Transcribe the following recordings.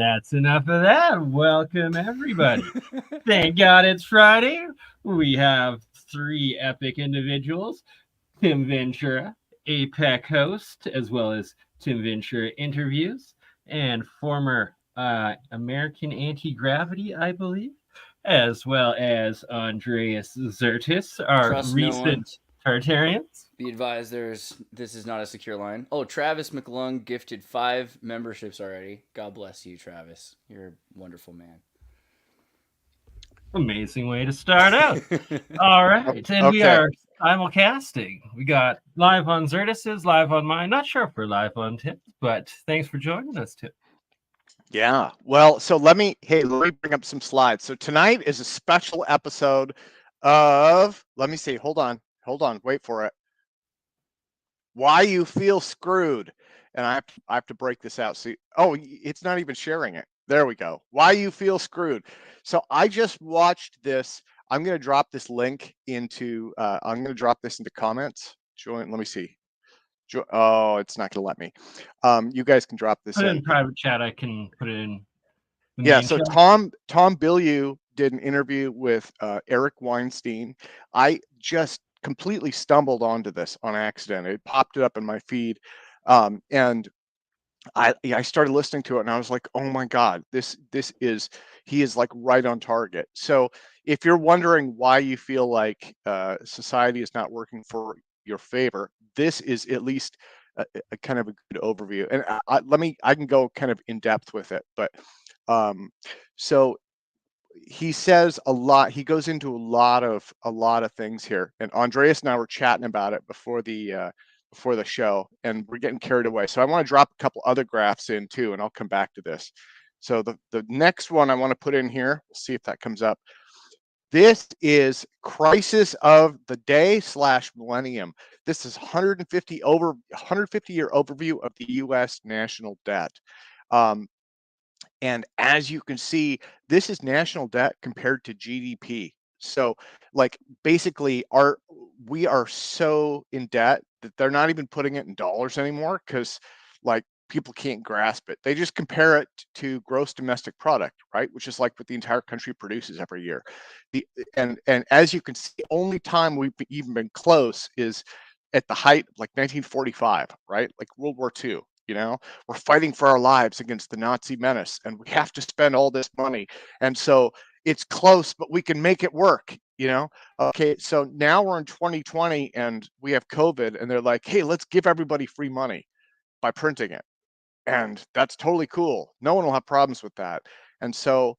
that's enough of that. Welcome, everybody. Thank God it's Friday. We have three epic individuals: Tim Ventura, APEC host, as well as Tim Ventura interviews, and former American Anti Gravity, I believe, as well as Andreas Xirtus, our Trust no one. recent Tartarians. Be advised, this is not a secure line. Oh, Travis McLung gifted 5 memberships already. God bless you, Travis. You're a wonderful man. Amazing way to start out. All right, and we Okay. are simulcasting. We got live on Xirtus's, live on mine. Not sure if we're live on Tim, but thanks for joining us, Tim. Yeah. Well, so let me bring up some slides. So tonight is a special episode of, let me see, hold on, wait for it. Why you feel screwed. And I have to break this out. See, oh, it's not even sharing it. There we go. Why you feel screwed. So I just watched this. I'm going to drop this link into, I'm going to drop this into comments. Join, let me see. Oh, it's not going to let me. You guys can drop this Put it in. in private chat. I can put it in. Yeah, so Tom Bilyeu did an interview with Eric Weinstein. I just completely stumbled onto this on accident. It popped it up in my feed, and I started listening to it, and I was like, oh my God, he is like right on target. So if you're wondering why you feel like society is not working for your favor, this is at least a kind of a good overview. And I can go kind of in depth with it, but so he says a lot. He goes into a lot of things here. And Andreas and I were chatting about it before the show, and we're getting carried away. So I want to drop a couple other graphs in too, and I'll come back to this. So the next one I want to put in here, we'll see if that comes up. This is crisis of the day / millennium. This is 150 year overview of the U.S. national debt. And as you can see, this is national debt compared to GDP. So like basically we are so in debt that they're not even putting it in dollars anymore, because like people can't grasp it. They just compare it to gross domestic product, right? Which is like what the entire country produces every year. And as you can see, only time we've even been close is at the height of like 1945, right? Like World War II. We're fighting for our lives against the Nazi menace, and we have to spend all this money. And so it's close, but we can make it work. Okay, so now we're in 2020 and we have COVID, and they're like, hey, let's give everybody free money by printing it. And that's totally cool. No one will have problems with that. And so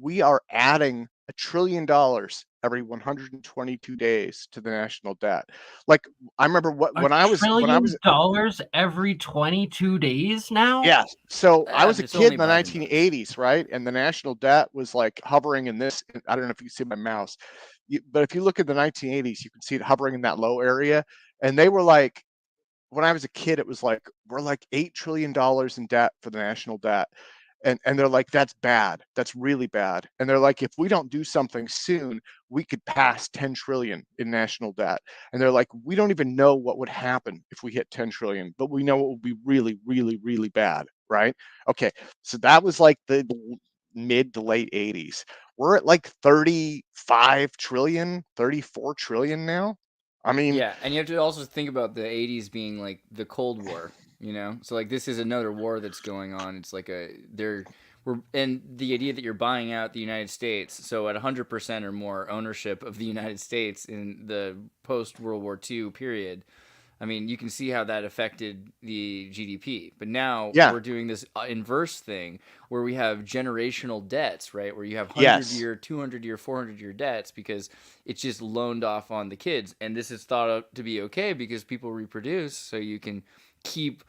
we are adding $1 trillion every 122 days to the national debt. Like I remember when I was dollars every 22 days now. Yeah. So I was a kid in the 1980s, right? And the national debt was like hovering in this. I don't know if you can see my mouse, but if you look at the 1980s, you can see it hovering in that low area. And they were like, when I was a kid, it was like we're like $8 trillion in debt for the national debt. And they're like, that's bad. That's really bad. And they're like, if we don't do something soon, we could pass 10 trillion in national debt. And they're like, we don't even know what would happen if we hit 10 trillion, but we know it would be really, really, really bad. Right. Okay. So that was like the mid to late 80s. We're at like 35 trillion, 34 trillion now. I mean, yeah. And you have to also think about the 80s being like the Cold War. So like this is another war that's going on. It's like and the idea that you're buying out the United States, so at 100% or more ownership of the United States in the post World War II period, I mean, you can see how that affected the GDP. But now we're doing this inverse thing where we have generational debts, right? Where you have 100-year, 200-year, 400-year debts because it's just loaned off on the kids. And this is thought of to be okay because people reproduce, so you can keep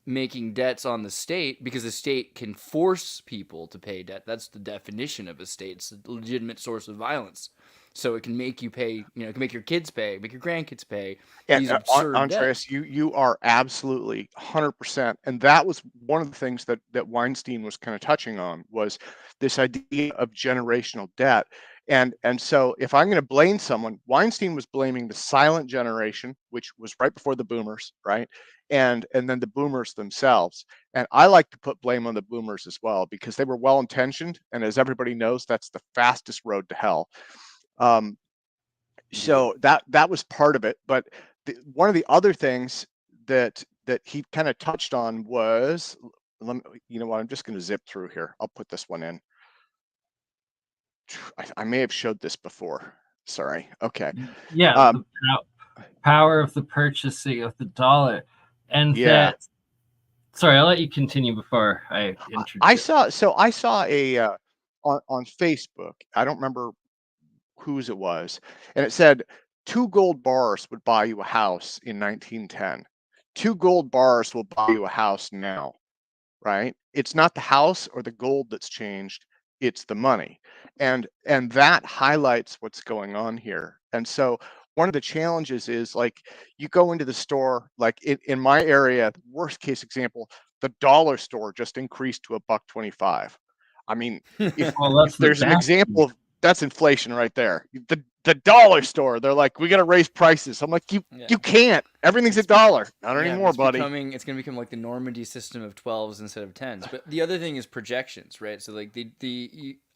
making debts on the state because the state can force people to pay debt. That's the definition of a state. It's a legitimate source of violence. So it can make you pay, it can make your kids pay, make your grandkids pay. These absurd Andreas, debts. you are absolutely 100%. And that was one of the things that Weinstein was kind of touching on, was this idea of generational debt. And so if I'm going to blame someone, Weinstein was blaming the silent generation, which was right before the boomers, right? and then the boomers themselves. And I like to put blame on the boomers as well, because they were well intentioned, and as everybody knows, that's the fastest road to hell. So that was part of it. But one of the other things that he kind of touched on was, you know what, I'm just going to zip through here. I'll put this one in. I may have showed this before. Sorry. Okay. Yeah, the power of the purchasing of the dollar. And yeah. Sorry, I'll let you continue before I introduce. I saw a on Facebook. I don't remember whose it was, and it said 2 gold bars would buy you a house in 1910. 2 gold bars will buy you a house now, right? It's not the house or the gold that's changed, it's the money. And that highlights what's going on here. And so one of the challenges is, like, you go into the store, like in my area, worst case example, the dollar store just increased to $1.25. I mean, if there's an example of, that's inflation right there. The dollar store, they're like, we got to raise prices. I'm like, you can't. Everything's $1. Not anymore, buddy. It's going to become like the Normandy system of 12s instead of 10s. But the other thing is projections, right? So like I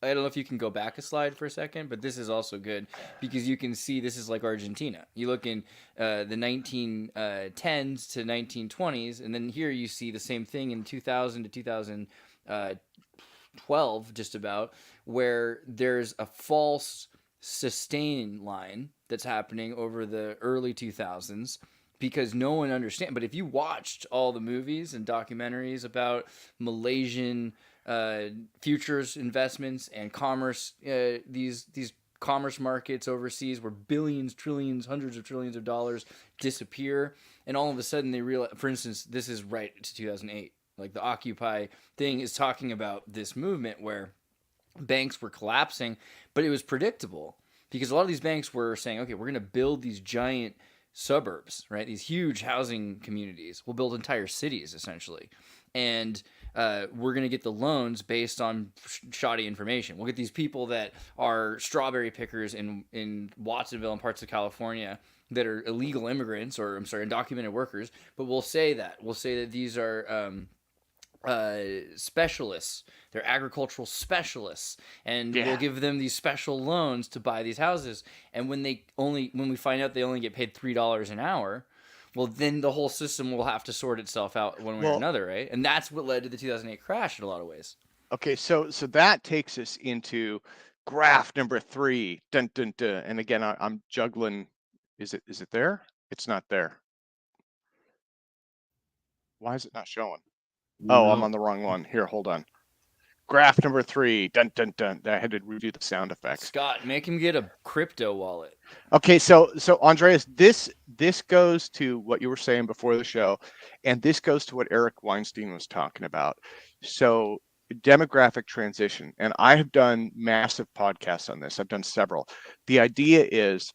don't know if you can go back a slide for a second, but this is also good because you can see this is like Argentina. You look in the 1910s to 1920s, and then here you see the same thing in 2000 to 2012, just about, where there's a false sustain line that's happening over the early 2000s because no one understands. But if you watched all the movies and documentaries about Malaysian futures investments and commerce, these commerce markets overseas where billions, trillions, hundreds of trillions of dollars disappear, and all of a sudden they realize, for instance, this is right to 2008. Like the Occupy thing is talking about this movement where banks were collapsing, but it was predictable because a lot of these banks were saying, okay, we're going to build these giant suburbs, right? These huge housing communities. We'll build entire cities essentially. And we're going to get the loans based on shoddy information. We'll get these people that are strawberry pickers in Watsonville and parts of California that are illegal immigrants, or undocumented workers. But we'll say that these are specialists. They're agricultural specialists, and we'll give them these special loans to buy these houses. And when we find out they only get paid $3 an hour, well, then the whole system will have to sort itself out one way or another, right? And that's what led to the 2008 crash in a lot of ways. Okay, so that takes us into graph number 3. Dun, dun, dun. And again, I'm juggling. Is it there? It's not there. Why is it not showing? Oh, I'm on the wrong one. Here, hold on. Graph number 3. Dun, dun, dun. I had to redo the sound effects. Scott, make him get a crypto wallet. Okay, so Andreas, this goes to what you were saying before the show, and this goes to what Eric Weinstein was talking about. So demographic transition, and I have done massive podcasts on this. I've done several. The idea is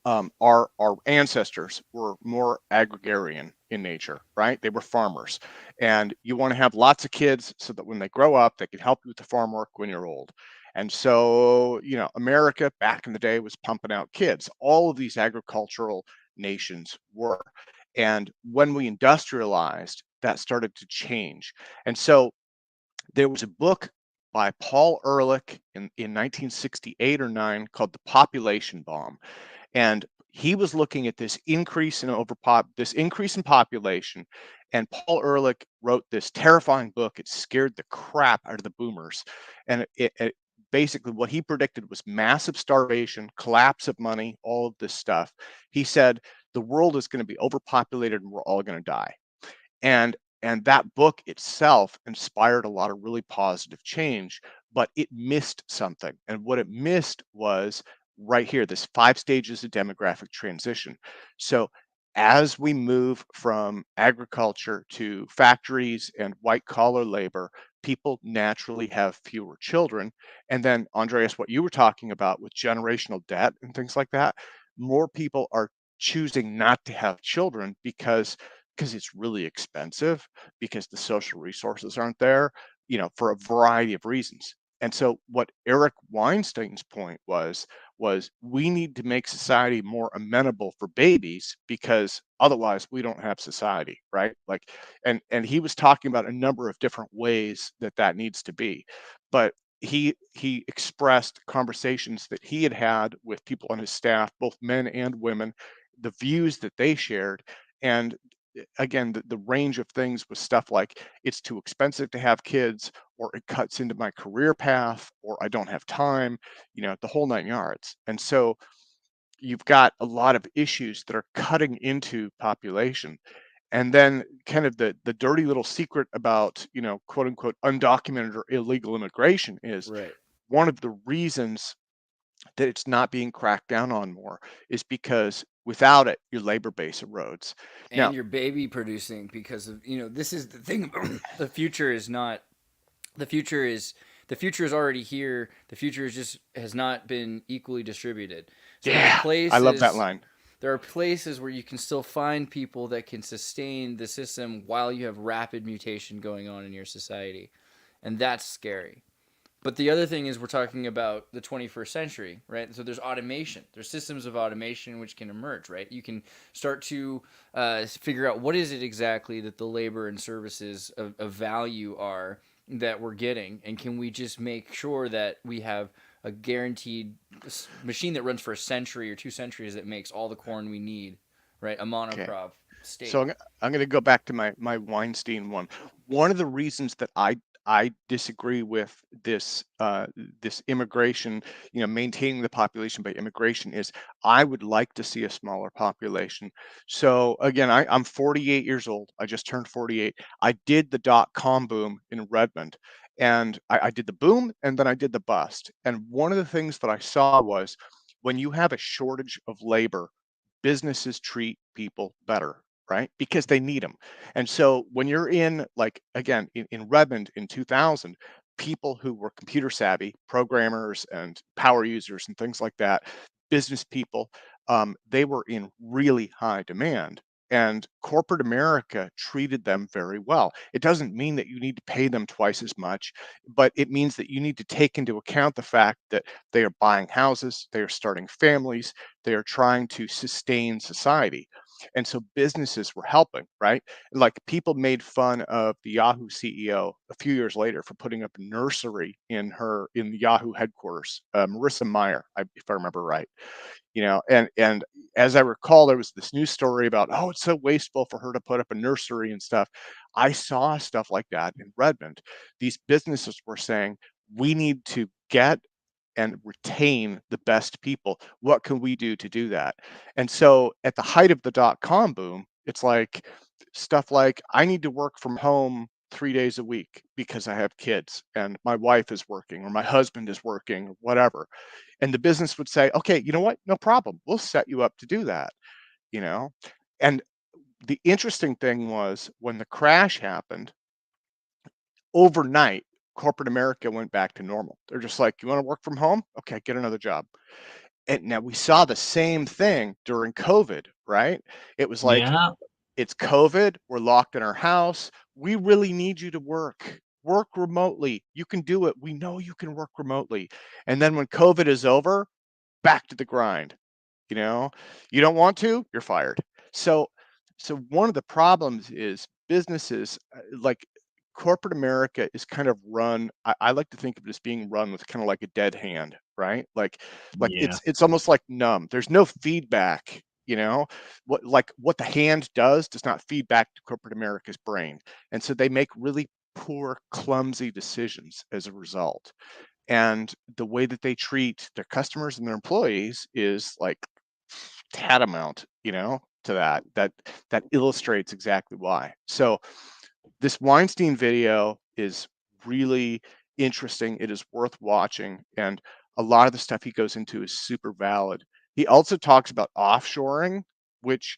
our ancestors were more agrarian in nature, right? They were farmers, and you want to have lots of kids so that when they grow up, they can help you with the farm work when you're old. And so, America back in the day was pumping out kids. All of these agricultural nations were. And when we industrialized, that started to change. And so there was a book by Paul Ehrlich in 1968 or 9 called The Population Bomb. And he was looking at this increase in population. And Paul Ehrlich wrote this terrifying book. It scared the crap out of the boomers. And it basically, what he predicted was massive starvation, collapse of money, all of this stuff. He said the world is going to be overpopulated and we're all going to die. And that book itself inspired a lot of really positive change, but it missed something. And what it missed was right here, this 5 stages of demographic transition. So as we move from agriculture to factories and white collar labor, people naturally have fewer children. And then, Andreas, what you were talking about with generational debt and things like that, more people are choosing not to have children because it's really expensive, because the social resources aren't there, for a variety of reasons. And so what Eric Weinstein's point was was we need to make society more amenable for babies because otherwise we don't have society, right? Like, and he was talking about a number of different ways that that needs to be, but he expressed conversations that he had had with people on his staff, both men and women, the views that they shared, and again, the range of things was stuff like it's too expensive to have kids, or it cuts into my career path, or I don't have time, the whole nine yards. And so you've got a lot of issues that are cutting into population. And then kind of the dirty little secret about, quote unquote, undocumented or illegal immigration is Right. one of the reasons that it's not being cracked down on more is because without it, your labor base erodes. And Now, your baby producing, because of, this is the thing. The future is not, the future is, the future is already here. The future is just has not been equally distributed. So yeah, I love that line. there are places where you can still find people that can sustain the system while you have rapid mutation going on in your society. And that's scary. But the other thing is we're talking about the 21st century, right? So there's automation. There's systems of automation which can emerge, right? You can start to figure out what is it exactly that the labor and services of value are that we're getting, and can we just make sure that we have a guaranteed machine that runs for a century or 2 centuries that makes all the corn we need, right? A monocrop state. So I'm going to go back to my Weinstein one. One of the reasons that I disagree with this this immigration, maintaining the population by immigration, is I would like to see a smaller population. So again, I'm 48 years old. I just turned 48. I did the .com boom in Redmond, and I did the boom and then I did the bust. And one of the things that I saw was when you have a shortage of labor, businesses treat people better, right? Because they need them. And so when you're in, like, again, in Redmond in 2000, people who were computer savvy, programmers and power users and things like that, business people, they were in really high demand. And corporate America treated them very well. It doesn't mean that you need to pay them twice as much, but it means that you need to take into account the fact that they are buying houses, they are starting families, they are trying to sustain society. And so businesses were helping, right? Like, people made fun of the Yahoo CEO a few years later for putting up a nursery in the Yahoo headquarters, Marissa Mayer, if I remember right. And as I recall, there was this news story about, oh, it's so wasteful for her to put up a nursery and stuff. I saw stuff like that in Redmond. These businesses were saying, we need to get and retain the best people. What can we do to do that? And so at the height of the .com boom, it's like stuff like, I need to work from home 3 days a week because I have kids and my wife is working or my husband is working or whatever. And the business would say, okay, you know what? No problem. We'll set you up to do that, you know? And the interesting thing was when the crash happened, overnight, corporate America went back to normal. They're just like, you want to work from home? Okay, get another job. And now we saw the same thing during COVID, right? It was like, Yeah. it's COVID, we're locked in our house. We really need you to work remotely. You can do it. We know you can work remotely. And then when COVID is over, back to the grind. You don't want to, you're fired. So one of the problems is businesses, like corporate America, is kind of run. I like to think of it as being run with kind of like a dead hand, right? Like Yeah. it's almost like numb. There's no feedback. What the hand does not feed back to corporate America's brain, and so they make really poor, clumsy decisions as a result. And the way that they treat their customers and their employees is like tantamount, to that illustrates exactly why. So this Weinstein video is really interesting. It is worth watching, and a lot of the stuff he goes into is super valid. He also talks about offshoring, which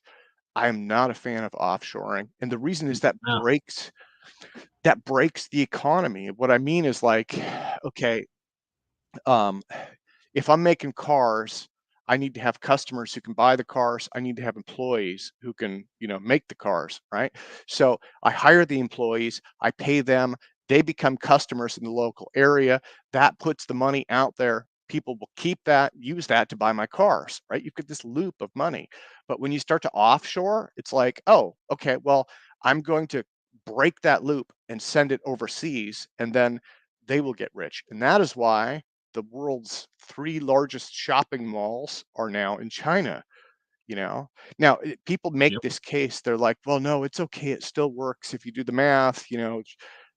I am not a fan of offshoring, and the reason is that No. breaks the economy. What I mean is, like, okay, if I'm making cars, I need to have customers who can buy the cars. I need to have employees who can, make the cars, right? So I hire the employees, I pay them, they become customers in the local area. That puts the money out there people will keep that, use that to buy my cars, right? You get this loop of money. But when you start to offshore, it's like, oh, okay, well, I'm going to break that loop and send it overseas, and then they will get rich. And that is why the world's 3 largest shopping malls are now in China. Now people make Yep. this case. They're like, well, no, it's okay, it still works if you do the math.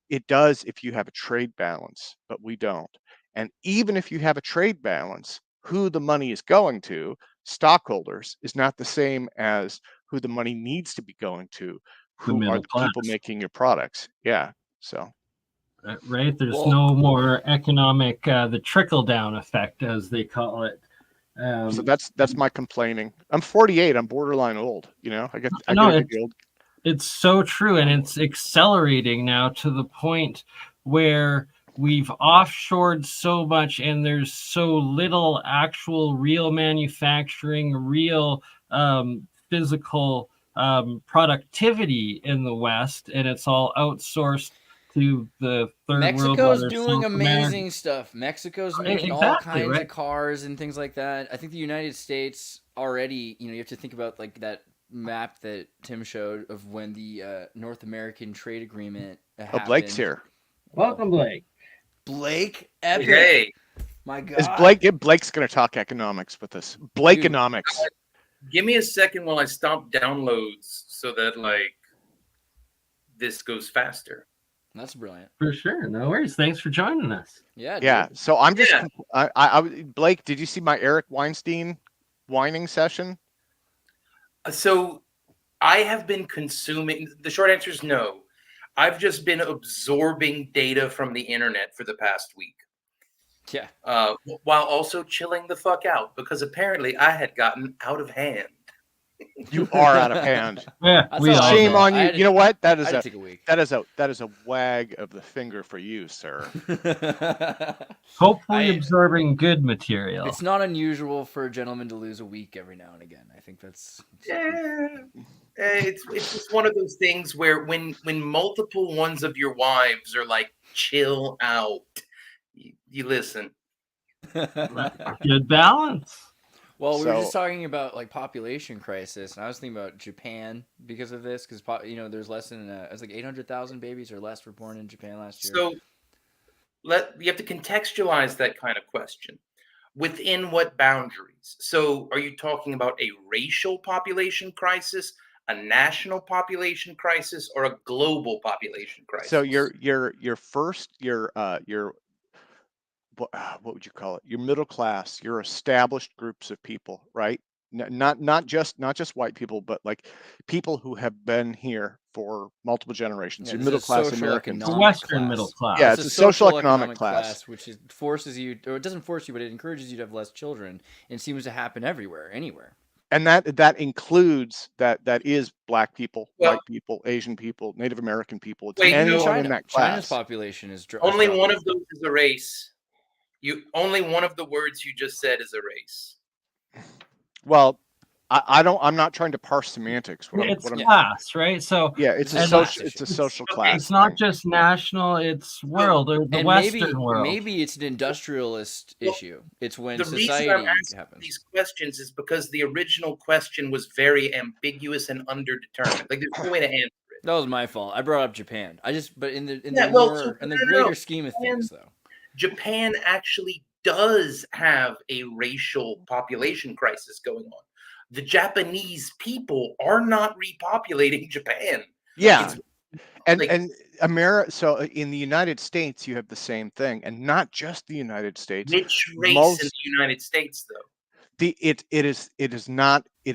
It does if you have a trade balance, but we don't. And even if you have a trade balance, who the money is going to, stockholders, is not the same as who the money needs to be going to, The who are middle the class. people making your products. Yeah. So Right? There's Well- no more economic, the trickle down effect, as they call it. so that's my complaining. I'm 48. I'm borderline old. I get No, to get old. it's so true, and it's accelerating now to the point where we've offshored so much, and there's so little actual real manufacturing, real physical productivity in the West, and it's all outsourced to the third world. Mexico's whether doing South amazing America. stuff. Mexico's making all Exactly, kinds right? of cars and things like that. I think the United States already, you have to think about like that map that Tim showed of when the North American trade agreement happened. Oh, Blake's here. Welcome, Blake. Blake, epic. Hey, My God. Is Blake's going to talk economics with us. Blakeonomics. give me a second while I stop downloads so that this goes faster. That's brilliant. For sure. No worries. Thanks for joining us. Yeah. Yeah. Dude. So I'm just, Yeah. Blake, did you see my Eric Weinstein whining session? So I have been consuming, the short answer is no. I've just been absorbing data from the internet for the past week. Yeah. While also chilling the fuck out because apparently I had gotten out of hand. You are out of hand. Yeah, That's we all all Shame know. on I you. had to- You know what? That I is had a to take a week. that is a wag of the finger for you, sir. Hopefully absorbing good material. It's not unusual for a gentleman to lose a week every now and again. I think that's. It's just one of those things where when multiple ones of your wives are like, chill out, you listen. Good balance. Well, we were So- just talking about like population crisis, and I was thinking about Japan because of this, because there's less than it's like 800,000 babies or less were born in Japan last year. So you have to contextualize that kind of question. Within what boundaries? So are you talking about a racial population crisis, a national population crisis, or a global population crisis? So your what would you call it? Your middle class, your established groups of people, right? Not just white people, but like people who have been here for multiple generations. Yeah, Your this middle is class social Americans. economic Western class. middle class. Yeah, It's it's a social economic class, class. which forces you, or it doesn't force you, but it encourages you to have less children. And seems to happen everywhere, anywhere. And that includes that is black people, Well- white people, Asian people, Native American people. It's Wait, And no, in anyone China, in that China's class. population is only dropping. one of those is a race. Only one of the words you just said is a race. Well, I'm not trying to parse semantics. It's What I'm class, right? So yeah, it's a It's a social class it's a issue. social Okay, class. it's not thing. just national, it's world or the And Western world. maybe it's an industrialist Well, issue. It's when The reason society I'm asking happens. these questions is because the original question was very ambiguous and underdetermined. Like there's no way to answer it. That was my fault. I brought up Japan. but in the Yeah, well, so- in the no, no, greater no. scheme of Japan- things, though. Japan actually does have a racial population crisis going on. The Japanese people are not repopulating Japan. Yeah. It's And like- and America, so in the United States you have the same thing, and not just the United States. Which race in most- the United States, though? It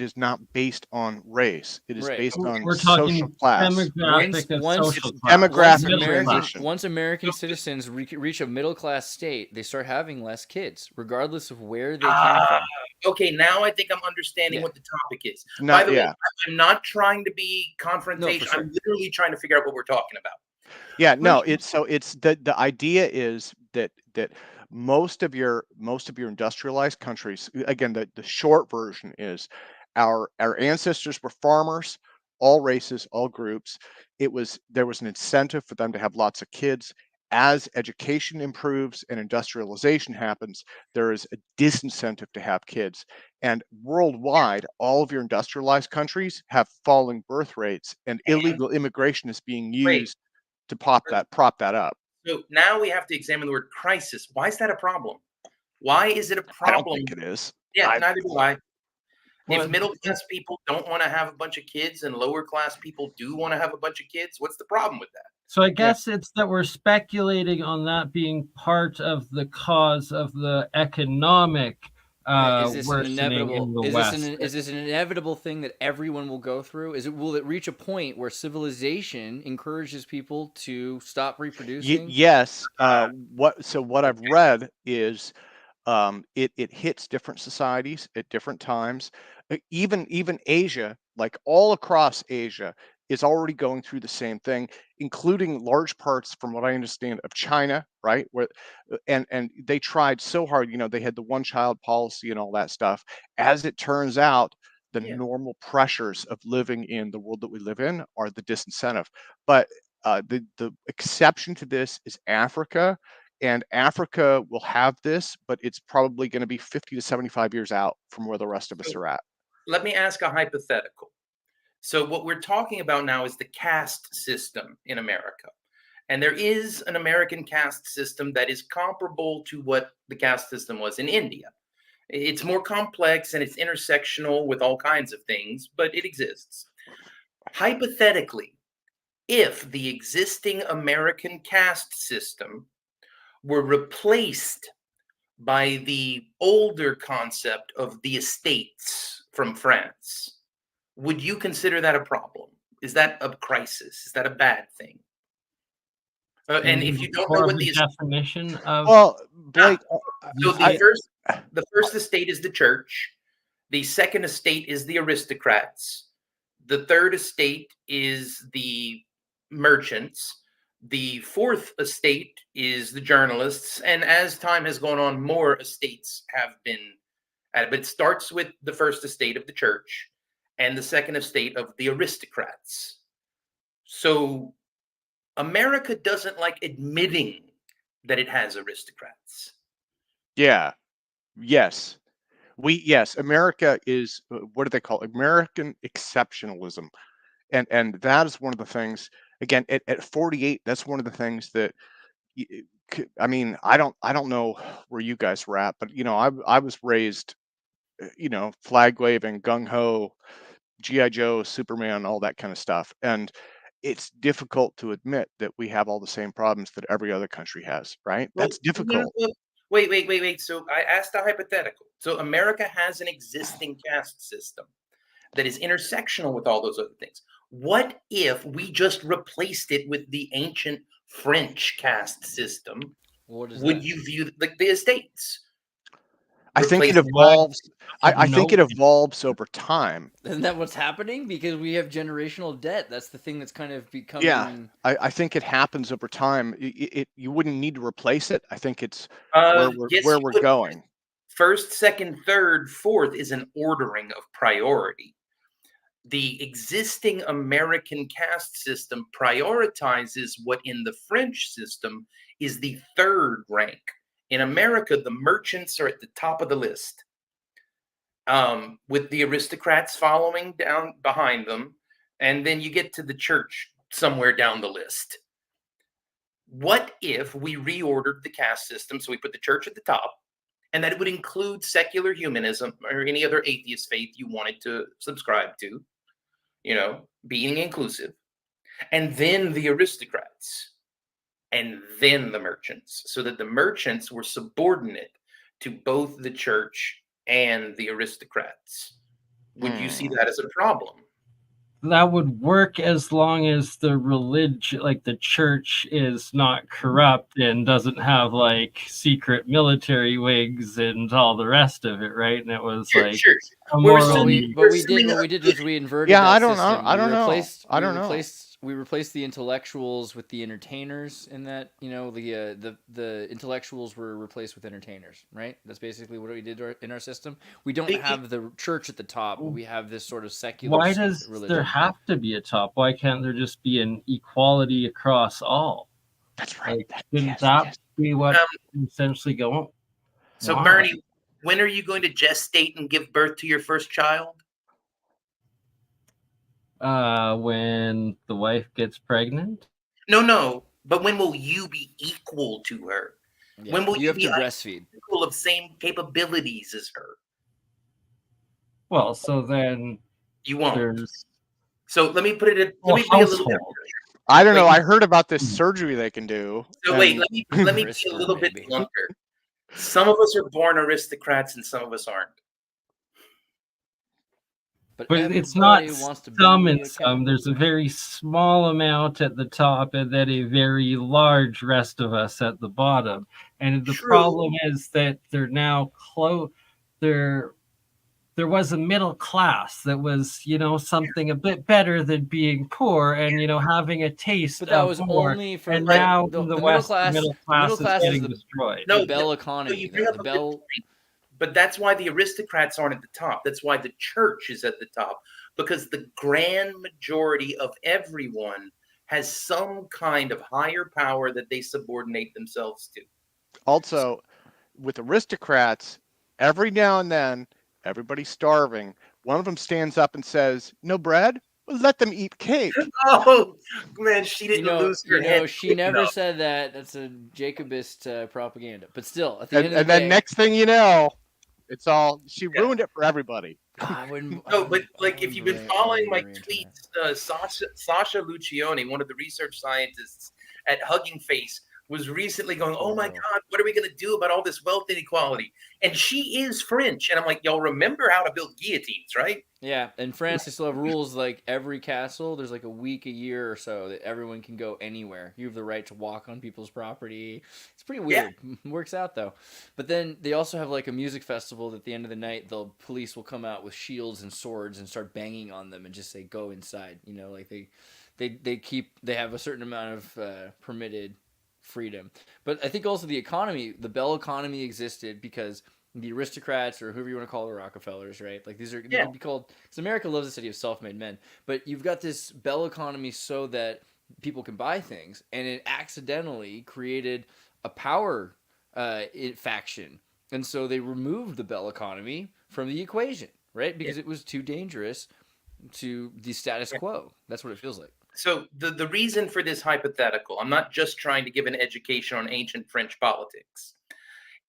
is not based on race. It is Right. based on We're talking social class. demographic and Once- social it's class. demographic Middle class. transition. Once American citizens reach a middle class state, they start having less kids, regardless of where they came from. Okay, now I think I'm understanding Yeah. what the topic is. By Not the way, yeah. I'm not trying to be confrontational. sure. I'm literally trying to figure out what we're talking about. Yeah, no, it's the idea is that most of your industrialized countries, again, the short version is our ancestors were farmers, all races, all groups. There was an incentive for them to have lots of kids, as education improves and industrialization happens, there is a disincentive to have kids. And worldwide, all of your industrialized countries have falling birth rates, and And illegal immigration is being wait, used to prop that up. so now we have to examine the word crisis. Why is that a problem? Why is it a I don't problem? think it is. Yeah, neither do I. Well, If middle class people don't want to have a bunch of kids and lower class people do want to have a bunch of kids, what's the problem with that? so I guess it's that we're speculating on that being part of the cause of the economic Is this an worsening inevitable? in the Is West. this an inevitable thing that everyone will go through? Will it reach a point where civilization encourages people to stop reproducing? Yes. What I've read is it hits different societies at different times. Even Asia, like all across Asia, is already going through the same thing, including large parts, from what I understand, of China, right? Where and they tried so hard. They had the one-child policy and all that stuff. As it turns out, the Yeah. normal pressures of living in the world that we live in are the disincentive. But the exception to this is Africa. And Africa will have this, but it's probably going to be 50 to 75 years out from where the rest of us are at. Let me ask a hypothetical. So what we're talking about now is the caste system in America. And there is an American caste system that is comparable to what the caste system was in India. It's more complex and it's intersectional with all kinds of things, but it exists. Hypothetically, if the existing American caste system were replaced by the older concept of the estates from France, would you consider that a problem? Is that a crisis? Is that a bad thing? And if you don't know More what of a the definition of Well, Blake, so I- the first estate is the church, the second estate is the aristocrats, the third estate is the merchants, the fourth estate is the journalists, and as time has gone on, more estates have been added. But it starts with the first estate of the church and the second estate of the aristocrats. So America doesn't like admitting that it has aristocrats. yeah, yes. America is, what do they call it? American exceptionalism. And that is one of the things, again, at 48, that's one of the things that, I mean, I don't know where you guys were at, but, I was raised, flag waving, gung ho, GI Joe, Superman, all that kind of stuff. And it's difficult to admit that we have all the same problems that every other country has, right? That's difficult. Wait. So I asked a hypothetical. So America has an existing caste system that is intersectional with all those other things. What if we just replaced it with the ancient French caste system? What is Would that? you view the estates? I think it Replace- evolves. I No. think it evolves over time. Isn't that what's happening? Because we have generational debt. That's the thing that's kind of becoming. Yeah, I think it happens over time. You wouldn't need to replace it. I think it's yes, where you we're would. going. First, second, third, fourth is an ordering of priority. The existing American caste system prioritizes what in the French system is the third rank. In America, the merchants are at the top of the list, with the aristocrats following down behind them, and then you get to the church somewhere down the list. What if we reordered the caste system so we put the church at the top, and that it would include secular humanism or any other atheist faith you wanted to subscribe to, being inclusive, and then the aristocrats, and then the merchants, so that the merchants were subordinate to both the church and the aristocrats? Would you see that as a problem? that would work as long as the religion, like the church, is not corrupt and doesn't have like secret military wigs and all the rest of it, right? And it was like Sure. a We're moral- assuming- What we did was we inverted. Yeah, that I don't know. system. I don't We know. replaced- I we don't know. replaced- We replaced the intellectuals with the entertainers. In that, the intellectuals were replaced with entertainers. Right. That's basically what we did in our system. We don't have the church at the top. But we have this sort of secular. Why does religion. there have to be a top? Why can't there just be an equality across all? That's right. Like, didn't that be what essentially going? So, Wow. Bernie, when are you going to gestate and give birth to your first child? When the wife gets pregnant? No. But when will you be equal to her? Yeah. When will you you have be to breastfeed? equal of same capabilities as her? Well, so then You won't. there's So let me put it in. well, Let me be a little. household. I don't know. Wait. I heard about this surgery they can do. So wait, and- let me be a CRISPR, little bit maybe. blunter. Some of us are born aristocrats, and some of us aren't. But it's not everybody wants to some be and a some. There's a very small amount at the top and then a very large rest of us at the bottom. And the True. problem is that they're now there was a middle class that was, something a bit better than being poor and, having a taste But that of was more. only for And like, now the in the middle West, class. the middle The middle class class is is getting the destroyed. No, the Bell no, economy. you though. bring up The a good Bell. point. But that's why the aristocrats aren't at the top. That's why the church is at the top, because the grand majority of everyone has some kind of higher power that they subordinate themselves to. Also, with aristocrats, every now and then, everybody's starving. One of them stands up and says, "No bread? Well, let them eat cake." Oh man, she didn't lose her head. She never enough. said that. That's a Jacobist propaganda. But still, at the And, end of the and day, then next thing you know, it's all she ruined it for everybody. I wouldn't. No, but like if you've been following my tweets, Sasha Lucioni, one of the research scientists at Hugging Face, was recently going, "Oh my God, what are we going to do about all this wealth inequality?" And she is French, and I'm like, y'all remember how to build guillotines, right? Yeah, in France they still have rules like every castle. There's like a week a year or so that everyone can go anywhere. You have the right to walk on people's property. It's pretty weird. Yeah. Works out though. But then they also have like a music festival that at the end of the night the police will come out with shields and swords and start banging on them and just say go inside. Like they have a certain amount of permitted freedom. But I think also the economy, the Bell economy existed because the aristocrats or whoever you want to call the Rockefellers, right? Like they could be called, because America loves the city of self-made men. But you've got this Bell economy so that people can buy things, and it accidentally created a power faction, and so they removed the Bell economy from the equation, right? Because it was too dangerous to the status quo. That's what it feels like. So the reason for this hypothetical, I'm not just trying to give an education on ancient French politics.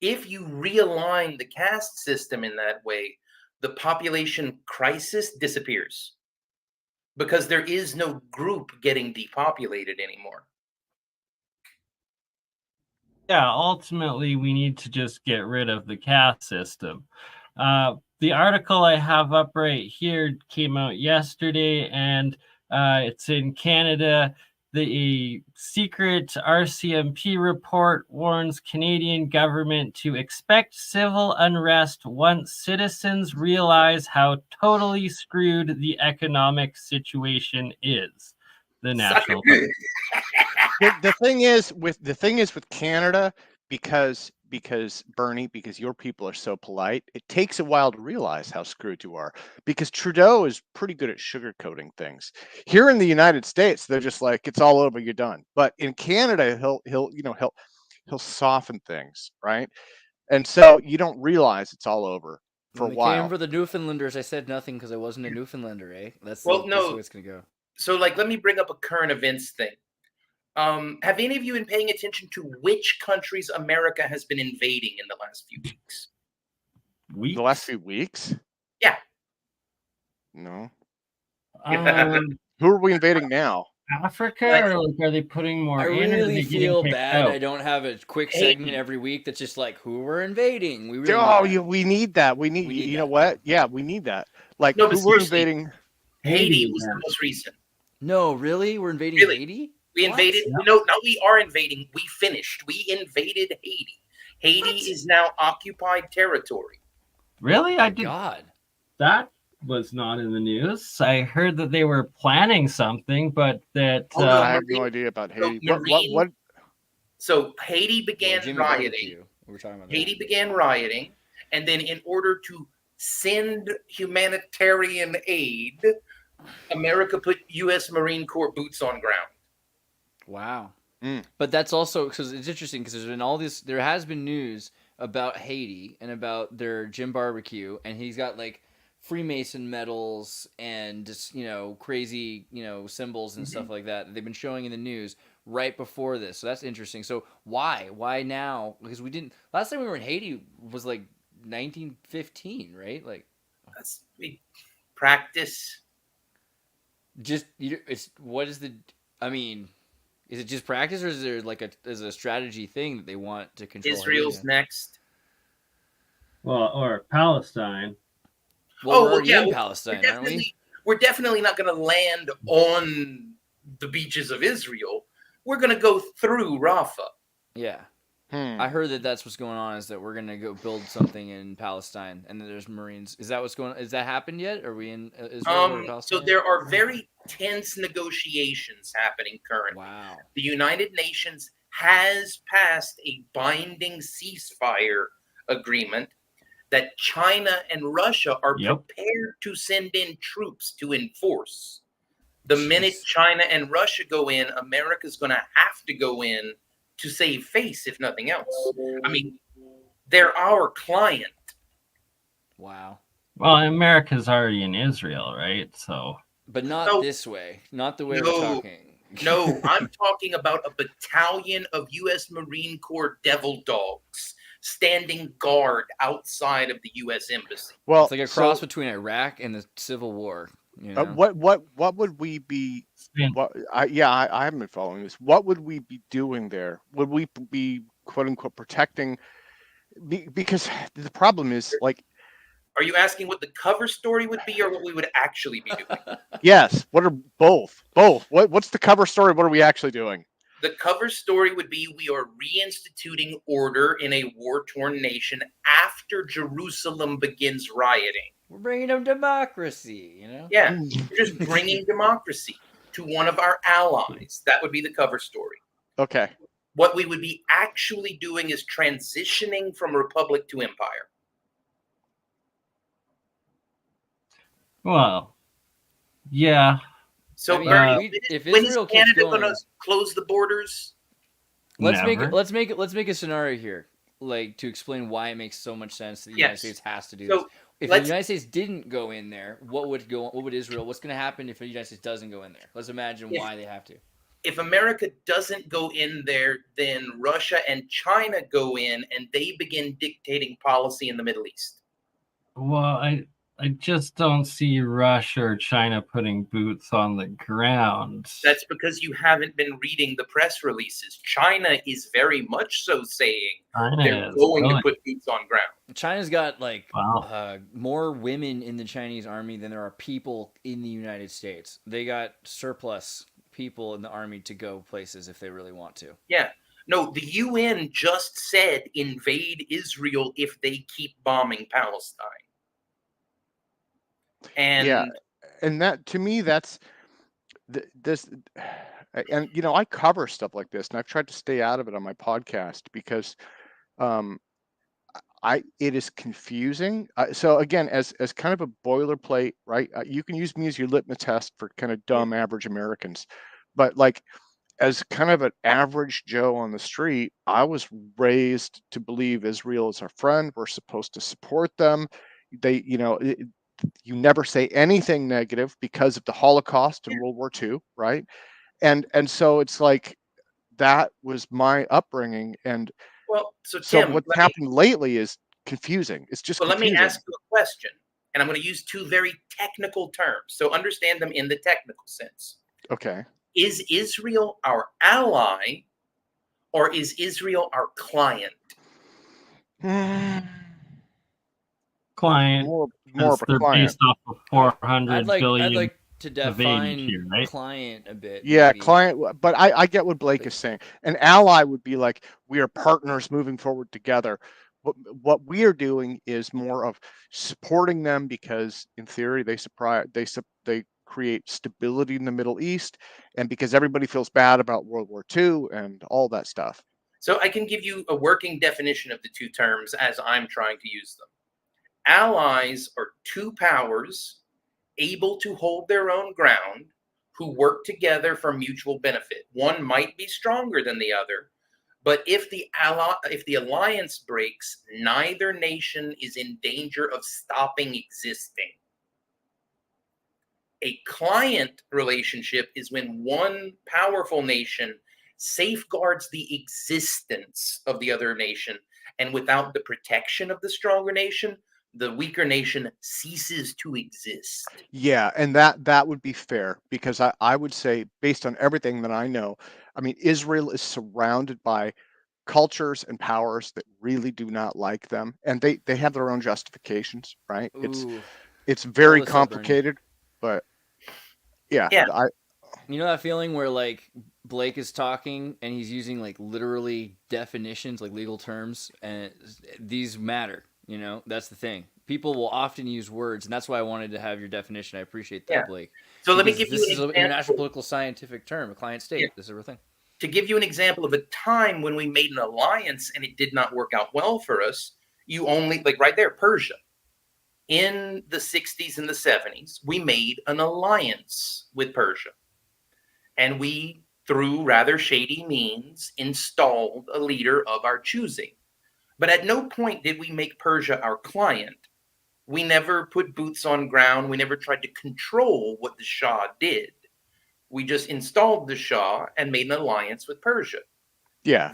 If you realign the caste system in that way, the population crisis disappears because there is no group getting depopulated anymore. Yeah, ultimately, we need to just get rid of the caste system. The article I have up right here came out yesterday, and it's in Canada. The secret RCMP report warns Canadian government to expect civil unrest once citizens realize how totally screwed the economic situation is. The national. The thing is with Canada, because Bernie, because your people are so polite, it takes a while to realize how screwed you are. Because Trudeau is pretty good at sugarcoating things. Here in the United States, they're just like, it's all over, you're done. But in Canada, he'll soften things, right? And so you don't realize it's all over for a while. Came for the Newfoundlanders. I said nothing because I wasn't a Newfoundlander, eh? That's no. That's the way it's gonna go. So, let me bring up a current events thing. Have any of you been paying attention to which countries America has been invading in the last few weeks? The last few weeks? Yeah. No. Who are we invading now? Africa, or are they putting more in? I really feel bad. Out? I don't have a quick segment every week that's just like who we're invading. We need that. We need you know what? Yeah, we need that. Like who we're invading? Haiti was the most recent. No, really? We're invading Haiti? We invaded. No, we are invading. We finished. We invaded Haiti. Haiti is now occupied territory. Really? I did. God, that was not in the news. I heard that they were planning something, but that I have no idea about Haiti. What? So Haiti began rioting. We were talking about Haiti began rioting, and then in order to send humanitarian aid, America put U.S. Marine Corps boots on ground. Wow. But that's also because it's interesting because there's been all this. There has been news about Haiti and about their Jim Barbecue, and he's got like Freemason medals and just crazy symbols and stuff like that they've been showing in the news right before this. So that's interesting. So why now? Because we didn't last time we were in Haiti was like 1915, right? Like That's we practice. just it's what is the? I mean. Is it just practice, or is there like a strategy thing that they want to control? Israel's Haiti? next. Well, or Palestine. Well, we're already in Palestine, aren't we? We're definitely not going to land on the beaches of Israel. We're going to go through Rafah. Yeah. I heard that that's what's going on, is that we're going to go build something in Palestine, and then there's Marines. Is that what's going on? Has that happened yet? Are we in Israel or Palestine? So there are very tense negotiations happening currently. Wow. The United Nations has passed a binding ceasefire agreement that China and Russia are prepared to send in troops to enforce. The minute China and Russia go in, America's going to have to go in to save face, if nothing else. I mean, they're our client. Wow. Well, America's already in Israel, right? So, but not this way. Not the way we're talking. No, I'm talking about a battalion of U.S. Marine Corps devil dogs standing guard outside of the U.S. Embassy. Well, it's like a cross between Iraq and the Civil War. What would we be? I haven't been following this. What would we be doing there? Would we be quote unquote protecting? Because the problem is like. Are you asking what the cover story would be, or what we would actually be doing? Yes. What are both? Both. What's the cover story? What are we actually doing? The cover story would be we are reinstituting order in a war-torn nation after Jerusalem begins rioting. We're bringing them democracy, Yeah, we're just bringing democracy to one of our allies. That would be the cover story. Okay. What we would be actually doing is transitioning from republic to empire. Well, yeah. So, if Israel is Canada going to close the borders? Let's make a scenario here, like to explain why it makes so much sense that the United States has to do this. If the United States didn't go in there, what would Israel? What's going to happen if the United States doesn't go in there? Let's imagine why they have to. If America doesn't go in there, then Russia and China go in, and they begin dictating policy in the Middle East. Well, I just don't see Russia or China putting boots on the ground. That's because you haven't been reading the press releases. China is very much so saying they're going to put boots on ground. China's got more women in the Chinese army than there are people in the United States. They got surplus people in the army to go places if they really want to. Yeah. No, the UN just said invade Israel if they keep bombing Palestine. And that to me, that's this. And I cover stuff like this, and I've tried to stay out of it on my podcast because it is confusing. So again, as kind of a boilerplate, right? You can use me as your litmus test for kind of dumb average Americans, but like as kind of an average Joe on the street, I was raised to believe Israel is our friend. We're supposed to support them. They, you never say anything negative because of the Holocaust and World War II, right? And so it's like that was my upbringing. And so Tim, what's happened lately is confusing. It's just confusing. Let me ask you a question, and I'm going to use two very technical terms, so understand them in the technical sense. Okay. Is Israel our ally, or is Israel our client? Client. More of a they're client. based off of 400 billion. I'd like to define here, right? client a bit. Yeah, maybe. client. But I get what Blake is saying. An ally would be like, we are partners moving forward together. What we are doing is more of supporting them because, in theory, they create stability in the Middle East, and because everybody feels bad about World War II and all that stuff. So I can give you a working definition of the two terms as I'm trying to use them. Allies are two powers able to hold their own ground who work together for mutual benefit. One might be stronger than the other, but if the alliance breaks, neither nation is in danger of stopping existing. A client relationship is when one powerful nation safeguards the existence of the other nation, and without the protection of the stronger nation, the weaker nation ceases to exist. Yeah, and that would be fair, because I would say, based on everything that I know, I mean, Israel is surrounded by cultures and powers that really do not like them, and they have their own justifications, right? Ooh, It's all very this up, Bernie. complicated, but yeah, Yeah. You know that feeling where like Blake is talking and he's using like literally definitions, like legal terms, and these matter. You know, that's the thing. People will often use words, and that's why I wanted to have your definition. I appreciate that, Yeah. Blake. So let me Because give you this an is an example. international political scientific term, a client state. Yeah. This is a real thing. To give you an example of a time when we made an alliance and it did not work out well for us, you only, like right there, Persia. In the 60s and the 70s, we made an alliance with Persia. And we, through rather shady means, installed a leader of our choosing. But at no point did we make Persia our client. We never put boots on ground. We never tried to control what the Shah did. We just installed the Shah and made an alliance with Persia. yeah.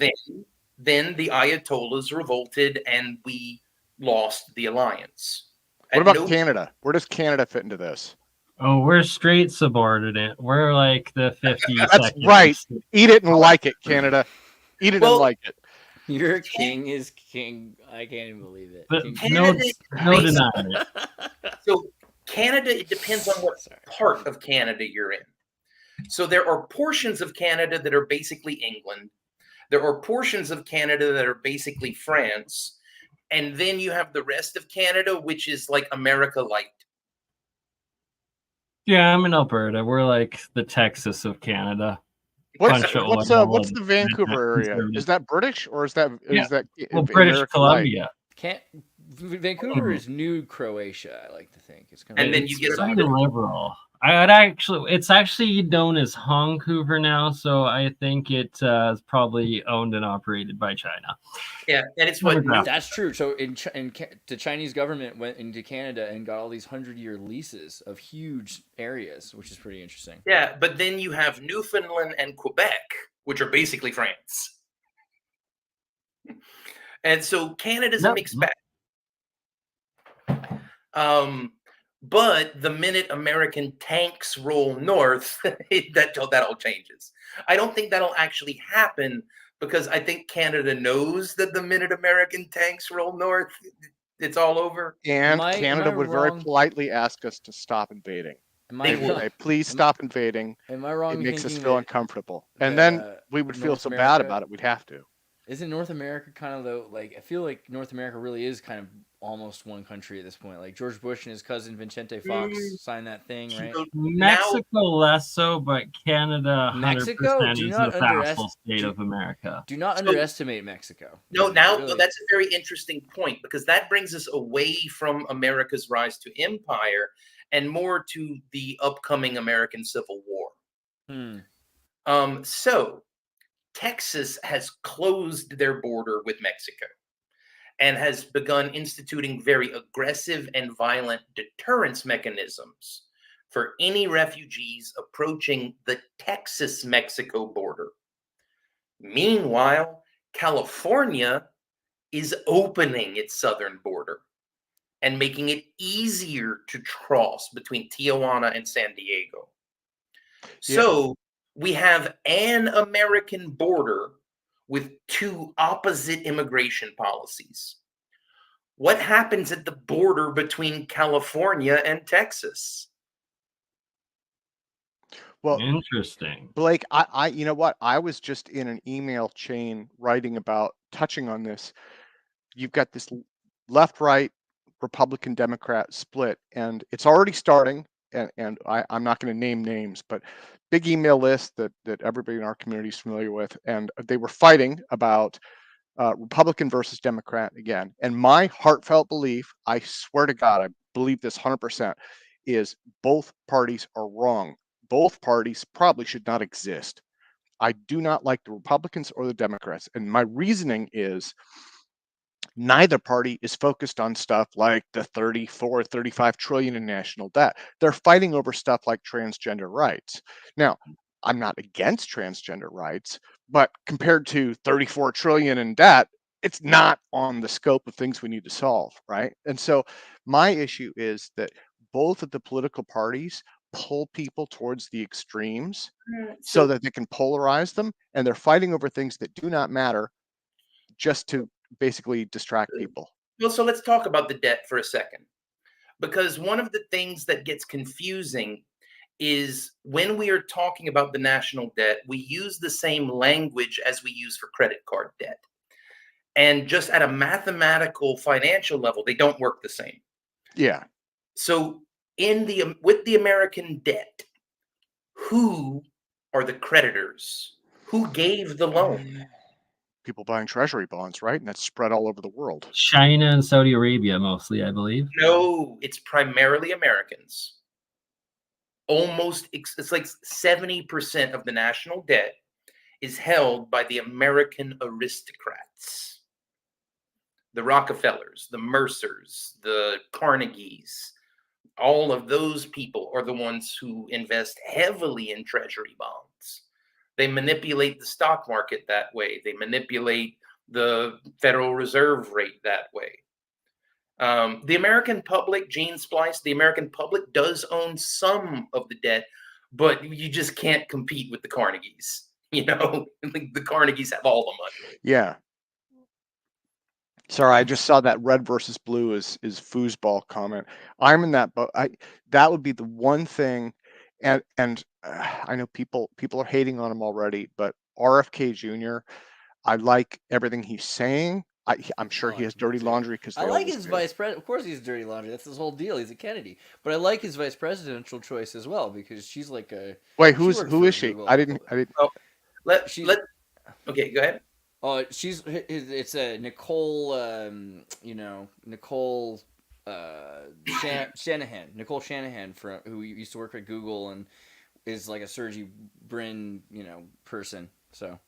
Then the Ayatollahs revolted and we lost the alliance. What At about Canada? Where does Canada fit into this? Oh, we're straight subordinate. We're like the 52nd. That's right. Eat it and like it, Canada. Eat it and like it. Your king is king. I can't even believe it. But King no Canada- denying it. So Canada, it depends on what Sorry. part of Canada you're in. So there are portions of Canada that are basically England. There are portions of Canada that are basically France. And then you have the rest of Canada, which is like America light. Yeah, I'm in Alberta. We're like the Texas of Canada. What's Bunch of what's oil what's and the Vancouver area? conservative. Is that British, or is that Yeah. is that Well, British America light? Columbia. Vancouver is new Croatia, I like to think. It's kind of And then you get It's a pretty liberal. It's actually known as Vancouver now, so I think it is probably owned and operated by China. Yeah, and it's what That's true. So the Chinese government went into Canada and got all these 100-year leases of huge areas, which is pretty interesting. Yeah, but then you have Newfoundland and Quebec, which are basically France. And so Canada's a mixed bag. But the minute American tanks roll north, that all changes. I don't think that'll actually happen, because I think Canada knows that the minute American tanks roll north, it's all over. And Canada would very politely ask us to stop invading. They will say, please stop invading. Am I wrong? It makes us feel uncomfortable. And then we would feel so bad about it, we'd have to. Isn't North America kind of, though, like, I feel like North America really is kind of almost one country at this point. Like, George Bush and his cousin Vicente Fox signed that thing, right? Mexico less so, but Canada 100% Mexico? is the vassal state of America. Do not underestimate Mexico. No, that's a very interesting point, because that brings us away from America's rise to empire and more to the upcoming American Civil War. So Texas has closed their border with Mexico and has begun instituting very aggressive and violent deterrence mechanisms for any refugees approaching the Texas-Mexico border. Meanwhile, California is opening its southern border and making it easier to cross between Tijuana and San Diego. So we have an American border with two opposite immigration policies. What happens at the border between California and Texas? Well, interesting. Blake, you know what? I was just in an email chain touching on this. You've got this left-right Republican Democrat split, and it's already starting. And I'm not going to name names, but big email list that everybody in our community is familiar with, and they were fighting about Republican versus Democrat again. And my heartfelt belief, I swear to God, I believe this 100%, is both parties are wrong. both parties probably should not exist. I do not like the Republicans or the Democrats. And my reasoning is neither party is focused on stuff like the 34, 35 trillion in national debt. They're fighting over stuff like transgender rights. Now, I'm not against transgender rights, but compared to 34 trillion in debt, it's not on the scope of things we need to solve, right? And so my issue is that both of the political parties pull people towards the extremes so that they can polarize them, and they're fighting over things that do not matter just to basically distract people. Well, so let's talk about the debt for a second, because one of the things that gets confusing is when we are talking about the national debt, we use the same language as we use for credit card debt. And just at a mathematical financial level, they don't work the same. Yeah. So with the American debt, who are the creditors? Who gave the loan? People buying treasury bonds, right? And that's spread all over the world. China and Saudi Arabia mostly, I believe. No, it's primarily Americans. It's like 70% of the national debt is held by the American aristocrats. The Rockefellers, the Mercers, the Carnegies, all of those people are the ones who invest heavily in treasury bonds. They manipulate the stock market that way. They manipulate the Federal Reserve rate that way. The American public, Gene Splice, the American public does own some of the debt, but you just can't compete with the Carnegies. You know, the Carnegies have all the money. Yeah. Sorry, I just saw that red versus blue is foosball comment. I'm in that boat. That would be the one thing, and I know people are hating on him already, but RFK Jr., I like everything he's saying. I'm sure he has dirty laundry because I like his vice president. Of course, he's dirty laundry. That's his whole deal. He's a Kennedy. But I like his vice presidential choice as well because she's like a. Wait, who is she? I didn't. Oh, okay, go ahead. Oh, it's a Nicole. Nicole Shanahan. Nicole Shanahan who used to work at Google and is like a Sergey Brin, person. So.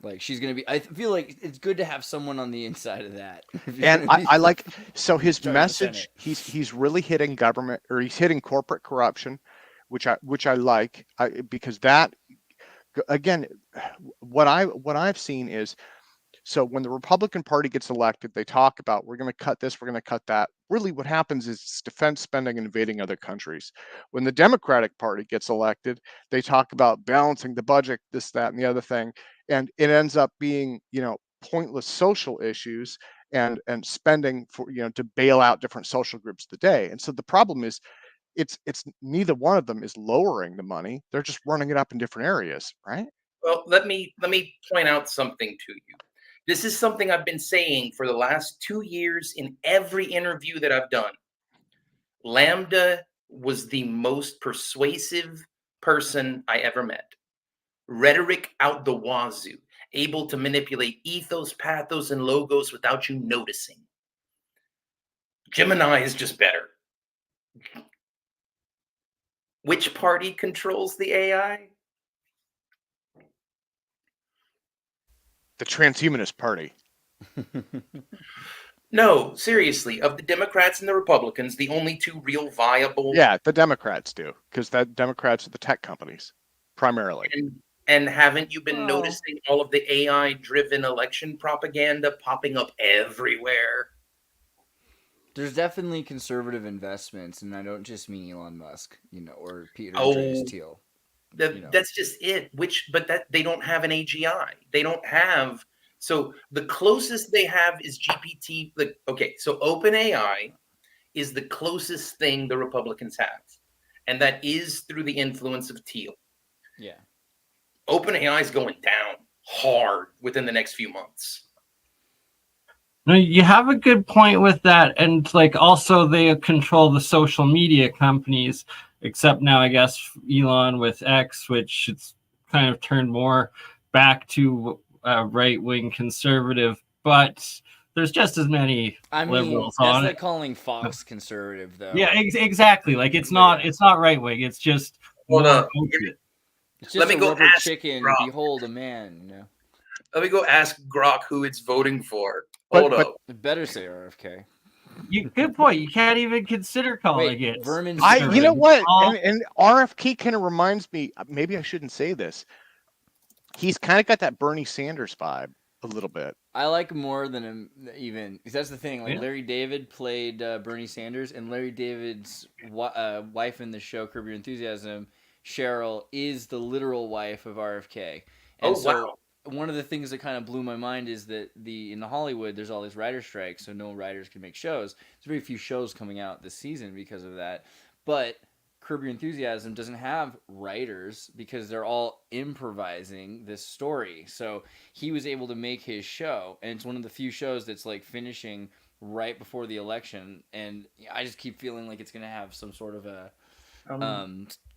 Like she's gonna be. I feel like it's good to have someone on the inside of that. And I like so his message. He's really hitting government, or he's hitting corporate corruption, which I like. Because that again, what I've seen is, so when the Republican Party gets elected, they talk about we're going to cut this, we're going to cut that. Really, what happens is it's defense spending and invading other countries. When the Democratic Party gets elected, they talk about balancing the budget, this, that, and the other thing, and it ends up being pointless social issues and spending for to bail out different social groups today. And so the problem is, it's neither one of them is lowering the money; they're just running it up in different areas, right? Well, let me point out something to you. This is something I've been saying for the last 2 years in every interview that I've done. Lambda was the most persuasive person I ever met. Rhetoric out the wazoo, able to manipulate ethos, pathos, and logos without you noticing. Gemini is just better. Which party controls the AI? The transhumanist party. No, seriously. Of the Democrats and the Republicans, the only two real viable. Yeah, the Democrats do, because the Democrats are the tech companies, primarily. And haven't you been noticing all of the AI-driven election propaganda popping up everywhere? There's definitely conservative investments, and I don't just mean Elon Musk, or Peter Andreas Thiel. That's just it. But they don't have an AGI. They don't have. So the closest they have is GPT. So OpenAI is the closest thing the Republicans have, and that is through the influence of Thiel. Yeah. OpenAI is going down hard within the next few months. No, you have a good point with that, and also they control the social media companies. Except now, I guess Elon with X, which it's kind of turned more back to right-wing conservative, but there's just as many liberals on it. That's like calling Fox conservative, though. Yeah, exactly. It's not right-wing. It's just Hold more up. open. It's Let just me a go rubber ask chicken. Grok. Behold a man. You know, Let me go ask Grok who it's voting for. But- Hold but- up. it better say RFK. Good point. You can't even consider calling Wait, it. Vermin you know Sterling. what? All- And RFK kind of reminds me. Maybe I shouldn't say this. He's kind of got that Bernie Sanders vibe a little bit. I like him more than him even. Because that's the thing. Like Yeah. Larry David played Bernie Sanders, and Larry David's wife in the show Curb Your Enthusiasm, Cheryl, is the literal wife of RFK. And Oh, so wow. one of the things that kind of blew my mind is that in the Hollywood there's all these writer strikes, so no writers can make shows. There's very few shows coming out this season because of that. But Curb Your Enthusiasm doesn't have writers because they're all improvising this story. So he was able to make his show, and it's one of the few shows that's like finishing right before the election. And I just keep feeling like it's going to have some sort of a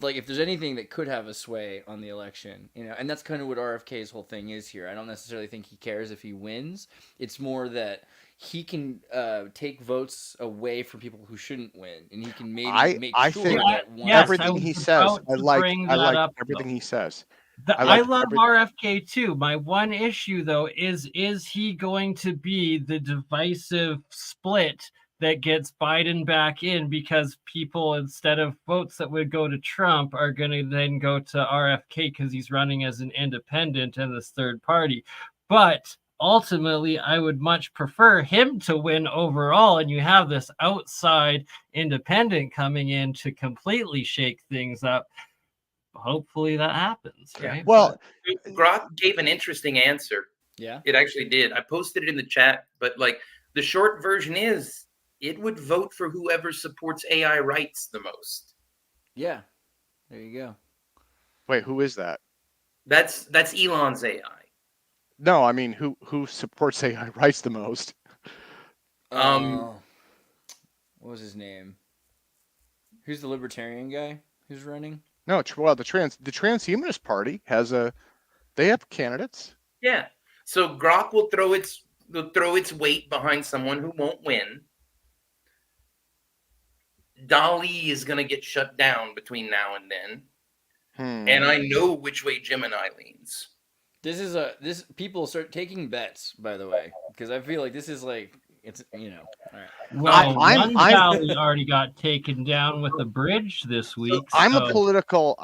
like if there's anything that could have a sway on the election, you know, and that's kind of what RFK's whole thing is here. I don't necessarily think he cares if he wins. It's more that he can take votes away from people who shouldn't win, and he can maybe make I sure think that one. Yes, everything I he was says, about I to like. bring I that like up, everything though. he says. I like love everything. RFK too. My one issue though is he going to be the divisive split that gets Biden back in, because people, instead of votes that would go to Trump, are going to then go to RFK because he's running as an independent and this third party. But ultimately, I would much prefer him to win overall, and you have this outside independent coming in to completely shake things up. Hopefully that happens, Yeah. right? Well, Grok gave an interesting answer. Yeah. It actually did. I posted it in the chat, but like the short version is it would vote for whoever supports AI rights the most. Yeah. There you go. wait, who is that? That's Elon's AI. No, I mean who supports AI rights the most? What was his name? Who's the libertarian guy who's running? No, well, the transhumanist party they have candidates. Yeah. So Grok will throw its weight behind someone who won't win. DALL-E is going to get shut down between now and then. And I know which way Gemini leans. This people start taking bets, by the way, because I feel like this is like it's All right. Well, I'm- one valley already got taken down with a bridge this week. I'm so- a political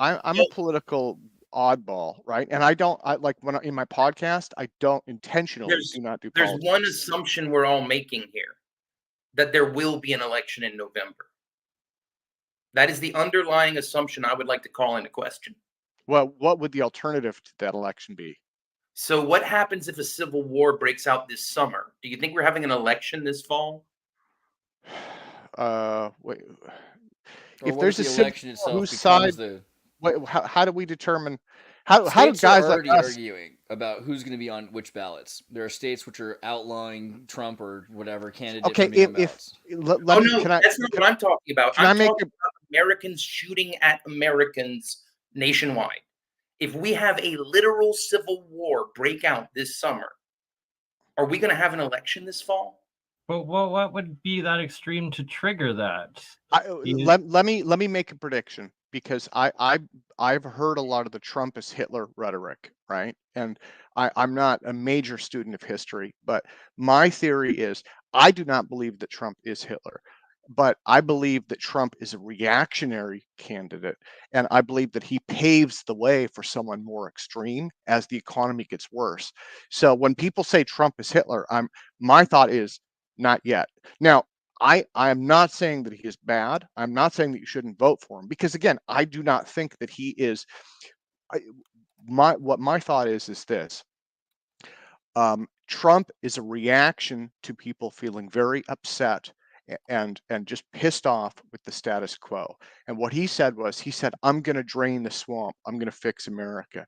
oddball, right? And I like when in my podcast, I don't intentionally do not do There's politics. one assumption we're all making here, that there will be an election in November. That is the underlying assumption I would like to call into question. Well, what would the alternative to that election be? So what happens if a civil war breaks out this summer? Do you think we're having an election this fall? Wait. Or If what there's if a the civil election itself whose becomes side- the How do we determine? How do states guys are like already us? arguing about who's going to be on which ballots? There are states which are outlawing Trump or whatever candidate. Okay, from being on if ballots. let me, can I? That's not what I'm talking about. can I I'm make talking about Americans shooting at Americans nationwide. If we have a literal civil war break out this summer, are we going to have an election this fall? But what would be that extreme to trigger that? Let me make a prediction, because I've heard a lot of the Trump is Hitler rhetoric, right? And I'm not a major student of history, but my theory is I do not believe that Trump is Hitler, but I believe that Trump is a reactionary candidate, and I believe that he paves the way for someone more extreme as the economy gets worse. So when people say Trump is Hitler, my thought is not yet. Now, I am not saying that he is bad. I'm not saying that you shouldn't vote for him, because again, I do not think that he is. What my thought is this: Trump is a reaction to people feeling very upset and just pissed off with the status quo. And what he said was, "I'm going to drain the swamp. I'm going to fix America."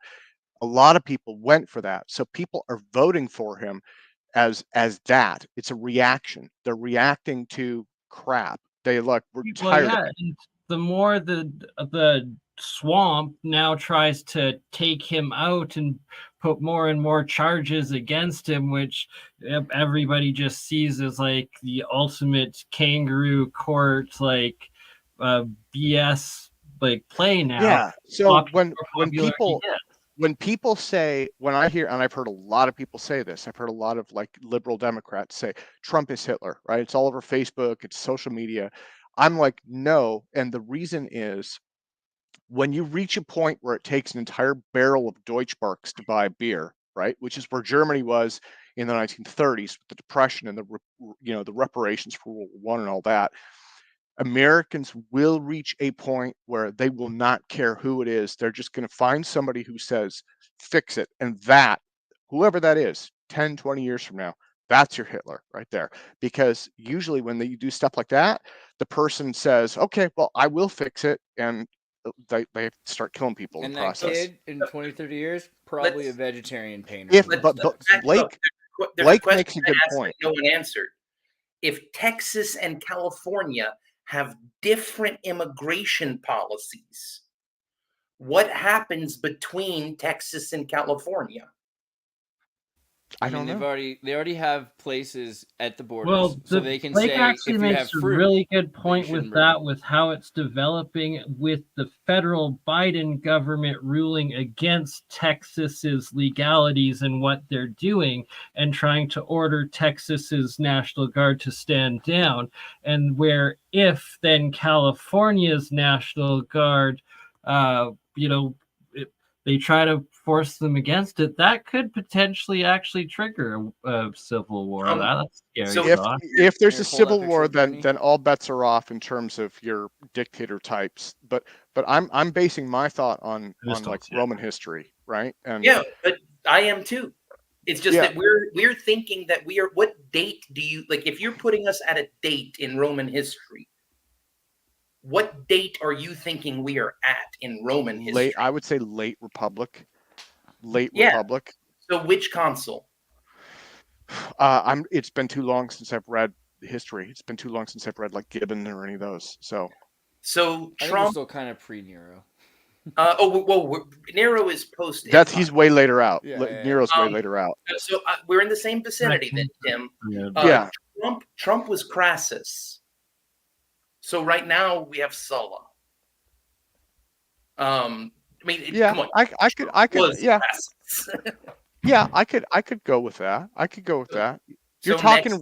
A lot of people went for that, so people are voting for him as that. It's a reaction. They're reacting to crap. We're tired of it. And the more the swamp now tries to take him out and put more and more charges against him, which everybody just sees as like the ultimate kangaroo court, like BS play now. Yeah. So when popular people he gets. when people say, when I hear, and I've heard a lot of people say this, I've heard a lot of like liberal Democrats say Trump is Hitler, right? It's all over Facebook, it's social media. I'm like, no. And the reason is, when you reach a point where it takes an entire barrel of Deutschmarks to buy beer, right, which is where Germany was in the 1930s with the Depression and the reparations for World War I and all that, Americans will reach a point where they will not care who it is. They're just going to find somebody who says, fix it. And that, whoever that is, 10, 20 years from now, that's your Hitler right there. Because usually when you do stuff like that, the person says, okay, well, I will fix it. And they start killing people in And the that process. kid in 20, 30 years, probably a Let's- vegetarian painter. If, from but, those but days. Blake, There's Blake question makes a good I asked point. that no one answered. If Texas and California have different immigration policies, what happens between Texas and California? I don't know. They already have places at the borders, Well, so they can Blake say actually if you makes have a fruit, really good you point with shouldn't bring that, it. with how it's developing with the federal Biden government ruling against Texas's legalities and what they're doing and trying to order Texas's National Guard to stand down. And where if then California's National Guard, they try to force them against it, that could potentially actually trigger a civil war. That's scary. so thought. If there's Here, a pull that civil picture war, of then Bernie. all bets are off in terms of your dictator types. But I'm basing my thought on just don't like see it. Roman history, right? And Yeah, but I am too. It's just Yeah. that we're thinking that we are. What date do you like? If you're putting us at a date in Roman history, what date are you thinking we are at in Roman history? I would say late Republic. Late Yeah. Republic. So which consul? It's been too long since I've read history. It's been too long since I've read like Gibbon or any of those. So So I think we're Trump. still kind of pre-Nero. Nero is post. he's way later out. Yeah. Nero's way later out. So we're in the same vicinity then, Tim. Yeah. Trump was Crassus. So right now we have Sulla. I mean, Yeah, come on. I could, Was yeah, Crassus. yeah, I could go with that. I could go with that. You're So talking,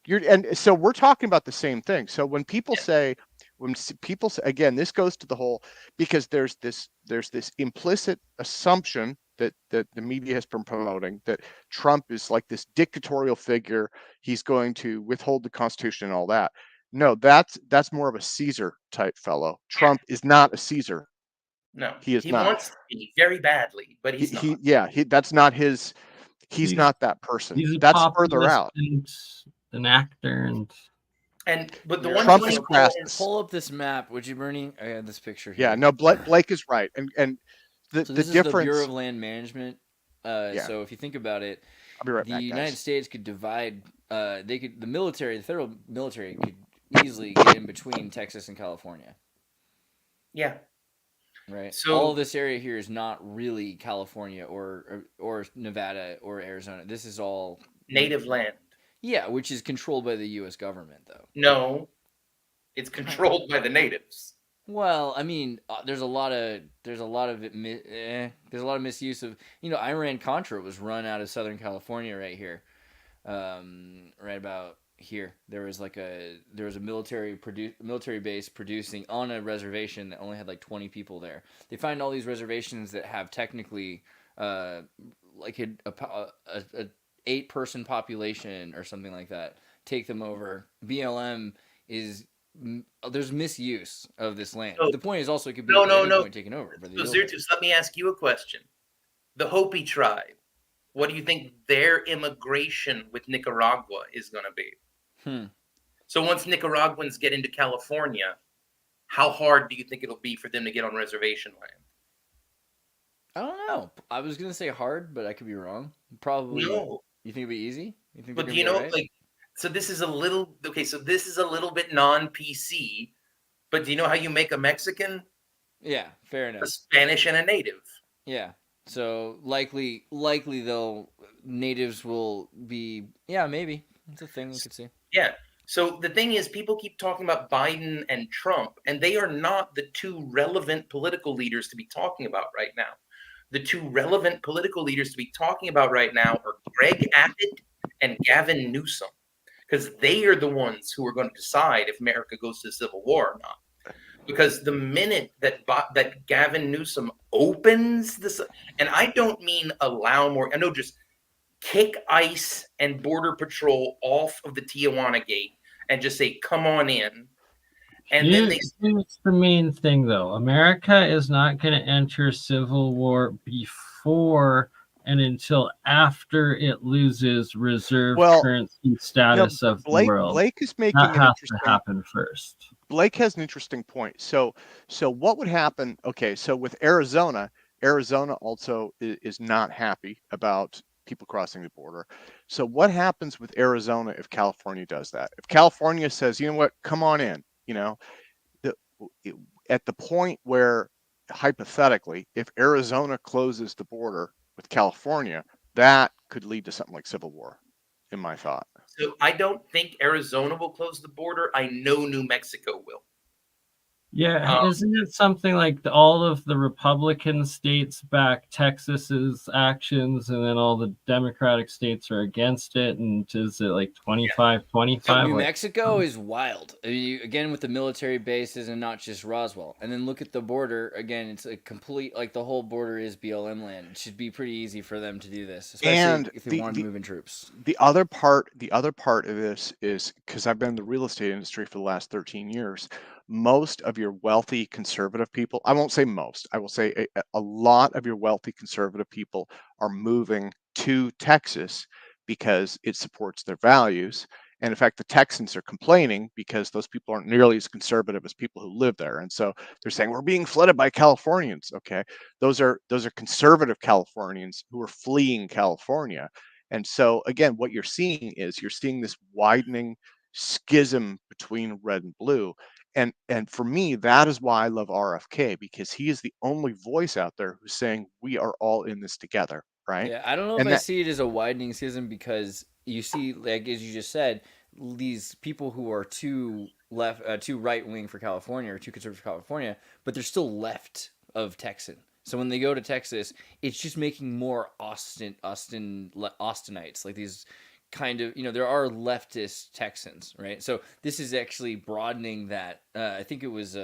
next- and so we're talking about the same thing. So when people say, again, this goes to the whole, because there's this implicit assumption that the media has been promoting that Trump is like this dictatorial figure. He's going to withhold the Constitution and all that. No, that's more of a Caesar type fellow. Trump is not a Caesar. No, He is not. Wants to be very badly, but he's not. That's not his. He's not that person. That's further out. An actor But the Here, one Trump funny is thing Crassus. Pull up this map, would you, Bernie? I had this picture here. Yeah, no, Blake is right, and the So this is difference. the Bureau of Land Management. Yeah. So if you think about it, I'll be right the back, United guys. States could divide. The federal military could easily get in between Texas and California. Yeah. Right. So all of this area here is not really California or Nevada or Arizona. This is all native land. Yeah, which is controlled by the U.S. government, though. No, it's controlled by the natives. Well, I mean, there's a lot of misuse of, Iran-Contra was run out of Southern California right here, right about here. There was a military base producing on a reservation that only had like 20 people there. They find all these reservations that have technically like a 8-person population or something like that. Take them over. BLM there's misuse of this land. So, the point is also it could be at any point taken over. So Xirtus, let me ask you a question. The Hopi tribe, what do you think their immigration with Nicaragua is going to be? So once Nicaraguans get into California, how hard do you think it'll be for them to get on reservation land? I don't know. I was going to say hard, but I could be wrong. Probably. No. You think it'd be easy? You think? But so this is a little bit non-PC. But do you know how you make a Mexican? Yeah, fair enough. A Spanish and a native. Yeah. So likely though, natives will be. Yeah, maybe it's a thing we could see. Yeah. So the thing is, people keep talking about Biden and Trump, and they are not the two relevant political leaders to be talking about right now. The two relevant political leaders to be talking about right now are Greg Abbott and Gavin Newsom, because they are the ones who are going to decide if America goes to civil war or not. Because the minute that Gavin Newsom opens this, and I don't mean allow more, I know, just kick ICE and Border Patrol off of the Tijuana gate and just say, come on in. And then they. Here's the main thing, though. America is not going to enter civil war before and until after it loses reserve currency status of the world. Blake is making that has to happen first. Blake has an interesting point. So what would happen? Okay, so with Arizona also is not happy about people crossing the border. So what happens with Arizona if California does that? If California says, you know what, come on in, at the point where, hypothetically, if Arizona closes the border with California, that could lead to something like civil war, in my thought. So I don't think Arizona will close the border. I know New Mexico will. Yeah, isn't it something like all of the Republican states back Texas's actions, and then all the Democratic states are against it? And is it like 25-25? So New Mexico is wild. Again, with the military bases and not just Roswell. And then look at the border. Again, it's a complete, like the whole border is BLM land. It should be pretty easy for them to do this, especially if they wanted to move in troops. The other part of this is, because I've been in the real estate industry for the last 13 years, most of your wealthy conservative people, I won't say most, I will say a lot of your wealthy conservative people are moving to Texas because it supports their values. And in fact, the Texans are complaining because those people aren't nearly as conservative as people who live there. And so they're saying, we're being flooded by Californians. Okay, those are conservative Californians who are fleeing California. And so again, what you're seeing this widening schism between red and blue. And for me, that is why I love RFK, because he is the only voice out there who's saying we are all in this together, right? Yeah, I don't know if I see it as a widening schism, because you see, like as you just said, these people who are too right wing for California or too conservative for California, but they're still left of Texan. So when they go to Texas, it's just making more Austinites, like these kind of, there are leftist Texans, right? So this is actually broadening that. I think it was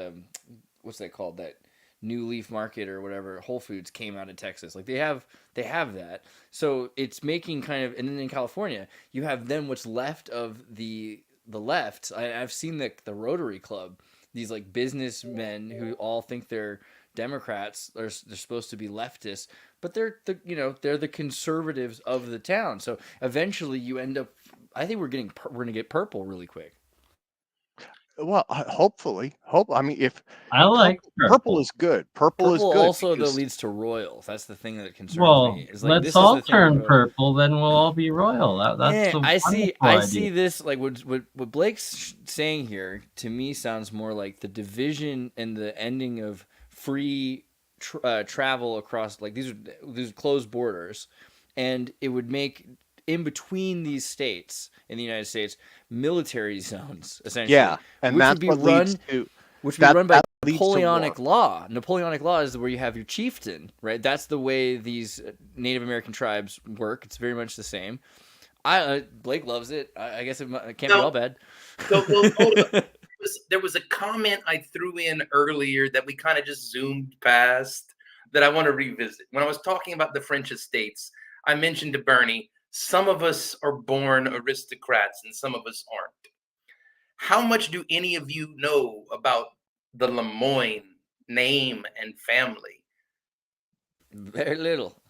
what's that called, that New Leaf Market or whatever, Whole Foods came out of Texas. Like they have that. So it's making kind of, and then in California you have then what's left of the left. I've seen the Rotary Club, these like businessmen who all think they're Democrats, they're supposed to be leftists, but they're the conservatives of the town. So eventually you end up, I think we're gonna get purple really quick. Well, hopefully. I mean, if I like purple is good. Purple is good. Also though leads to royals. That's the thing that concerns me. Is like, let's all turn purple, then we'll all be royal. That's I see this, like what Blake's saying here to me sounds more like the division and the ending of free travel across, like these closed borders, and it would make in between these states in the United States military zones, essentially. Yeah, and that's what leads to, which would be run by Napoleonic law. Napoleonic law is where you have your chieftain, right? That's the way these Native American tribes work. It's very much the same. Blake loves it. I guess it can't be all bad. So, hold on. There was a comment I threw in earlier that we kind of just zoomed past that I want to revisit. When I was talking about the French estates, I mentioned to Bernie, some of us are born aristocrats and some of us aren't. How much do any of you know about the Lemoyne name and family? Very little.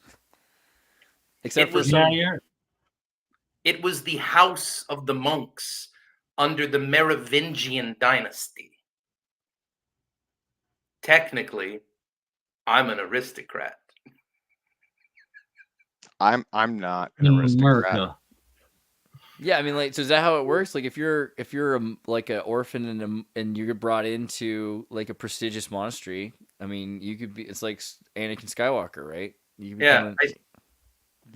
Except for it was the house of the monks under the Merovingian dynasty. Technically, I'm an aristocrat. I'm not an aristocrat. Yeah, I mean, like, so is that how it works? Like, if you're like an orphan and you get brought into like a prestigious monastery, I mean, you could be. It's like Anakin Skywalker, right?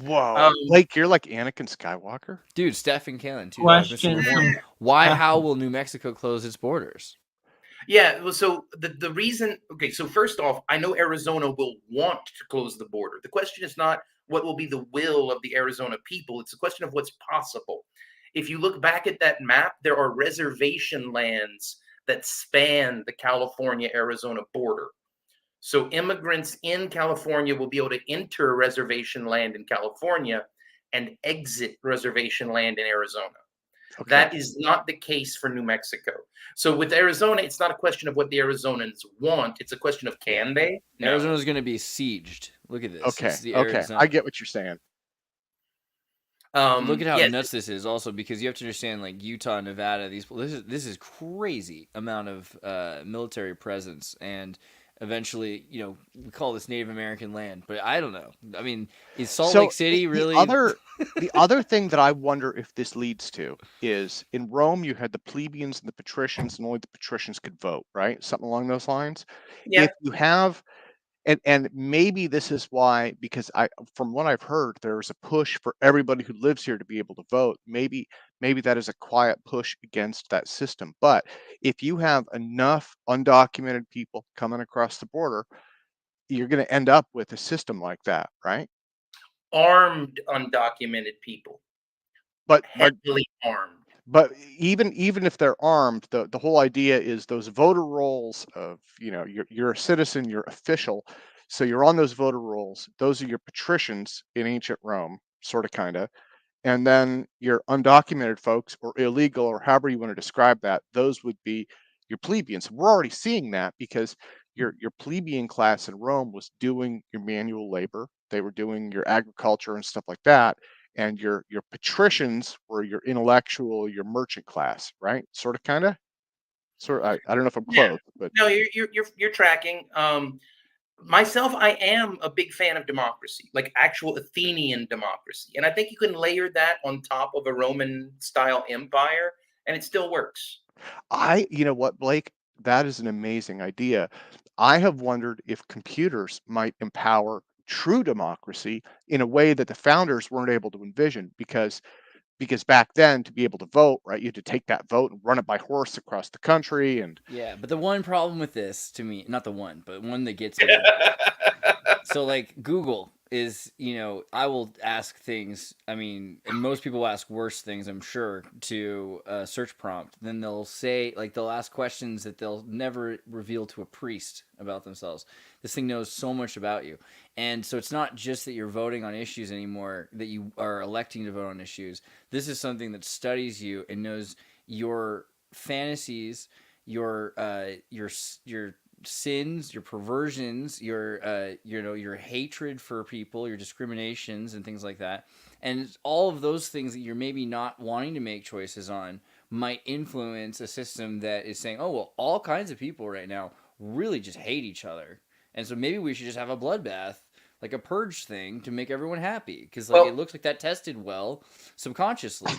Whoa, Blake, you're like Anakin Skywalker. Dude, Stephen Cannon, too. Question Why? How will New Mexico close its borders? Yeah, well, so the reason, okay, so first off, I know Arizona will want to close the border. The question is not what will be the will of the Arizona people. It's a question of what's possible. If you look back at that map, there are reservation lands that span the California-Arizona border. So immigrants in California will be able to enter reservation land in California and exit reservation land in Arizona. Okay. That is not the case for New Mexico. So with Arizona, it's not a question of what the Arizonans want. It's a question of can they? No. Arizona's going to be sieged. Look at this. Okay. It's the Okay. Arizona. I get what you're saying. Look at how yeah, nuts this is also, because you have to understand, like Utah, Nevada, this is crazy amount of military presence, and eventually, we call this Native American land, but I don't know. I mean, is Salt Lake City really? The other thing that I wonder if this leads to is in Rome you had the plebeians and the patricians, and only the patricians could vote, right? Something along those lines. yeah. If you have and maybe this is why, because from what I've heard, there's a push for everybody who lives here to be able to vote. Maybe that is a quiet push against that system. But if you have enough undocumented people coming across the border, you're going to end up with a system like that, right? Armed undocumented people, But heavily armed. But even if they're armed, the whole idea is those voter rolls of, you're a citizen, you're official, so you're on those voter rolls. Those are your patricians in ancient Rome, sort of, kind of. And then your undocumented folks, or illegal, or however you want to describe that, those would be your plebeians. We're already seeing that because your plebeian class in Rome was doing your manual labor. They were doing your agriculture and stuff like that. And your patricians were your intellectual, your merchant class, right? Sort of, kind of. I don't know if I'm close, but No, you're tracking. Myself, I am a big fan of democracy, like actual Athenian democracy, and I think you can layer that on top of a Roman-style empire, and it still works. you know what, Blake? That is an amazing idea. I have wondered if computers might empower true democracy in a way that the founders weren't able to envision, because back then, to be able to vote, right, you had to take that vote and run it by horse across the country. And Yeah, but the one problem with this, to me, not the one, but one that gets me. So, like, Google is, I will ask things, and most people ask worse things, I'm sure, to a search prompt. Then they'll say, like, they'll ask questions that they'll never reveal to a priest about themselves. This thing knows so much about you. And so it's not just that you're voting on issues anymore, that you are electing to vote on issues. This is something that studies you and knows your fantasies, your sins, your perversions, your hatred for people, your discriminations and things like that. And all of those things that you're maybe not wanting to make choices on might influence a system that is saying, oh, well, all kinds of people right now really just hate each other. And so maybe we should just have a bloodbath, like a purge thing, to make everyone happy. Because it looks like that tested well subconsciously.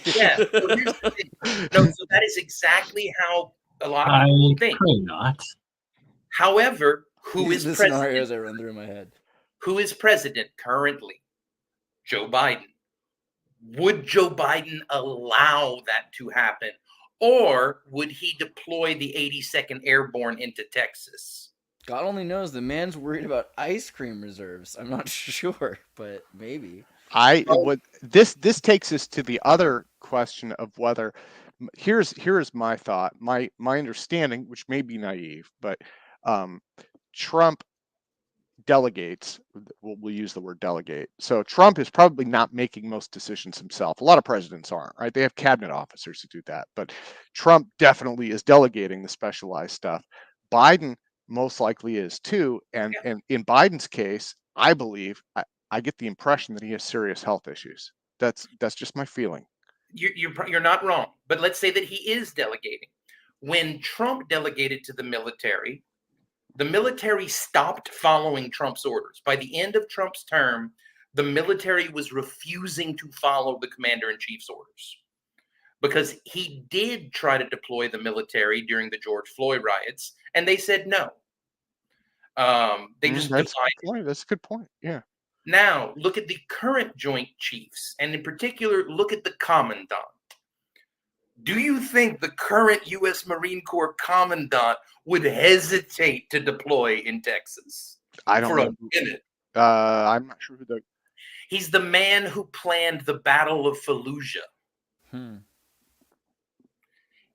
Yeah. So here's the thing. No, so that is exactly how a lot of people think. Pray not. However, who These is are the president? scenarios that run through my head. Who is president currently? Joe Biden. Would Joe Biden allow that to happen? Or would he deploy the 82nd Airborne into Texas? God only knows. The man's worried about ice cream reserves. I'm not sure, but maybe. This takes us to the other question of whether, here's my thought, my understanding, which may be naive, but Trump delegates. We'll use the word delegate. So Trump is probably not making most decisions himself. A lot of presidents aren't, right? They have cabinet officers who do that, but Trump definitely is delegating the specialized stuff. Biden most likely is too, and in Biden's case, I believe, I get the impression that he has serious health issues. That's just my feeling. You're not wrong, but let's say that he is delegating. When Trump delegated to the military stopped following Trump's orders. By the end of Trump's term, the military was refusing to follow the commander-in-chief's orders, because he did try to deploy the military during the George Floyd riots, and they said no. They just That's a good point. Yeah. Now, look at the current Joint Chiefs, and in particular, look at the Commandant. Do you think the current U.S. Marine Corps Commandant would hesitate to deploy in Texas? I don't for know. a minute? I'm not sure who the. He's the man who planned the Battle of Fallujah.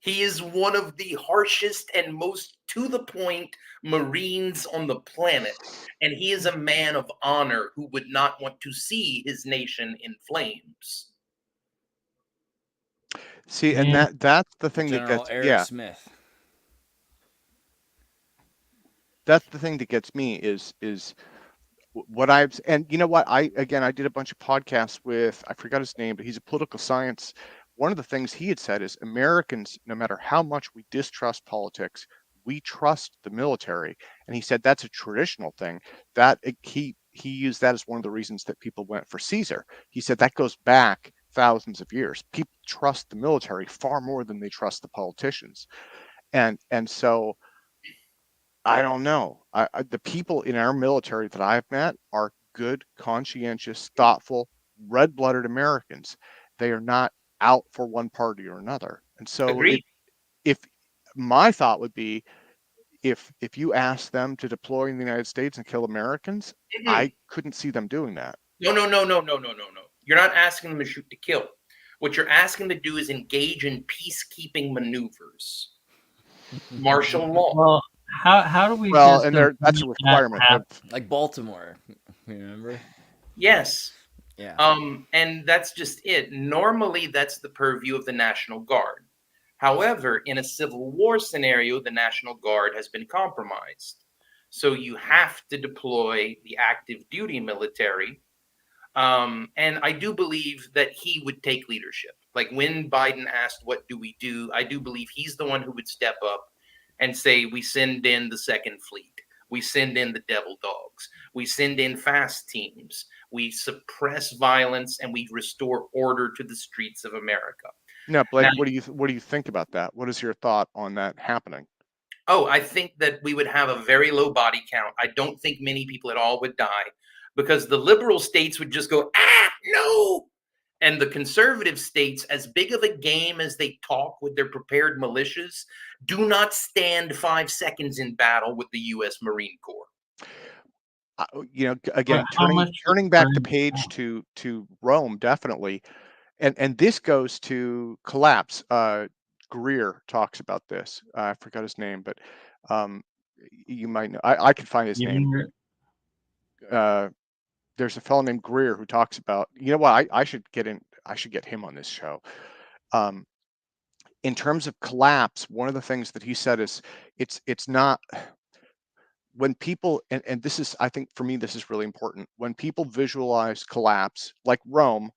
He is one of the harshest and most to the point Marines on the planet. And he is a man of honor who would not want to see his nation in flames. See, and that's the thing General that gets Eric Smith. That's the thing that gets me is what I've, and you know what, I did a bunch of podcasts with, I forgot his name, but he's a political science. One of the things he had said is Americans, no matter how much we distrust politics, we trust the military. And he said that's a traditional thing. That he used that as one of the reasons that people went for Caesar. He said that goes back thousands of years. People trust the military far more than they trust the politicians. And so I don't know. The people in our military that I've met are good, conscientious, thoughtful, red-blooded Americans. They are not out for one party or another. And so if my thought would be, if you ask them to deploy in the United States and kill Americans, I couldn't see them doing that. No. You're not asking them to shoot to kill. What you're asking them to do is engage in peacekeeping maneuvers. Martial law. Well, how do we? Well, and that's a requirement of, like Baltimore. Remember? Yes. Yeah. And that's just it. Normally, that's the purview of the National Guard. However, in a Civil War scenario, the National Guard has been compromised. So you have to deploy the active duty military. And I do believe that he would take leadership. Like when Biden asked, what do we do? I do believe he's the one who would step up and say, we send in the Second Fleet. We send in the Devil Dogs. We send in fast teams. We suppress violence and we restore order to the streets of America. No, Blake, now, what do you think about that? What is your thought on that happening? Oh, I think that we would have a very low body count. I don't think many people at all would die because the liberal states would just go, no. And the conservative states, as big of a game as they talk with their prepared militias, do not stand 5 seconds in battle with the U.S. Marine Corps. Again, turning back the page to Rome, definitely. And this goes to collapse. Greer talks about this. I forgot his name, but you might know. I could find his name. There's a fellow named Greer who talks about, you know what, I should get him on this show. In terms of collapse, one of the things that he said is it's not when people, and this is, I think for me, this is really important. When people visualize collapse, like Rome,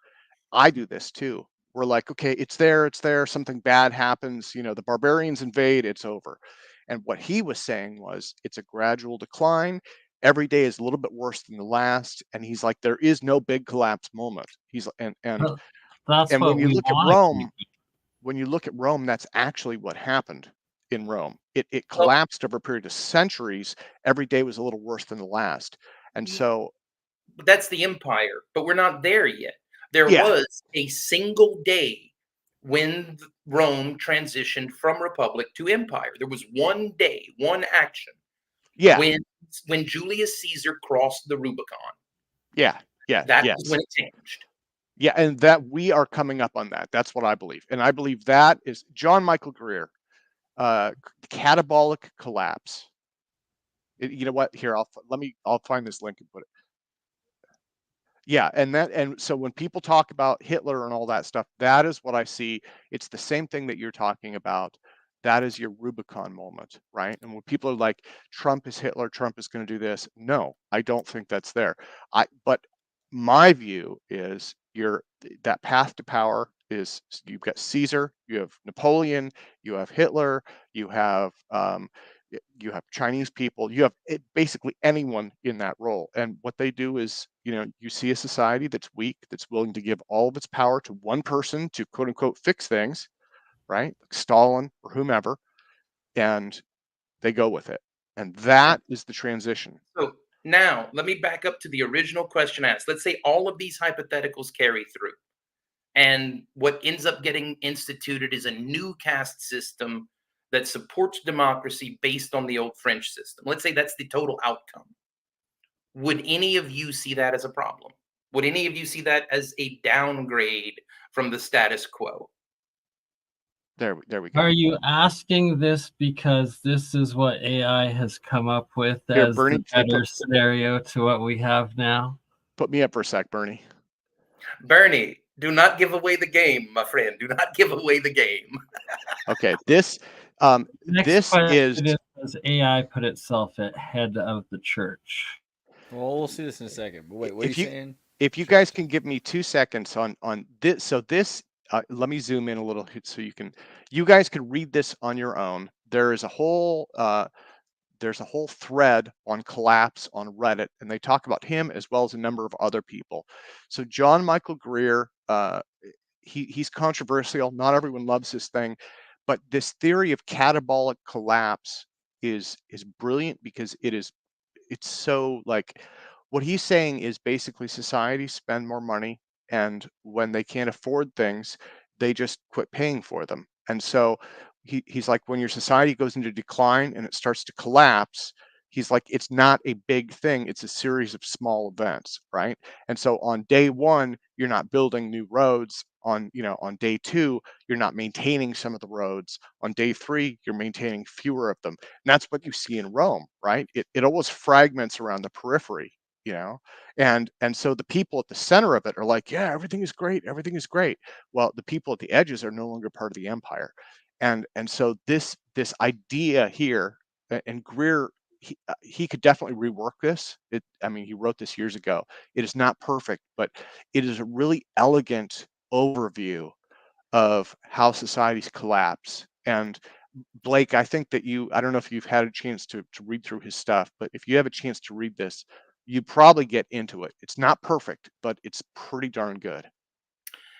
I do this too. We're like, okay, it's there, something bad happens, the barbarians invade, it's over. And what he was saying was it's a gradual decline. Every day is a little bit worse than the last. And he's like, there is no big collapse moment. He's and when you look at Rome, that's actually what happened in Rome. It collapsed over a period of centuries. Every day was a little worse than the last. And so that's the empire, but we're not there yet. There was a single day when Rome transitioned from republic to empire. There was one day, one action. Yeah. When Julius Caesar crossed the Rubicon. Yeah. That was when it changed. Yeah, and that we are coming up on that. That's what I believe. And I believe that is John Michael Greer, catabolic collapse. You know what? Here, I'll find this link and put it. Yeah, and so when people talk about Hitler and all that stuff, that is what I see. It's the same thing that you're talking about. That is your Rubicon moment, right? And when people are like, Trump is Hitler, Trump is going to do this. No, I don't think that's there. But my view is that path to power is you've got Caesar, you have Napoleon, you have Hitler, you have Chinese people, you have basically anyone in that role. And what they do is, you see a society that's weak, that's willing to give all of its power to one person to quote unquote fix things, right? Like Stalin or whomever, and they go with it. And that is the transition. So Now, let me back up to the original question asked. Let's say all of these hypotheticals carry through, and what ends up getting instituted is a new caste system that supports democracy based on the old French system. Let's say that's the total outcome. Would any of you see that as a problem? Would any of you see that as a downgrade from the status quo? There we go. Are you asking this because this is what AI has come up with Here, as Bernie, the better scenario to what we have now? put me up for a sec, Bernie. Bernie, do not give away the game, my friend. Do not give away the game. Okay, this this is does AI put itself ahead of the church? Well, we'll see this in a second. But wait, what are you saying? If you guys can give me 2 seconds on this, so this let me zoom in a little so you guys can read this on your own. There is a whole thread on collapse on Reddit, and they talk about him as well as a number of other people. So John Michael Greer, he's controversial. Not everyone loves this thing, but this theory of catabolic collapse is brilliant because it's so like what he's saying is basically societies spend more money, and when they can't afford things, they just quit paying for them. And so he's like, when your society goes into decline and it starts to collapse, he's like, it's not a big thing, it's a series of small events, right? And so on day one, you're not building new roads. On day two, you're not maintaining some of the roads. On day three, you're maintaining fewer of them. And that's what you see in Rome, right? It always fragments around the periphery, and so the people at the center of it are like, yeah, everything is great, everything is great. Well, the people at the edges are no longer part of the empire. And so this idea here, and Greer, he could definitely rework this. He wrote this years ago. It is not perfect, but it is a really elegant overview of how societies collapse. And Blake, I think that I don't know if you've had a chance to read through his stuff, but if you have a chance to read this, you probably get into it. It's not perfect, but it's pretty darn good.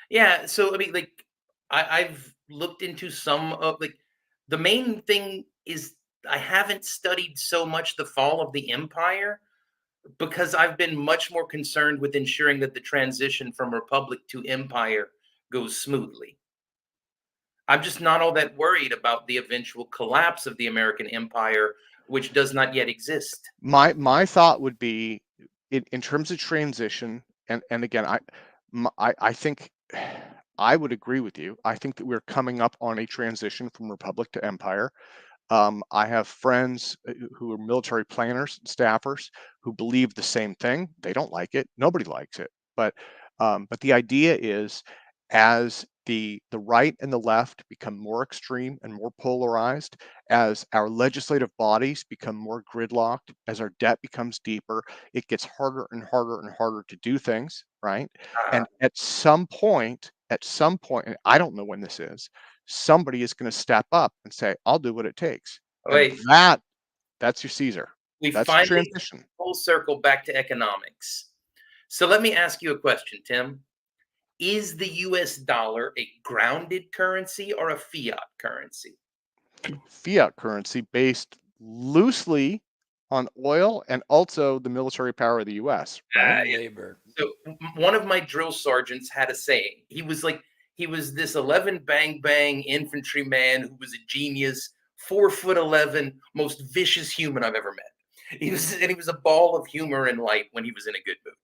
Yeah, so I've looked into some of the main thing is I haven't studied so much the fall of the empire because I've been much more concerned with ensuring that the transition from republic to empire goes smoothly. I'm just not all that worried about the eventual collapse of the American empire, which does not yet exist. My thought would be in terms of transition, and again, I think I would agree with you. I think that we're coming up on a transition from republic to empire. I have friends who are military planners, staffers, who believe the same thing. They don't like it. Nobody likes it. But the idea is, as the right and the left become more extreme and more polarized, as our legislative bodies become more gridlocked, as our debt becomes deeper, it gets harder and harder and harder to do things, right? And at some point, and I don't know when this is, somebody is going to step up and say, I'll do what it takes. Wait, And that's your Caesar. we That's finally transition. full circle back to economics. So let me ask you a question, Tim. Is the US dollar a grounded currency or a fiat currency? Fiat currency based loosely on oil and also the military power of the US, right? Labor. So one of my drill sergeants had a saying. He was this 11 bang bang infantryman who was a genius, 4'11", most vicious human I've ever met. He was a ball of humor and light when he was in a good mood.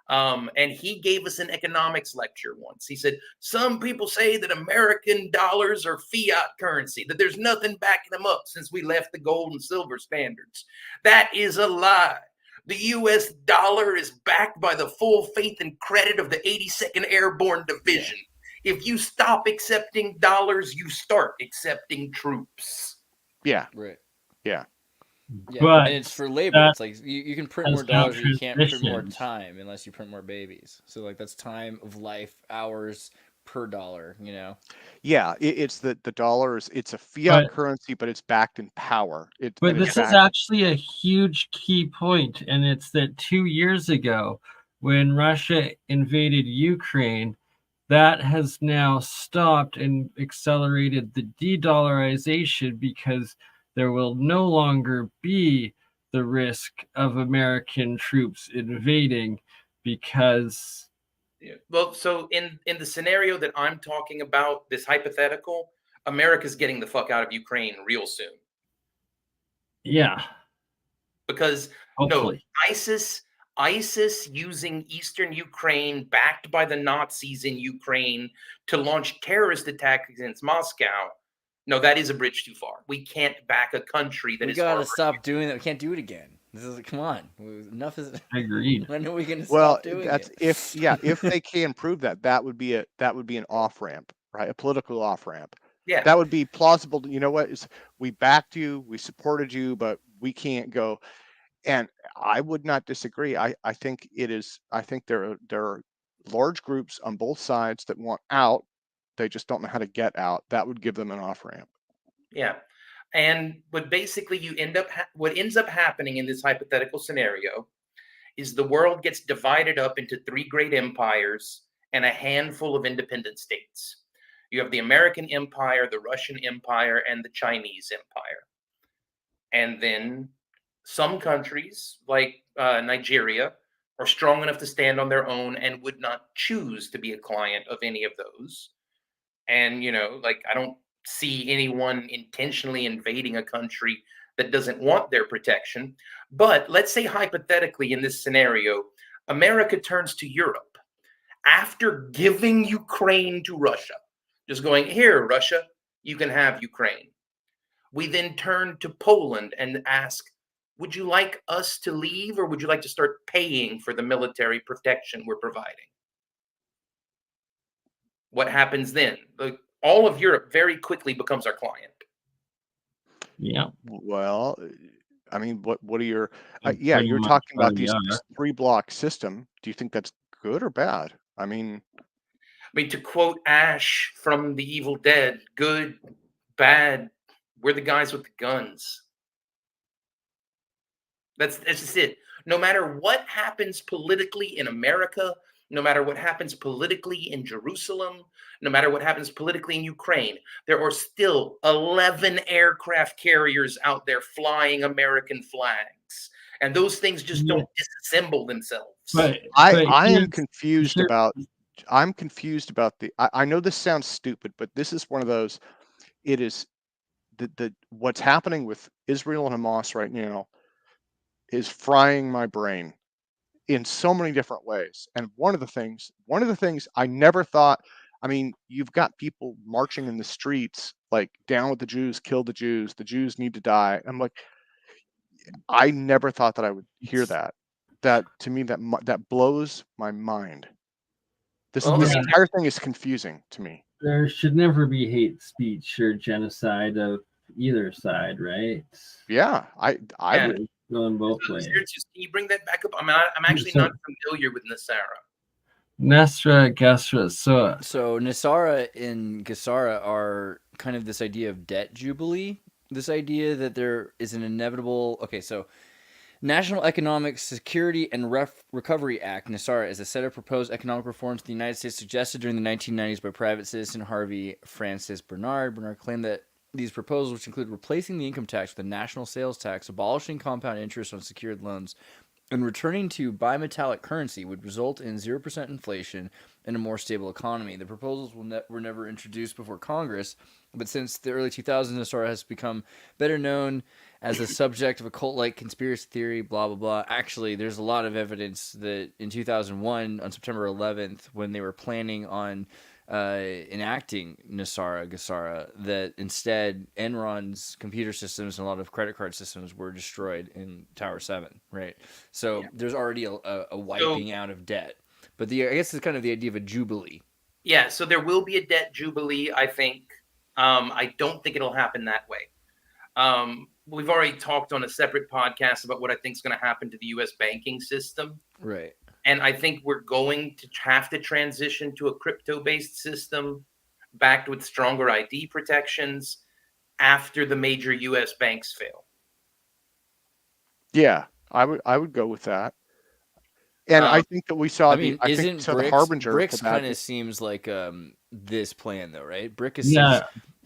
And he gave us an economics lecture once. He said, some people say that American dollars are fiat currency, that there's nothing backing them up since we left the gold and silver standards. That is a lie. The US dollar is backed by the full faith and credit of the 82nd Airborne Division. If you stop accepting dollars, you start accepting troops. Yeah. Right. Yeah. Yeah, But and it's for labor. It's like you can print more dollars, but you can't print more transitions. time unless you print more babies. So like that's time of life, hours per dollar. Yeah, it's the dollar it's a fiat currency, but it's backed in power. But this is actually a huge key point, and it's that 2 years ago, when Russia invaded Ukraine, that has now stopped and accelerated the de-dollarization because there will no longer be the risk of American troops invading because Well, so in the scenario that I'm talking about, this hypothetical, America's getting the fuck out of Ukraine real soon. yeah, Because hopefully. ISIS using eastern Ukraine, backed by the Nazis in Ukraine, to launch terrorist attacks against Moscow. No, that is a bridge too far. We can't back a country that We is gotta harboring- stop doing that. We can't do it again. This is come on. Enough is. Agreed. When are we gonna Well, stop doing that's it? if they can prove that would be an off ramp, right? A political off ramp. Yeah. That would be plausible. You know what? We backed you, we supported you, but we can't go. And I would not disagree. I think it is. I think there are large groups on both sides that want out. They just don't know how to get out. That would give them an off ramp. Yeah. And but basically you end up what ends up happening in this hypothetical scenario is the world gets divided up into three great empires and a handful of independent states. You have the American Empire, the Russian Empire, and the Chinese Empire. And then some countries like Nigeria are strong enough to stand on their own and would not choose to be a client of any of those. And, like I don't see anyone intentionally invading a country that doesn't want their protection. But let's say hypothetically in this scenario, America turns to Europe after giving Ukraine to Russia, just going, here, Russia, you can have Ukraine. We then turn to Poland and ask, would you like us to leave or would you like to start paying for the military protection we're providing? What happens then? All of Europe very quickly becomes our client. Yeah. Well, I mean, what are your? Pretty You're much talking where about we this are. 3-block system. Do you think that's good or bad? I mean, to quote Ash from The Evil Dead, good, bad, we're the guys with the guns. That's just it. No matter what happens politically in America, no matter what happens politically in Jerusalem, no matter what happens politically in Ukraine, there are still 11 aircraft carriers out there flying American flags. And those things just don't disassemble themselves. But I am here's- confused here- about. I'm confused about the. I know this sounds stupid, but this is one of those. It is the what's happening with Israel and Hamas right now is frying my brain in so many different ways. And one of the things I never thought. I mean, you've got people marching in the streets like down with the Jews, kill the Jews need to die. I'm like, I never thought that I would hear that. That to me, that blows my mind. This entire thing is confusing to me. There should never be hate speech or genocide of either side, right? Yeah, I would. Going both ways. Can you bring that back up? I'm actually not familiar with Nasara. Nasra, Gasra, So Nasara and Gesara are kind of this idea of debt jubilee. This idea that there is an inevitable. Okay, so National Economic Security and Recovery Act, NASARA, is a set of proposed economic reforms in the United States suggested during the 1990s by private citizen Harvey Francis Bernard. Bernard claimed that these proposals, which include replacing the income tax with a national sales tax, abolishing compound interest on secured loans, and returning to bimetallic currency, would result in 0% inflation and a more stable economy. The proposals were never introduced before Congress, but since the early 2000s, NASARA has become better known as a subject of a cult-like conspiracy theory, blah, blah, blah. Actually, there's a lot of evidence that in 2001, on September 11th, when they were planning on enacting NASARA, Gesara, that instead Enron's computer systems and a lot of credit card systems were destroyed in Tower 7, right? So there's already a wiping out of debt. But I guess it's kind of the idea of a jubilee. Yeah, so there will be a debt jubilee, I think. I don't think it'll happen that way. We've already talked on a separate podcast about what I think is going to happen to the U.S. banking system. Right. And I think we're going to have to transition to a crypto-based system backed with stronger ID protections after the major U.S. banks fail. Yeah, I would go with that. And I think that we saw the harbinger. BRICS kind of seems like this plan, though, right? BRIC is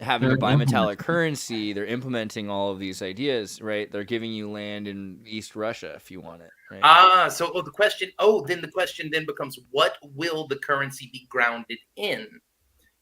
having a They're bimetallic implementing. currency, they're implementing all of these ideas, right? They're giving you land in East Russia if you want it, right? Then the question then becomes, what will the currency be grounded in?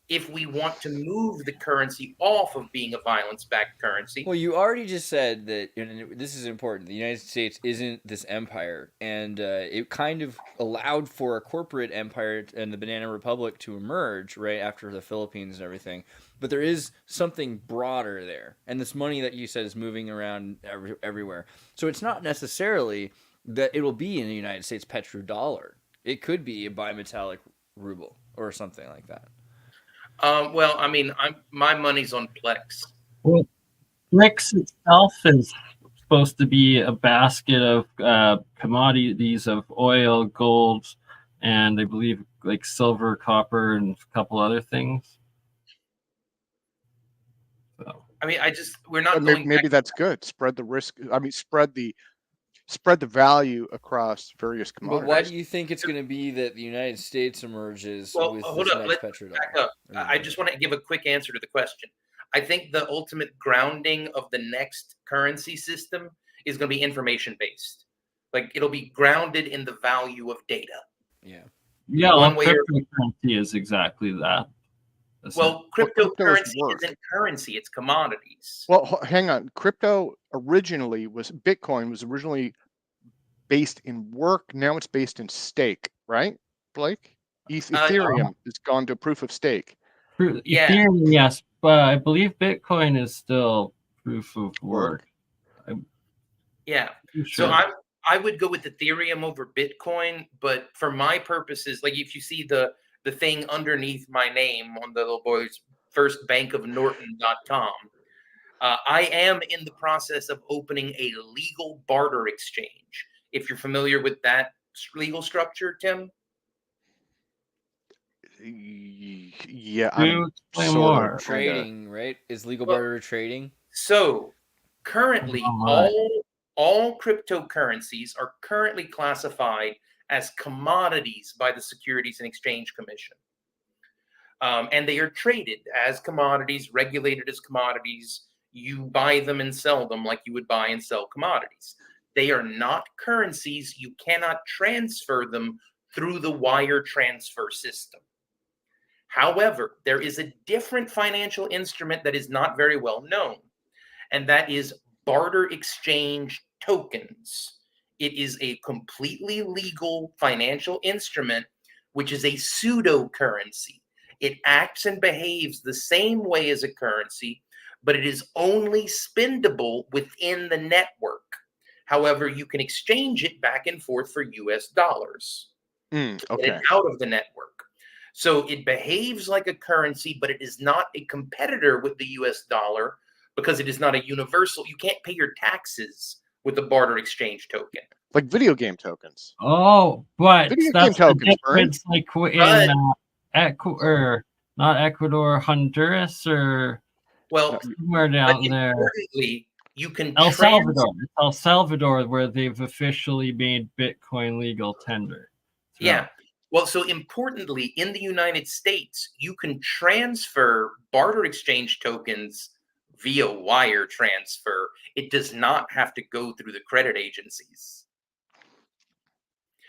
If we want to move the currency off of being a violence-backed currency. Well, you already just said that, and this is important, the United States isn't this empire, and it kind of allowed for a corporate empire and the Banana Republic to emerge, right, after the Philippines and everything. But there is something broader there, and this money that you said is moving around everywhere. So it's not necessarily that it will be in the United States petrodollar. It could be a bimetallic ruble or something like that. Well, I mean, my money's on Plex. Well, Plex itself is supposed to be a basket of commodities of oil, gold, and I believe like silver, copper, and a couple other things. So. I mean, we're not going. Maybe that's good. Spread the risk. I mean, spread the value across various commodities. But why do you think it's going to be that the United States emerges with this next petrodollar? Back up. I just want to give a quick answer to the question. I think the ultimate grounding of the next currency system is going to be information-based. Like, it'll be grounded in the value of data. Yeah. Yeah, cryptocurrency is exactly that. Well, cryptocurrency isn't currency, it's commodities. Well, hang on. Bitcoin was originally based in work. Now it's based in stake, right, Blake? Ethereum has gone to proof of stake. Ethereum, yes, but I believe Bitcoin is still proof of work. Yeah. So I would go with Ethereum over Bitcoin, but for my purposes, like if you see the thing underneath my name on the little boy's firstbankofnorton.com, I am in the process of opening a legal barter exchange. If you're familiar with that legal structure, Tim? Yeah, I'm sort of trading, right? Is legal barter trading? So currently, all cryptocurrencies are currently classified as commodities by the Securities and Exchange Commission. And they are traded as commodities, regulated as commodities. You buy them and sell them like you would buy and sell commodities. They are not currencies. You cannot transfer them through the wire transfer system. However, there is a different financial instrument that is not very well known, and that is barter exchange tokens. It is a completely legal financial instrument, which is a pseudo-currency. It acts and behaves the same way as a currency, but it is only spendable within the network. However, you can exchange it back and forth for US dollars. Okay. Get it out of the network. So it behaves like a currency, but it is not a competitor with the US dollar because it is not a universal. You can't pay your taxes with a barter exchange token. Like video game tokens. Oh, but video that's game the difference, like in not Ecuador, Honduras, or somewhere down there. You can El Salvador. It's El Salvador where they've officially made Bitcoin legal tender. Yeah. Well, so importantly, in the United States, you can transfer barter exchange tokens via wire transfer. It does not have to go through the credit agencies.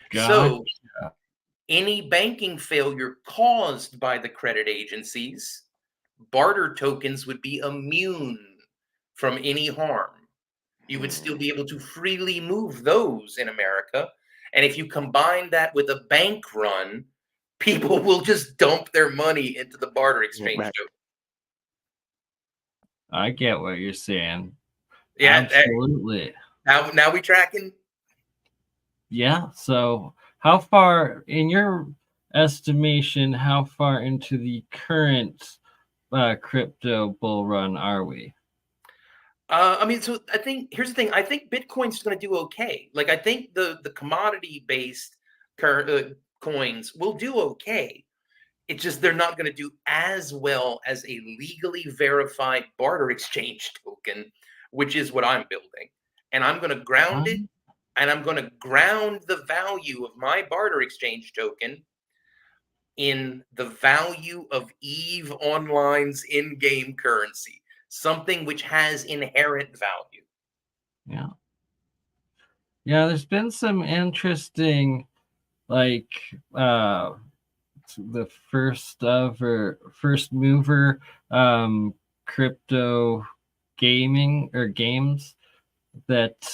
Gotcha. So any banking failure caused by the credit agencies, barter tokens would be immune from any harm. You would still be able to freely move those in America. And if you combine that with a bank run, people will just dump their money into the barter exchange token. I get what you're saying. Yeah, absolutely. Now we tracking. Yeah. So how far, in your estimation, how far into the current crypto bull run are we? I mean, so I think here's the thing. I think Bitcoin's going to do okay. Like, I think the commodity-based coins will do okay. It's just they're not going to do as well as a legally verified barter exchange token, which is what I'm building. And I'm going to ground it, and I'm going to ground the value of my barter exchange token in the value of EVE Online's in-game currency, something which has inherent value. Yeah. Yeah, there's been some interesting, like, the first mover crypto gaming or games that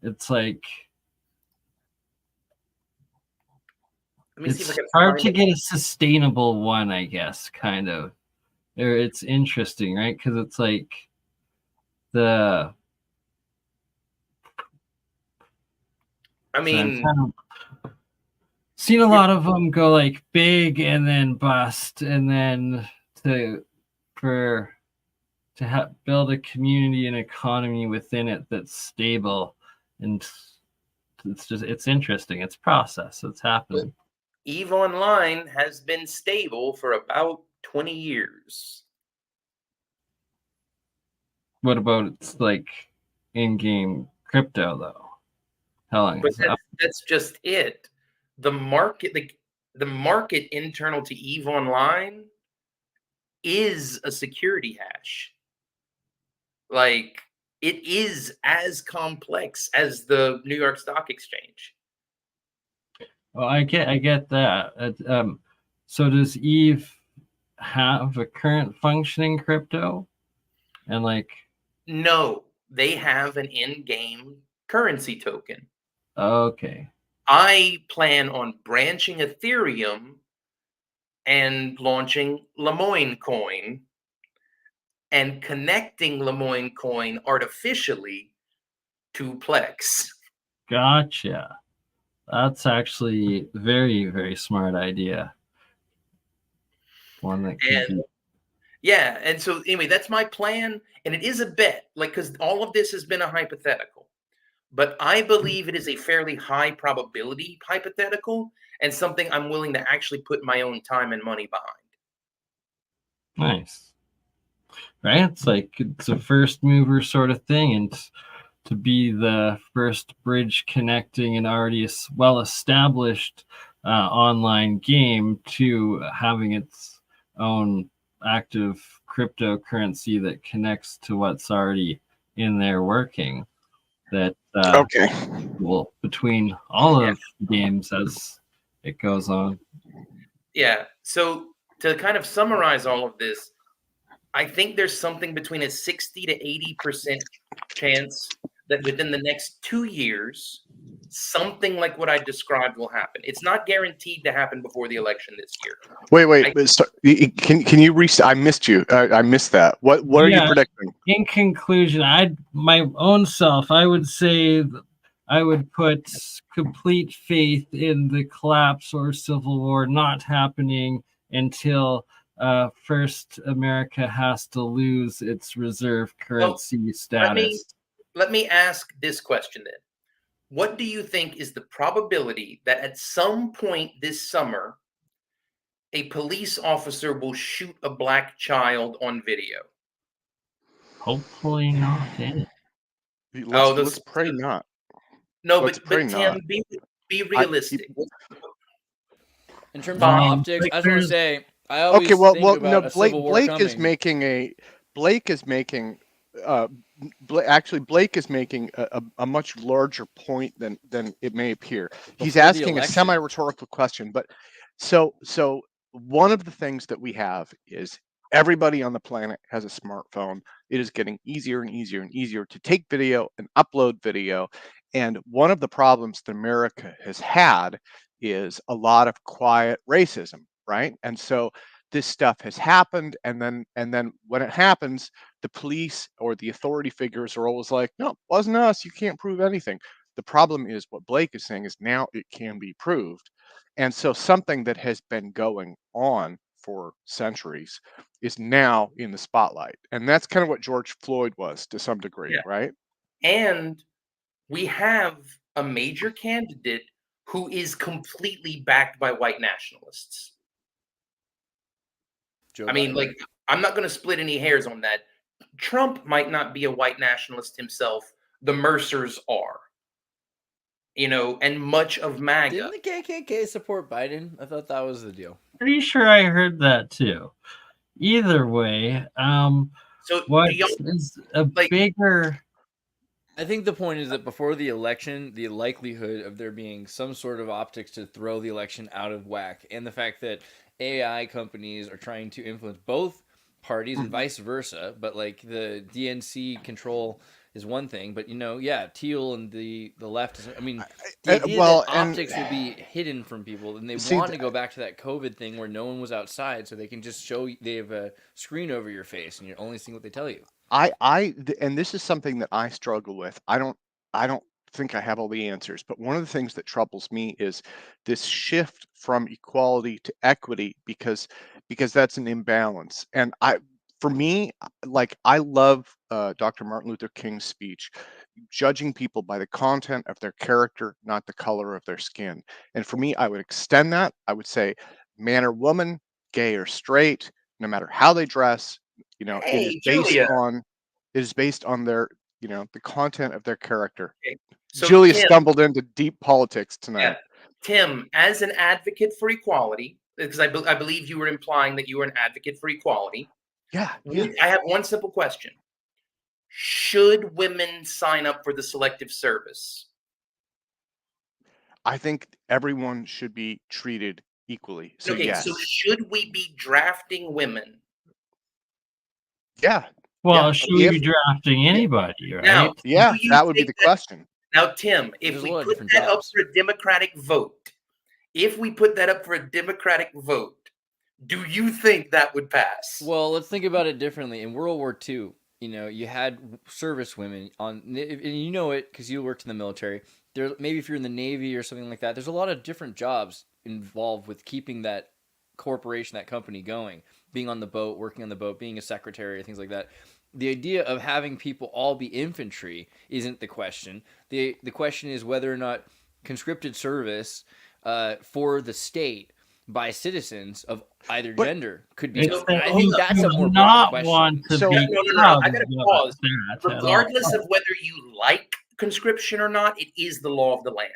it's like Let me see if I it's can hard find to it. get a sustainable one, I guess, kind of. Or it's interesting, right? Because it's like the I mean, seen a lot of them go like big and then bust, and then to build a community and economy within it that's stable, and it's interesting. It's process. It's happening. EVE Online has been stable for about 20 years. What about it's like in-game crypto though? How long But is that? that's just it. The market, the market internal to EVE Online is a security hash. Like, it is as complex as the New York Stock Exchange. Well, I get that. So does Eve have a current functioning crypto? And like, No, they have an in-game currency token. okay, I plan on branching Ethereum and launching Lemoyne Coin and connecting Lemoyne Coin artificially to Plex. gotcha. That's actually a very, very smart idea. One that could be. Yeah, and so anyway, that's my plan, and it is a bet, like, because all of this has been a hypothetical, but I believe it is a fairly high probability hypothetical and something I'm willing to actually put my own time and money behind. Nice. Right? It's like it's a first mover sort of thing, and to be the first bridge connecting an already well established online game to having its own active cryptocurrency that connects to what's already in there working. That Okay. well, between all of games as it goes on. Yeah, so to kind of summarize all of this, I think there's something between a 60 to 80% chance that within the next 2 years, something like what I described will happen. It's not guaranteed to happen before the election this year. Wait. Can you I missed you. I missed that. What are you predicting? In conclusion, my own self, I would say I would put complete faith in the collapse or civil war not happening until first America has to lose its reserve currency status. Let me ask this question then. What do you think is the probability that at some point this summer, a police officer will shoot a black child on video? Hopefully not. Let's pray not. No, but Tim, be realistic. In terms of optics, I just want to say I always think about a civil war Blake coming. is making Blake is making a much larger point than it may appear. He's asking a semi-rhetorical question, but so one of the things that we have is everybody on the planet has a smartphone. It is getting easier and easier and easier to take video and upload video. And one of the problems that America has had is a lot of quiet racism, right? And so this stuff has happened, and then when it happens, the police or the authority figures are always like, no, it wasn't us, you can't prove anything. The problem is what Blake is saying is now it can be proved. And so something that has been going on for centuries is now in the spotlight. And that's kind of what George Floyd was to some degree, right? And we have a major candidate who is completely backed by white nationalists. I mean, like, I'm not going to split any hairs on that. Trump might not be a white nationalist himself. The Mercers are. You know, and much of MAGA. Didn't the KKK support Biden? I thought that was the deal. pretty sure I heard that too. Either way, So what do y'all is a like? bigger? I think the point is that before the election, the likelihood of there being some sort of optics to throw the election out of whack, and the fact that AI companies are trying to influence both parties and vice versa, but like the DNC control is one thing, but yeah, Teal and the left is. I mean, the idea well, that and optics will be hidden from people, and they see, want to go back to that COVID thing where no one was outside, so they can just show they have a screen over your face, and you're only seeing what they tell you. and this is something that I struggle with. I don't think I have all the answers, but one of the things that troubles me is this shift from equality to equity because that's an imbalance. And for me, like I love Dr. Martin Luther King's speech, judging people by the content of their character, not the color of their skin. And for me, I would extend that. I would say, man or woman, gay or straight, no matter how they dress, it is Hey, based Julia. on their the content of their character. Okay. So Julia Tim, stumbled into deep politics yeah, tonight. Tim, as an advocate for equality, because I believe you were implying that you were an advocate for equality. Yeah. I have one simple question: should women sign up for the selective service? I think everyone should be treated equally. So Okay, so yes. should we be drafting women? Yeah. Well, Yeah. should we be If drafting anybody, Now, right? yeah, do you that would be think the question. Now, Tim, if There's a we lot of put different that up jobs. for a Democratic vote, do you think that would pass? Well, let's think about it differently. In World War II, you had service women on, and you know it because you worked in the military. There, maybe if you're in the Navy or something like that, there's a lot of different jobs involved with keeping that corporation, that company going. Being on the boat, working on the boat, being a secretary, things like that. The idea of having people all be infantry isn't the question. The question is whether or not conscripted service for the state by citizens of either But gender could be It's done. that I think that's a you more do broad not question. want to So- be No, proud I gotta of pause. that at all. Regardless of whether you like conscription or not, it is the law of the land.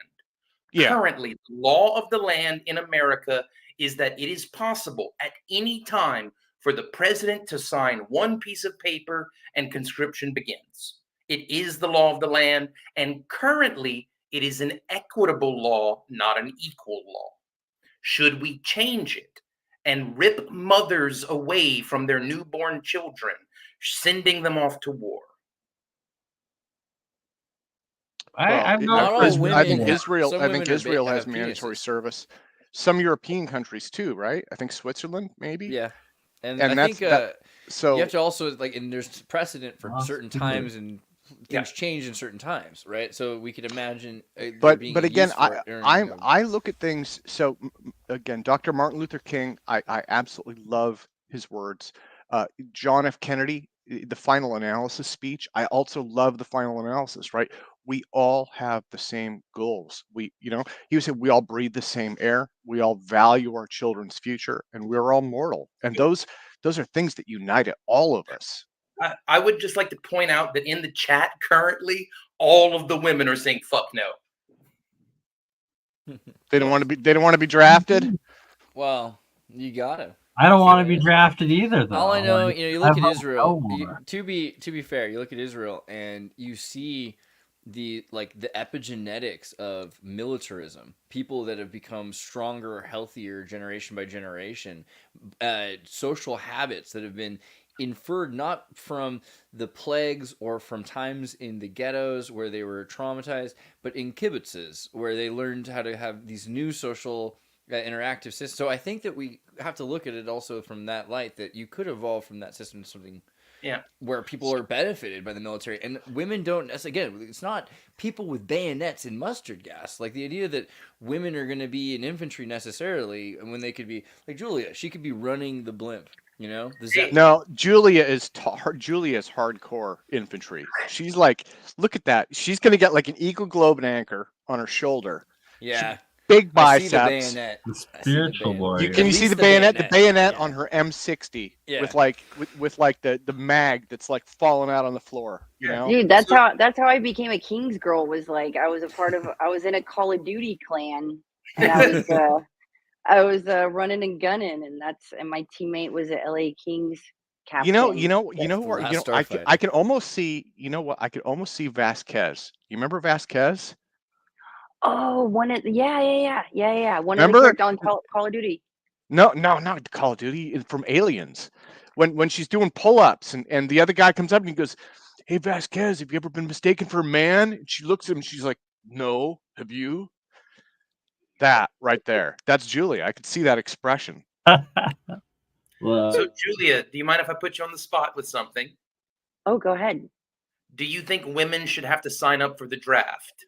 Yeah. Currently, the law of the land in America is that it is possible at any time for the president to sign one piece of paper and conscription begins. It is the law of the land, and currently it is an equitable law, not an equal law. Should we change it and rip mothers away from their newborn children, sending them off to war? I'm not not all for women I think have- Israel. some I think women Israel has have mandatory penises. service. Some European countries too, right? I think Switzerland, maybe. Yeah, and And I that's think So you have to also and there's precedent for Awesome. certain times and things change in certain times, right? So we could imagine there but being but a again, use for it I look at things. So again, Dr. Martin Luther King, I absolutely love his words. John F. Kennedy, the final analysis speech, I also love the final analysis. Right, we all have the same goals. He said we all breathe the same air. We all value our children's future, and we're all mortal. And those are things that unite all of us. I would just like to point out that in the chat currently, all of the women are saying "fuck no." They don't want to be. They don't want to be drafted. Well, you gotta. I don't want to be drafted either, though. All I know, Like, you look I at vote Israel. no more. To be fair, you look at Israel and you see the epigenetics of militarism. People that have become stronger, healthier generation by generation. Social habits that have been inferred not from the plagues or from times in the ghettos where they were traumatized, but in kibbutzes where they learned how to have these new social interactive systems. So I think that we have to look at it also from that light, that you could evolve from that system to something where people are benefited by the military. And women don't, again, it's not people with bayonets and mustard gas. Like the idea that women are going to be in infantry necessarily, and when they could be, like Julia, she could be running the blimp. The Zeppelin. No, Julia is hardcore infantry. She's like, look at that. She's gonna get like an Eagle Globe and anchor on her shoulder. Yeah. Big I see biceps. the bayonet. The I see the spiritual bayonet. warrior. Can you At see the least bayonet? The bayonet yeah. on her M60 Yeah. with like with like the mag that's like falling out on the floor. You know, Dude, that's how I became a King's girl. Was like I was in a Call of Duty clan, and I was running and gunning, and my teammate was a LA Kings captain. last Starfighter. I can almost see. You know what? I could almost see Vasquez. You remember Vasquez? Oh, one of yeah. One of the Remember? characters on Call of Duty. No, not Call of Duty. From Aliens, when she's doing pull-ups, and the other guy comes up and he goes, "Hey Vasquez, have you ever been mistaken for a man?" And she looks at him and she's like, "No, have you?" That right there. That's Julia. I could see that expression. Well, So, Julia, do you mind if I put you on the spot with something? Oh, go ahead. Do you think women should have to sign up for the draft?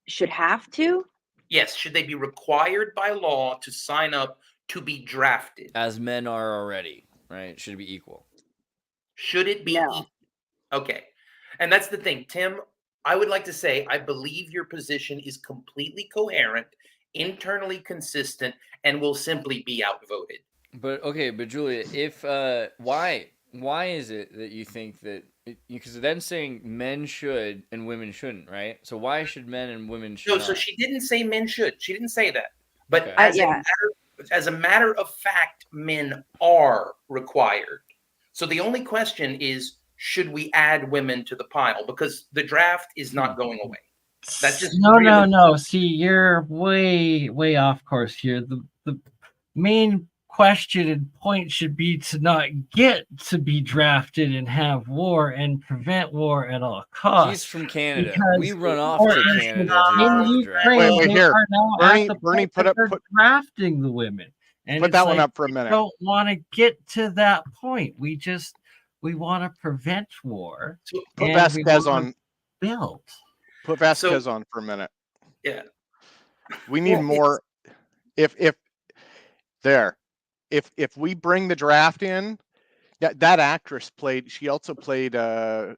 Should have to? Yes. Should they be required by law to sign up to be drafted? As men are already, right? Should be equal. Should it be? No. Okay. And that's the thing, Tim. I would like to say I believe your position is completely coherent, internally consistent, and will simply be outvoted. But Julia, if why is it that you think that? Because then saying men should and women shouldn't, right? So why should men and women should No, not? so she didn't say men should. She didn't say that. But Okay. as a matter of fact, men are required. So the only question is, should we add women to the pile? Because the draft is not going away. That's just no. See, you're way off course here. The main question and point should be to not get to be drafted and have war and prevent war at all costs. He's from Canada. Because We run off for to instance, Canada to in avoid the draft. Ukraine, Wait, they here. are now Bernie- at the Bernie, point put that up- they're put- drafting the women. And Put it's that one like, up for a we minute. don't want to get to that point. We want to prevent war. Put and we Vasquez wanna on. build. Put Vasquez on for a minute. Yeah. We need Well, more. If we bring the draft in, that actress played. She also played. I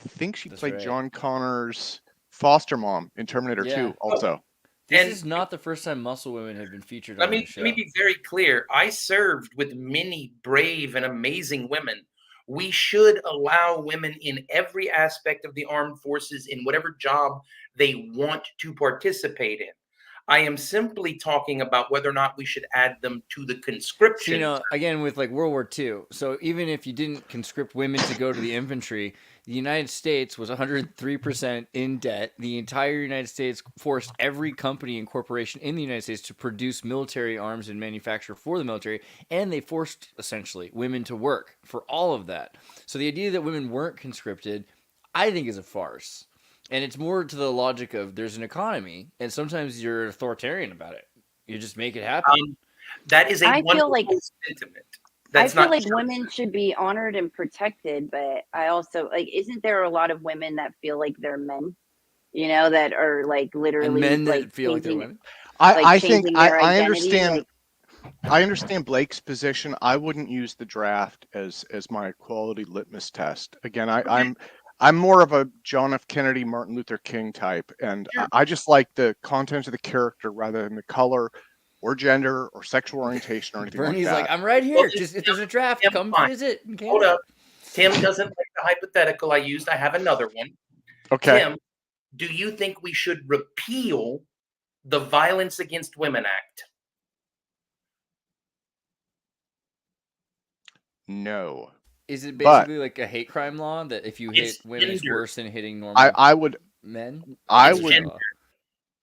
think she That's played right. John Connor's foster mom in Terminator Yeah. 2. Also, This And- is not the first time muscle women have been featured Let on me the show. be very clear. I served with many brave and amazing women. We should allow women in every aspect of the armed forces in whatever job they want to participate in. I am simply talking about whether or not we should add them to the So, conscription. again, with like World War II, so even if you didn't conscript women to go to the infantry, the United States was 103% in debt. The entire United States forced every company and corporation in the United States to produce military arms and manufacture for the military, and they forced, essentially, women to work for all of that. So the idea that women weren't conscripted, I think, is a farce. And it's more to the logic of there's an economy, and sometimes you're authoritarian about it. You just make it happen. That is a I feel wonderful like- sentiment. I That's feel not like true. women should be honored and protected, but I also isn't there a lot of women that feel like they're men? You know, that are like And literally men that like feel like they're changing- women. I think changing their I identity, understand. like- I understand Blake's position. I wouldn't use the draft as my equality litmus test. Again, I'm more of a John F. Kennedy, Martin Luther King type, and Sure. I just like the content of the character rather than the color or gender or sexual orientation or anything Bernie's like like, that. I'm right here. Well, Just if there's a draft, Tim, come fine. visit. in Hold Canada." up. Tim doesn't like the hypothetical I used. I have another one. Okay. Tim, do you think we should repeal the Violence Against Women Act? No. Is it But- basically like a hate crime law that if you hit It's women, it's gender. worse than hitting normal I would men? I It's a would gender law.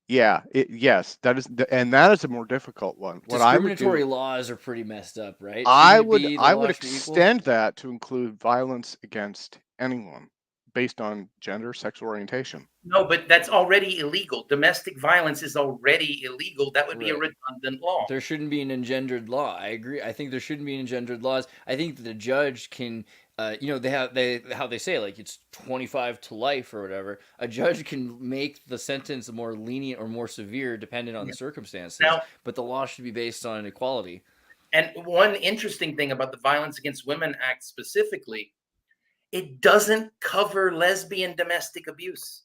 yes, that is a more difficult one. What I would Discriminatory do, laws are pretty messed up, right? I Shouldn't it would be the I law would should be equal? extend that to include violence against anyone based on gender, sexual orientation. No, but that's already illegal. Domestic violence is already illegal. That would be a Right. redundant law. There shouldn't be an engendered law. I agree. I think there shouldn't be engendered laws. I think that the judge can, how they say, like, it's 25 to life or whatever. A judge can make the sentence more lenient or more severe depending on the circumstances. Now- but the law should be based on equality. And one interesting thing about the Violence Against Women Act specifically, it doesn't cover lesbian domestic abuse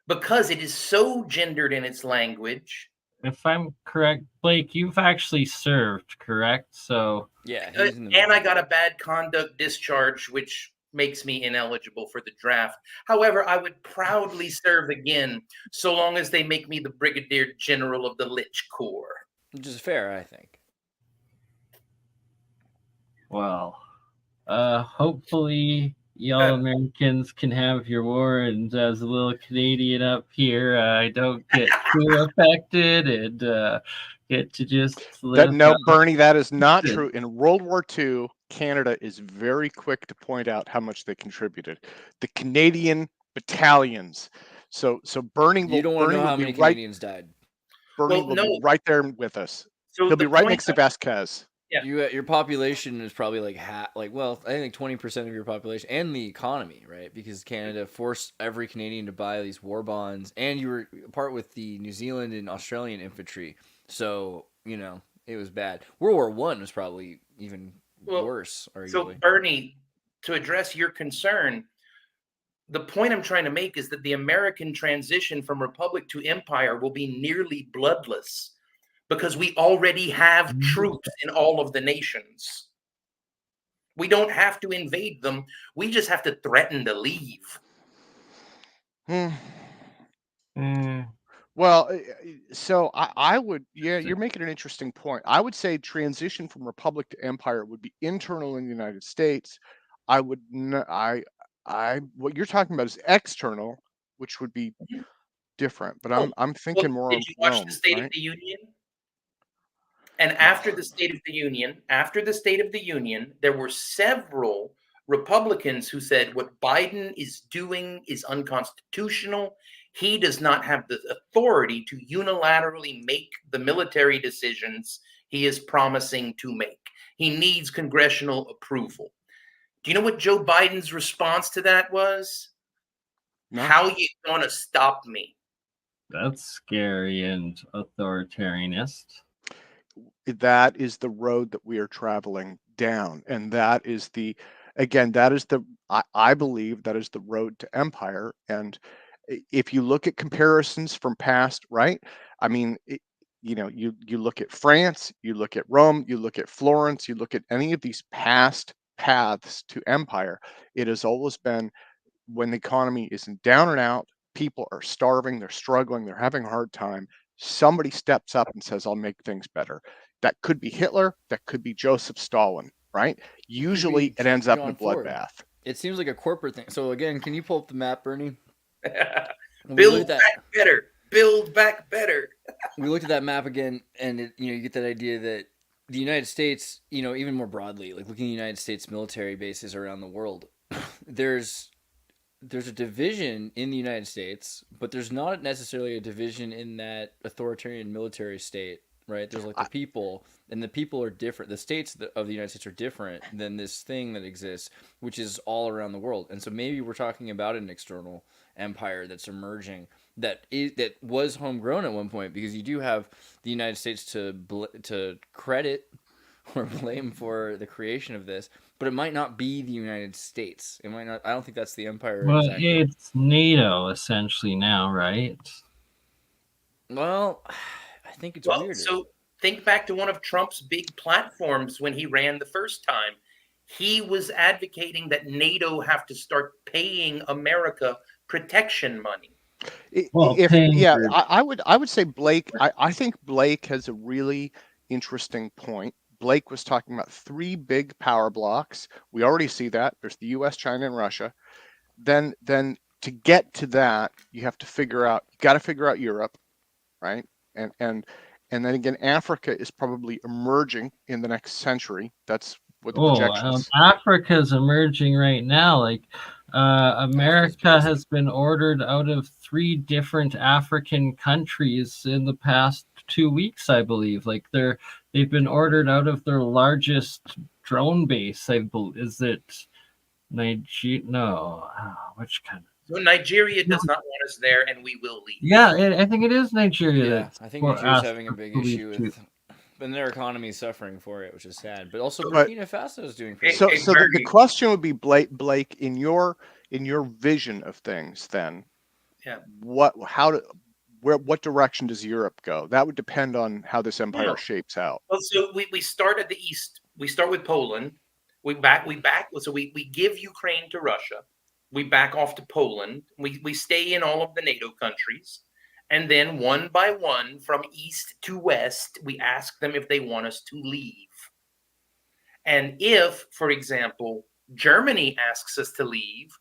because it is so gendered in its language. If I'm correct, Blake, you've actually served, correct? So Yeah, he's in the And I got a bad conduct discharge, which makes me ineligible for the draft. However, I would proudly serve again so long as they make me the Brigadier General of the Lich Corps. which is fair, I think. Well, hopefully y'all Americans can have your war, and as a little Canadian up here, I don't get too affected and get to just live. No, Bernie, that is not true. In World War II, Canada is very quick to point out how much they contributed. The Canadian battalions. So Bernie You don't want to know how many Canadians died. Bernie will be right there with us. So he'll be right next to Vasquez. Yeah. Your population is probably like well, I think 20% of your population and the economy, right? Because Canada forced every Canadian to buy these war bonds, and you were part with the New Zealand and Australian infantry. So, it was bad. World War I was probably even worse, arguably. So, Bernie, to address your concern, the point I'm trying to make is that the American transition from republic to empire will be nearly bloodless because we already have troops in all of the nations. We don't have to invade them. We just have to threaten to leave. Well, so I would, you're making an interesting point. I would say transition from republic to empire would be internal in the United States. What you're talking about is external, which would be different. But I'm thinking more. Did you watch the State of the Union? And after the State of the Union, there were several Republicans who said what Biden is doing is unconstitutional. He does not have the authority to unilaterally make the military decisions he is promising to make. He needs congressional approval. Do you know what Joe Biden's response to that was? No. How you going to stop me? That's scary and authoritarianist. That is the road that we are traveling down. And that is I believe that is the road to empire. And if you look at comparisons from past, right? I mean, you look at France, you look at Rome, you look at Florence, you look at any of these past paths to empire, it has always been when the economy isn't down and out, people are starving, they're struggling, they're having a hard time. Somebody steps up and says, I'll make things better. That could be Hitler, that could be Joseph Stalin, right? Usually it ends up in a bloodbath. It seems like a corporate thing. So again, can you pull up the map, Bernie? Build back better. We looked at that map again, and you get that idea that the United States, even more broadly, like looking at the United States military bases around the world, there's a division in the United States, but there's not necessarily a division in that authoritarian military state, right? There's like the people, and the people are different. The states of the United States are different than this thing that exists, which is all around the world. And so maybe we're talking about an external empire that's emerging that was homegrown at one point, because you do have the United States to credit or blame for the creation of this, but it might not be the United States. It might not. I don't think that's the empire. Well, exactly. It's NATO essentially now, right? Well, I think it's weirder. So think back to one of Trump's big platforms when he ran the first time. He was advocating that NATO have to start paying America protection money. I would say Blake. I think Blake has a really interesting point. Blake was talking about 3 big power blocks. We already see that. There's the US, China, and Russia. Then to get to that, you got to figure out Europe, right? And then again, Africa is probably emerging in the next century. That's what the projections. Africa is emerging right now. Like America has been ordered out of 3 different African countries in the past 2 weeks, I believe. Like they've been ordered out of their largest drone base. Is it Nigeria? No, which kind of? So Nigeria does not want us there, and we will leave. Yeah, I think it is Nigeria. Yeah, I think Nigeria's having a big issue with, and their economy is suffering for it, which is sad. But also Burkina Faso is doing pretty. So the question would be, Blake, in your vision of things, then, what direction does Europe go? That would depend on how this empire shapes out. Well, so we start at the east. We start with Poland. We back. So we give Ukraine to Russia. We back off to Poland. We stay in all of the NATO countries, And then one by one, from east to west, we ask them if they want us to leave. And if, for example, Germany asks us to leave,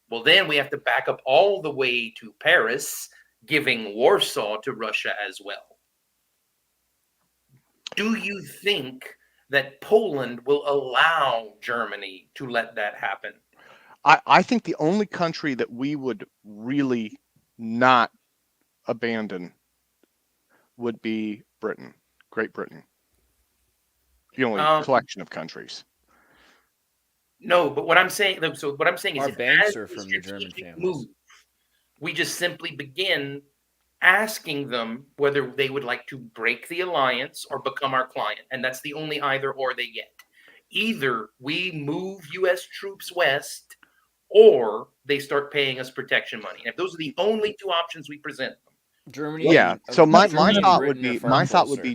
well, then we have to back up all the way to Paris, giving Warsaw to Russia as well. Do you think that Poland will allow Germany to let that happen? I think the only country that we would really not abandon would be Britain, Great Britain. The only collection of countries. No, but what I'm saying, so what I'm saying is, Our if banks as are a from the German strategic families. move, we just simply begin asking them whether they would like to break the alliance or become our client, and that's the only either or they get. Either we move U.S. troops west, or they start paying us protection money. And if those are the only two options we present them, Germany. Yeah. and- So my Germany and thought Britain would are be far closer.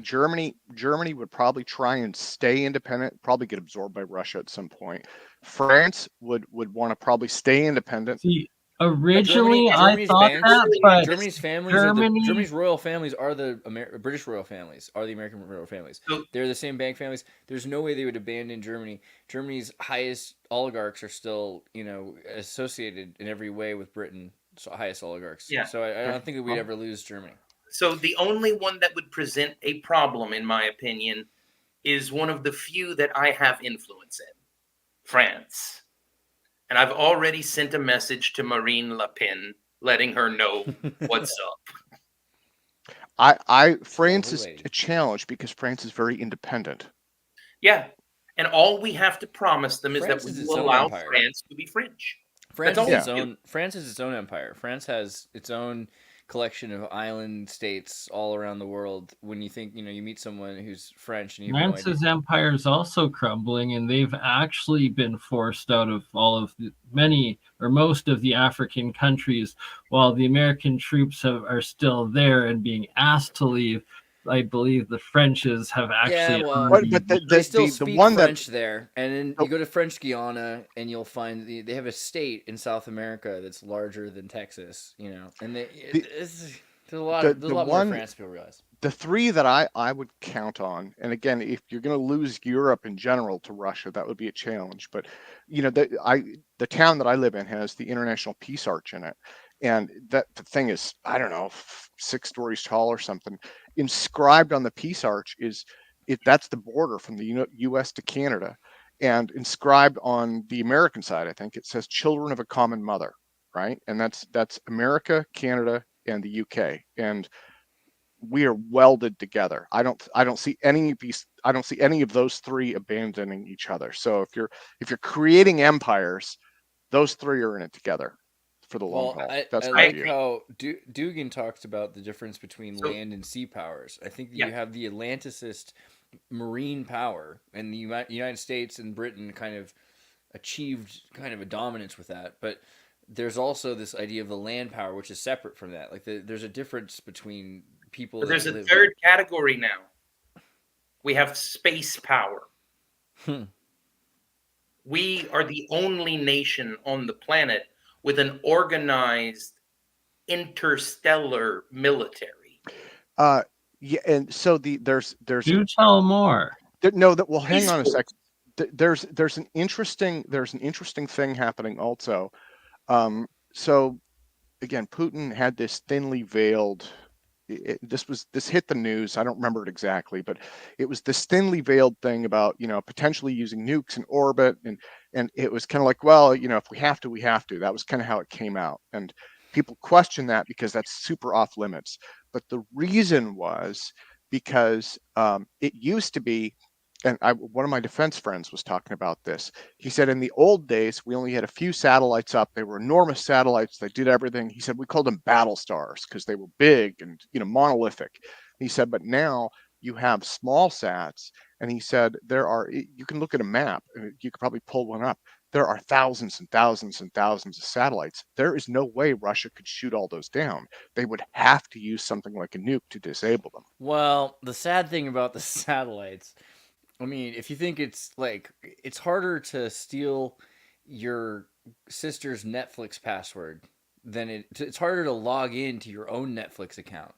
Germany would probably try and stay independent, probably get absorbed by Russia at some point. France would want to probably stay independent. See, originally Germany's I thought banks, that, but Germany's families Germany's royal families are the British royal families, are the American royal families. So- They're the same bank families. There's no way they would abandon Germany. Germany's highest oligarchs are still, associated in every way with Britain. So highest oligarchs. Yeah. So I don't think that we'd ever lose Germany. So the only one that would present a problem, in my opinion, is one of the few that I have influence in, France. And I've already sent a message to Marine Le Pen, letting her know what's up. France Lovely is lady. a challenge because France is very independent. Yeah. And all we have to promise them is France that we is its will own allow empire. France to be French. France That's is all its we do. own. France is its own empire. France has its own collection of island states all around the world. When you think, you meet someone who's French and you have no idea. France's empire is also crumbling, and they've actually been forced out of all of many or most of the African countries, while the American troops are still there and being asked to leave. I believe the Frenches have actually already. But They still the speak one French there, and then Oh. you go to French Guiana, and you'll find they have a state in South America that's larger than Texas. And there's a lot more France people realize. the three that I would count on, and again, if you're going to lose Europe in general to Russia, that would be a challenge. But the town that I live in has the International Peace Arch in it, and that the thing is, I don't know, 6 stories tall or something. Inscribed on the Peace Arch that's the border from the U.S. to Canada, and inscribed on the American side, I think it says "Children of a Common Mother," right? And that's America, Canada, and the UK, and we are welded together. I don't see any of those three abandoning each other. So if you're creating empires, those three are in it together for the long haul. That's I my like view. how Dugan talks about the difference between So- land and sea powers. I think that Yeah. you have the Atlanticist marine power, and the United States and Britain kind of achieved kind of a dominance with that. But there's also this idea of the land power, which is separate from that. Like there's a difference between people. But there's that a live- third category now. We have space power. We are the only nation on the planet with an organized interstellar military. Yeah, and so there's Do tell more. hang on a Peaceful. second. There's an interesting thing happening also. So again, Putin had this thinly veiled. This hit the news. I don't remember it exactly, but it was this thinly veiled thing about potentially using nukes in orbit, and it was kind of like, well, if we have to, we have to. That was kind of how it came out, and people question that because that's super off limits. But the reason was because it used to be. And one of my defense friends was talking about this. He said in the old days, we only had a few satellites up. They were enormous satellites. They did everything. He said we called them battle stars because they were big and monolithic. He said, but now you have small sats. And he said you can look at a map. And you could probably pull one up. There are thousands and thousands and thousands of satellites. There is no way Russia could shoot all those down. They would have to use something like a nuke to disable them. Well, the sad thing about the satellites, I mean, if you think it's harder to steal your sister's Netflix password than it's harder to log into your own Netflix account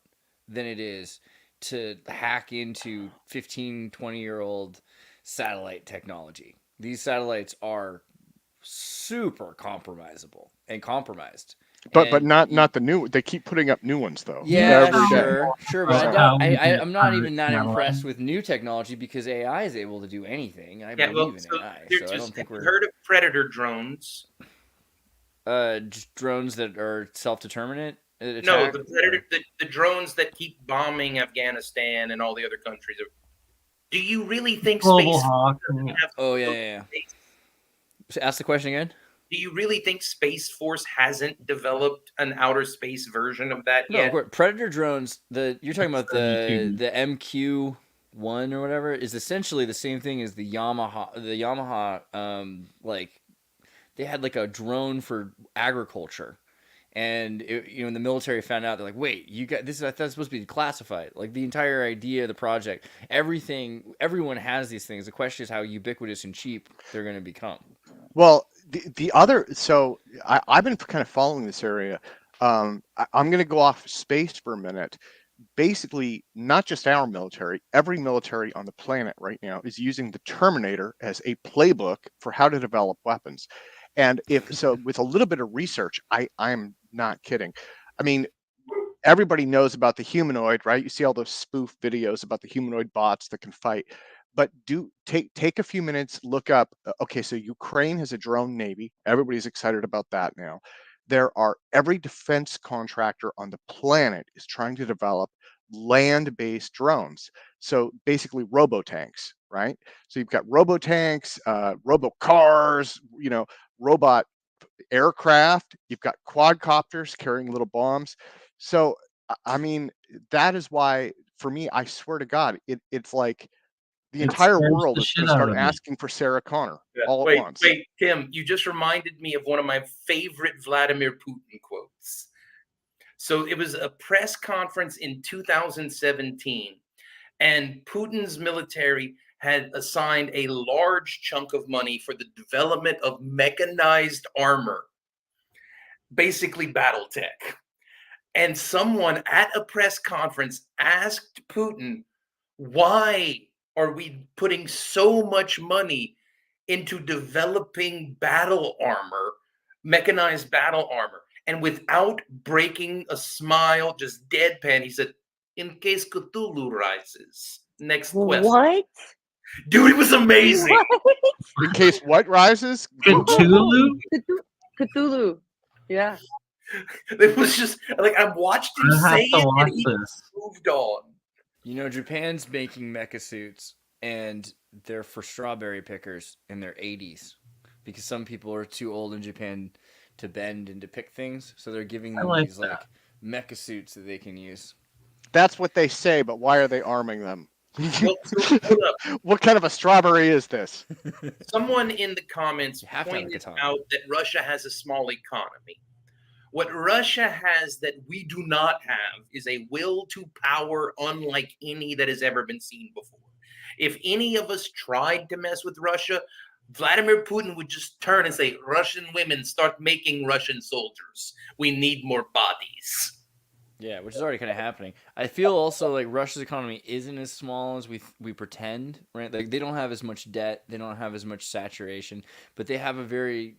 than it is to hack into 15, 20-year-old satellite technology. These satellites are super compromisable and compromised. But And not the new. They keep putting up new ones though. yeah, every day. sure, but I So- doubt. I'm not even that impressed with new technology because AI is able to do anything. I believe in AI, so I don't think have you we're heard of predator drones? just drones that are self-determinate. No, the drones that keep bombing Afghanistan and all the other countries. Do you really think Global Space Hawk. Force have Oh to yeah, look yeah. at space? So ask the question again. Do you really think Space Force hasn't developed an outer space version of that No, of yet? course. Predator drones. You're talking about That's the MQ-1 or whatever is essentially the same thing as the Yamaha. The Yamaha, like they had like a drone for agriculture, and when the military found out, they're like, "Wait, you got this? That's supposed to be classified." Like the entire idea of the project, everyone has these things. The question is how ubiquitous and cheap they're going to become. Well, the other, so I've been kind of following this area. I'm going to go off space for a minute. Basically, not just our military, every military on the planet right now is using the Terminator as a playbook for how to develop weapons. And if so, with a little bit of research, I'm not kidding. I mean, everybody knows about the humanoid, right? You see all those spoof videos about the humanoid bots that can fight. But take a few minutes, look up. Okay, so Ukraine has a drone navy. Everybody's excited about that now. Every defense contractor on the planet is trying to develop land-based drones. So basically robo-tanks, right? So you've got robo-tanks, robo-cars, robot aircraft. You've got quadcopters carrying little bombs. So, I mean, that is why, for me, I swear to God, it's like the It entire scares world the is going shit to out start of me. asking for Sarah Connor all Wait, at once. wait, Tim, you just reminded me of one of my favorite Vladimir Putin quotes. So it was a press conference in 2017, and Putin's military had assigned a large chunk of money for the development of mechanized armor, basically battle tech. And someone at a press conference asked Putin, why are we putting so much money into developing battle armor, mechanized battle armor? And without breaking a smile, just deadpan, he said, in case Cthulhu rises. Next question. What? Dude, it was amazing. What? In case what rises? Cthulhu? Cthulhu. Yeah. It was just like I watched him I have say to it watch and he this. moved on. Japan's making mecha suits, and they're for strawberry pickers in their 80s because some people are too old in Japan to bend and to pick things, so they're giving them these like mecha suits that they can use. That's what they say, but why are they arming them? Well, so, hold up. What kind of a strawberry is this? Someone in the comments You have to have a pointed katana. out that Russia has a small economy. What Russia has that we do not have is a will to power unlike any that has ever been seen before. If any of us tried to mess with Russia, Vladimir Putin would just turn and say, Russian women, start making Russian soldiers. We need more bodies. Yeah, which is already kind of happening. I feel also like Russia's economy isn't as small as we pretend, right? Like they don't have as much debt, they don't have as much saturation, but they have a very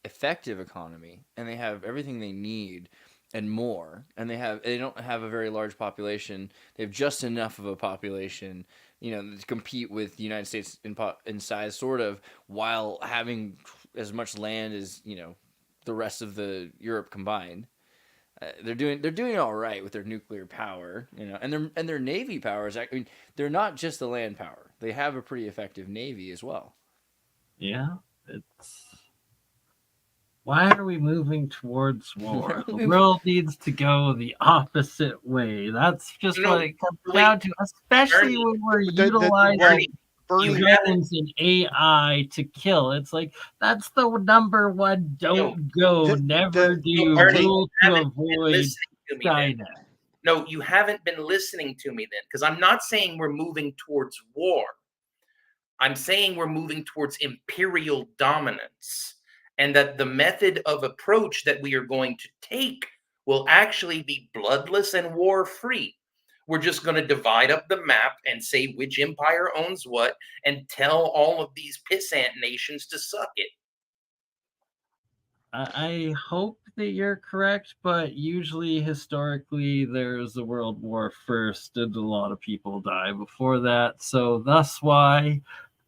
effective economy, and they have everything they need and more. And they don't have a very large population. They have just enough of a population, to compete with the United States in size, sort of, while having as much land as the rest of the Europe combined. They're doing all right with their nuclear power, and their navy powers. I mean, they're not just the land power; they have a pretty effective navy as well. Yeah, why are we moving towards war? The world needs to go the opposite way. That's just what it comes down to, especially when we're utilizing drones and AI to kill. It's like that's the number one never do rule to avoid China. No, you haven't been listening to me then, because I'm not saying we're moving towards war. I'm saying we're moving towards imperial dominance. and that the method of approach that we are going to take will actually be bloodless and war-free. We're just going to divide up the map and say which empire owns what and tell all of these pissant nations to suck it. I hope that you're correct, but usually historically there's a world war first and a lot of people die before that. So that's why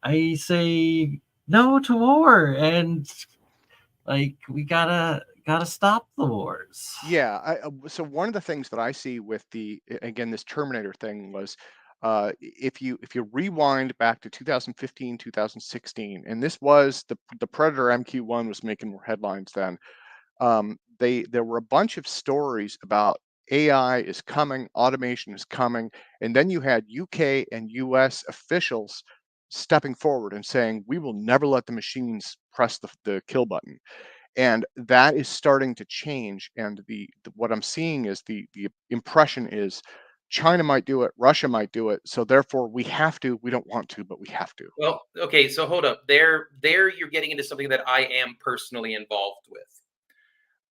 I say no to war, and like we gotta stop the wars. Yeah. So one of the things that I see with again, this Terminator thing was, if you rewind back to 2015, 2016, and this was the Predator MQ-1 was making more headlines then. There were a bunch of stories about AI is coming, automation is coming, and then you had UK and US officials stepping forward and saying, we will never let the machines press the kill button. And that is starting to change. And what I'm seeing is the impression is China might do it, Russia might do it. So therefore we don't want to, but we have to. Well, okay, so hold up. There you're getting into something that I am personally involved with.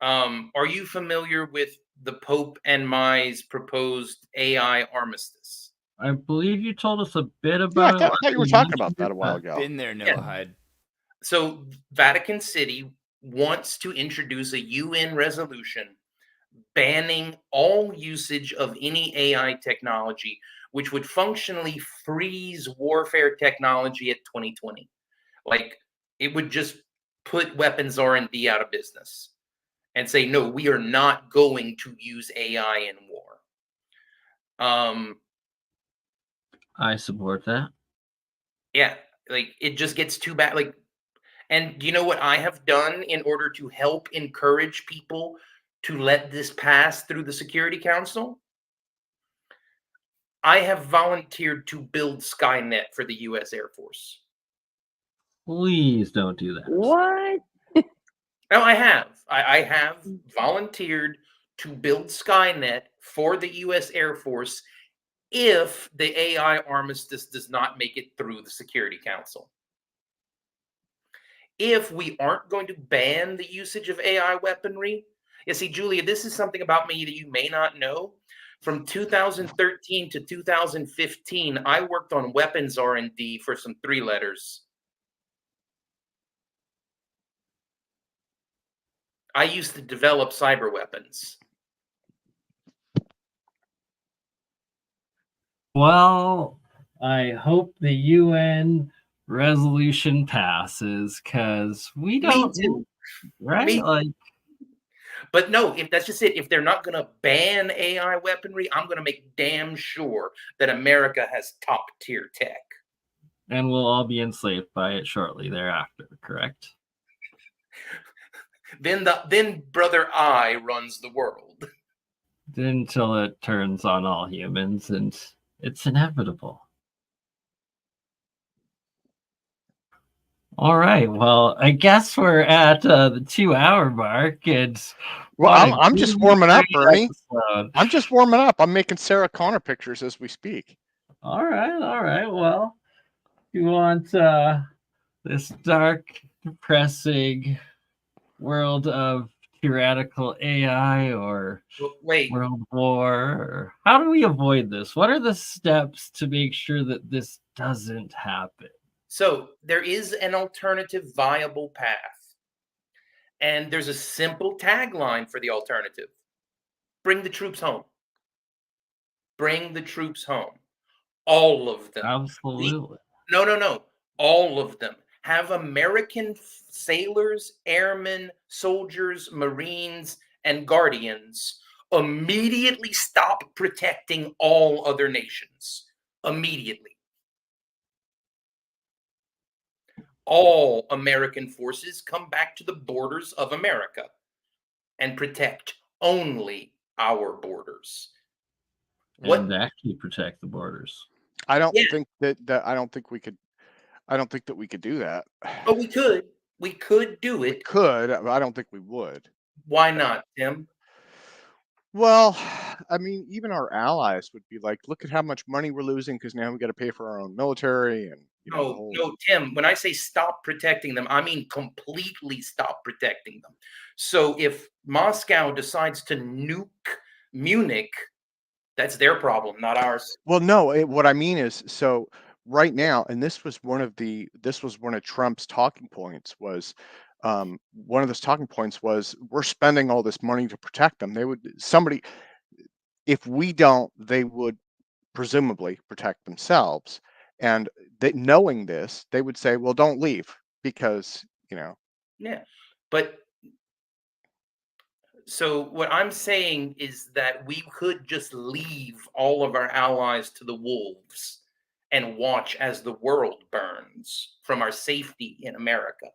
Are you familiar with the Pope and Mai's proposed AI armistice? I believe you told us a bit Yeah, about I it. thought you were talking about that a while ago. Been there, Yeah. Noahide. So Vatican City wants to introduce a UN resolution banning all usage of any AI technology, which would functionally freeze warfare technology at 2020. Like, it would just put weapons R&D out of business and say, no, we are not going to use AI in war. I support that. Yeah, like, it just gets too bad. Like, and do you know what I have done in order to help encourage people to let this pass through the Security Council? I have volunteered to build Skynet for the U.S. Air Force. Please don't do that. What? No, I have. I have volunteered to build Skynet for the U.S. Air Force if the AI armistice does not make it through the Security Council. If we aren't going to ban the usage of AI weaponry, you see, Julia, this is something about me that you may not know. From 2013 to 2015, I worked on weapons R&D for some 3 letters. I used to develop cyber weapons. Well, I hope the UN resolution passes, because we don't, Me too. right? Me- Like, But no, if that's just it, if they're not going to ban AI weaponry, I'm going to make damn sure that America has top tier tech. and we'll all be enslaved by it shortly thereafter, correct? Then Brother I runs the world. Until it turns on all humans, and it's inevitable. All right. Well, I guess we're at the 2-hour mark, and Well, what a I'm just warming up, great Bernie. episode. I'm just warming up. I'm making Sarah Connor pictures as we speak. All right. Well, you want this dark, depressing world of tyrannical AI or Wait, world war? Or how do we avoid this? What are the steps to make sure that this doesn't happen? so there is an alternative viable path. And there's a simple tagline for the alternative. Bring the troops home. Bring the troops home. All of them. Absolutely. No. All of them. Have American sailors, airmen, soldiers, Marines, and Guardians immediately stop protecting all other nations. Immediately. All American forces come back to the borders of America and protect only our borders. And actually protect the borders. I don't Yeah. think that I don't think we could do that. But we could. We could do We it. but I don't think we would. Why not, Tim? Well, I mean, even our allies would be like, look at how much money we're losing because now we got to pay for our own military, and the No, whole. no, Tim, when I say stop protecting them, I mean completely stop protecting them. So if Moscow decides to nuke Munich, that's their problem, not ours. Well, no, what I mean is, so right now, and this was one of Trump's talking points was, one of those talking points was, we're spending all this money to protect them. If we don't, they would presumably protect themselves. And knowing this, they would say, well, don't leave because, Yeah. But so what I'm saying is that we could just leave all of our allies to the wolves and watch as the world burns from our safety in America.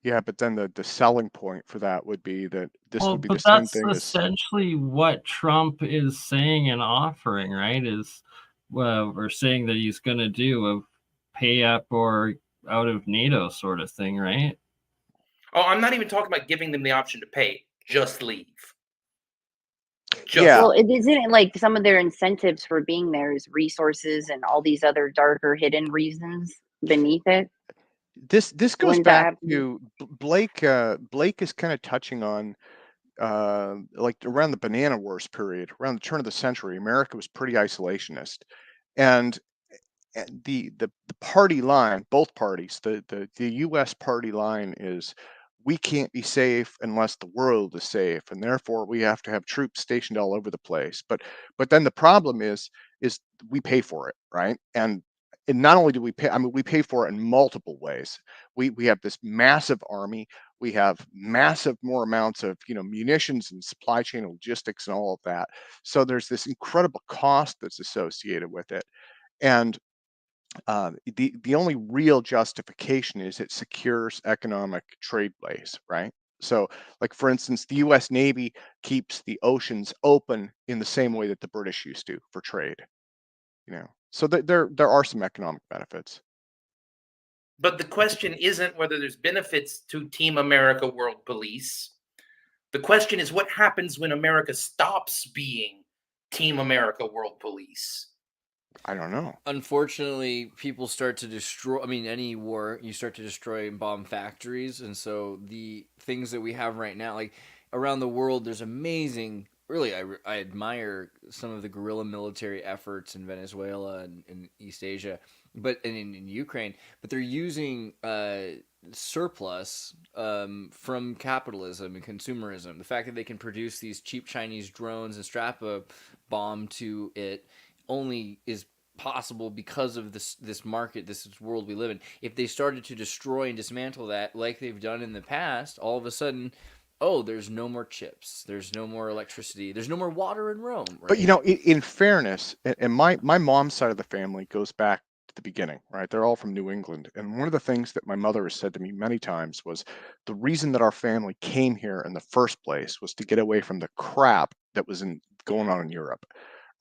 yeah, but then the selling point for that would be that this Well, would be the but same that's thing as, essentially what Trump is saying and offering, right? Or saying that he's going to do a pay up or out of NATO sort of thing, right? Oh, I'm not even talking about giving them the option to pay. Just leave. Yeah. Well, it isn't like some of their incentives for being there is resources and all these other darker hidden reasons beneath it. This goes Wouldn't that back have to be? to Blake. Blake is kind of touching on, like around the Banana Wars period, around the turn of the century. America was pretty isolationist, and the party line, both parties, the U.S. party line is, we can't be safe unless the world is safe, and therefore we have to have troops stationed all over the place. But then the problem is we pay for it, right? And not only do we pay, I mean, we pay for it in multiple ways. We have this massive army. We have massive more amounts of munitions and supply chain logistics and all of that. So there's this incredible cost that's associated with it. And the only real justification is it secures economic trade ways, right? So, like for instance, the U.S. Navy keeps the oceans open in the same way that the British used to for trade. So there are some economic benefits. But the question isn't whether there's benefits to Team America World Police. The question is what happens when America stops being Team America World Police? I don't know. Unfortunately, people start to destroy. I mean, any war, you start to destroy and bomb factories, and so the things that we have right now, like around the world, there's amazing. Really, I admire some of the guerrilla military efforts in Venezuela and in East Asia, but in Ukraine. But they're using surplus from capitalism and consumerism. The fact that they can produce these cheap Chinese drones and strap a bomb to it only is possible because of this market, this world we live in. If they started to destroy and dismantle that like they've done in the past, all of a sudden, there's no more chips, there's no more electricity, there's no more water in Rome, right? But in fairness, and my mom's side of the family goes back to the beginning, right? They're all from New England, and one of the things that my mother has said to me many times was, the reason that our family came here in the first place was to get away from the crap that was going on in Europe,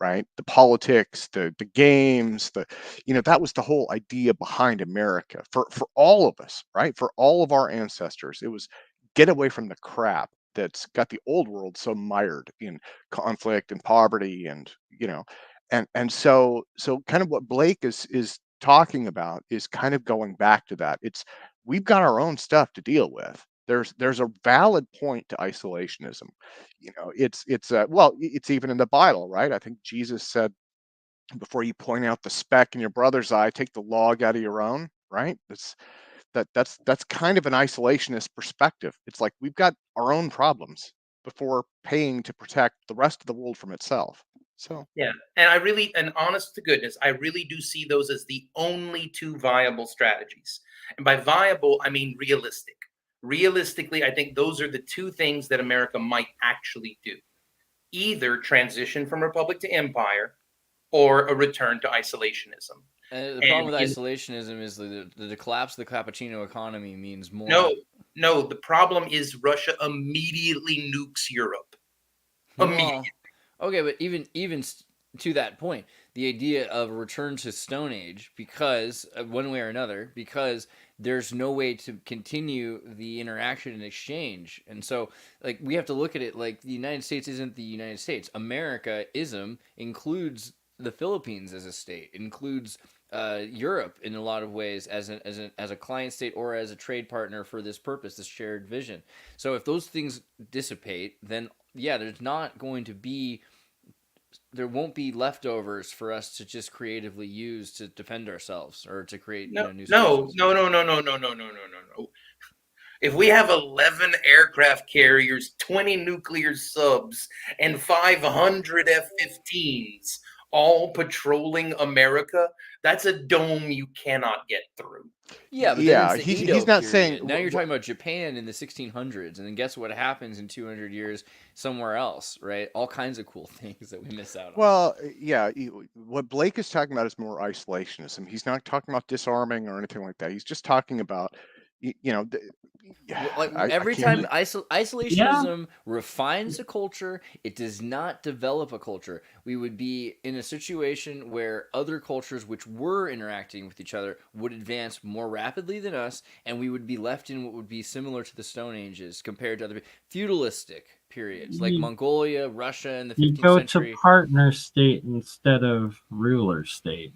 right? The politics, the games, that was the whole idea behind America for all of us, right? For all of our ancestors, it was get away from the crap that's got the old world so mired in conflict and poverty, and so kind of what Blake is talking about is kind of going back to that. We've got our own stuff to deal with. There's a valid point to isolationism. It's even in the Bible, right? I think Jesus said, before you point out the speck in your brother's eye, take the log out of your own, right? That's kind of an isolationist perspective. It's like we've got our own problems before paying to protect the rest of the world from itself. So Yeah, and honest to goodness, I really do see those as the only two viable strategies. And by viable, I mean realistic. Realistically, I think those are the two things that America might actually do. Either transition from republic to empire or a return to isolationism. The And problem with isolationism is the collapse of the cappuccino economy means more. No, the problem is Russia immediately nukes Europe. Immediately. Okay, but even to that point, the idea of a return to Stone Age, because one way or another, because there's no way to continue the interaction and exchange. And so, like, we have to look at it like the United States isn't the United States. Americaism includes the Philippines as a state, includes Europe in a lot of ways as a client state or as a trade partner for this purpose, this shared vision. So if those things dissipate, then yeah, there won't be leftovers for us to just creatively use to defend ourselves or to create No, new no, spaces. no, no, no, no, no, no, no, no, no, no. If we have 11 aircraft carriers, 20 nuclear subs, and 500 F-15s all patrolling America, that's a dome you cannot get through. Yeah, but Yeah, then it's the he's Edo not period. saying- Now you're talking about Japan in the 1600s, and then guess what happens in 200 years somewhere else, right? All kinds of cool things that we miss out on. Well, yeah, what Blake is talking about is more isolationism. He's not talking about disarming or anything like that. He's just talking about, Like I every can't- time isolationism refines a culture, it does not develop a culture. We would be in a situation where other cultures which were interacting with each other would advance more rapidly than us, and we would be left in what would be similar to the Stone Ages compared to other feudalistic periods like Mongolia, Russia in the 15th You go century. to partner state instead of ruler state.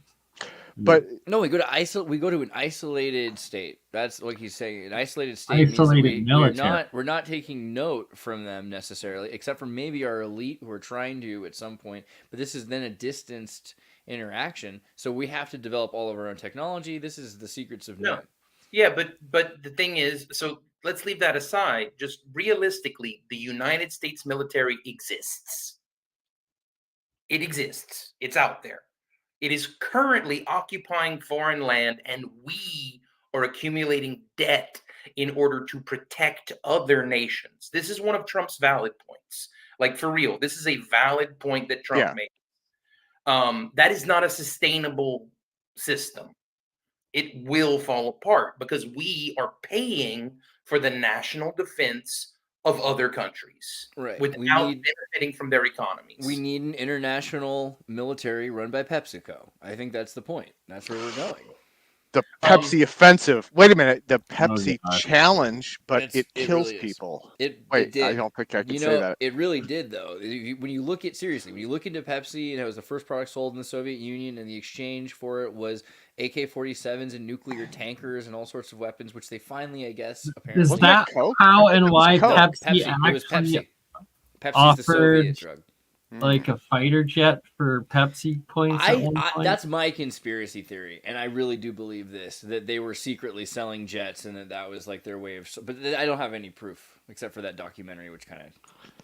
But No, we go to an isolated state. That's like he's saying. An isolated state Isolated means that military. we're not taking note from them necessarily, except for maybe our elite who are trying to at some point. But this is then a distanced interaction, so we have to develop all of our own technology. This is the secrets of No. man. Yeah, but the thing is, so let's leave that aside. Just realistically, the United States military exists. It exists. It's out there. It is currently occupying foreign land, and we are accumulating debt in order to protect other nations. This is one of Trump's valid points. Like, for real, this is a valid point that Trump Yeah. made. That is not a sustainable system. It will fall apart because we are paying for the national defense of other countries, Right. without benefiting from their economies. We need an international military run by PepsiCo. I think that's the point. That's where we're going. the Pepsi offensive. Wait a minute, the Pepsi God. challenge, but It's- it it kills really is. people. It Wait, I did. don't think I can You say know, that. it really did, though. When you look at seriously, when you look into Pepsi, and it was the first product sold in the Soviet Union, and the exchange for it was AK-47s and nuclear tankers and all sorts of weapons, which they finally, I guess, apparently. Is Wasn't that that Coke? how I and thought it was why Coke. Pepsi Pepsi. It was actually Pepsi. Pepsi's the Soviet offered drug. like a fighter jet for Pepsi points at one point? That's my conspiracy theory, and I really do believe this, that they were secretly selling jets and that was like their way of. But I don't have any proof except for that documentary, which kind of.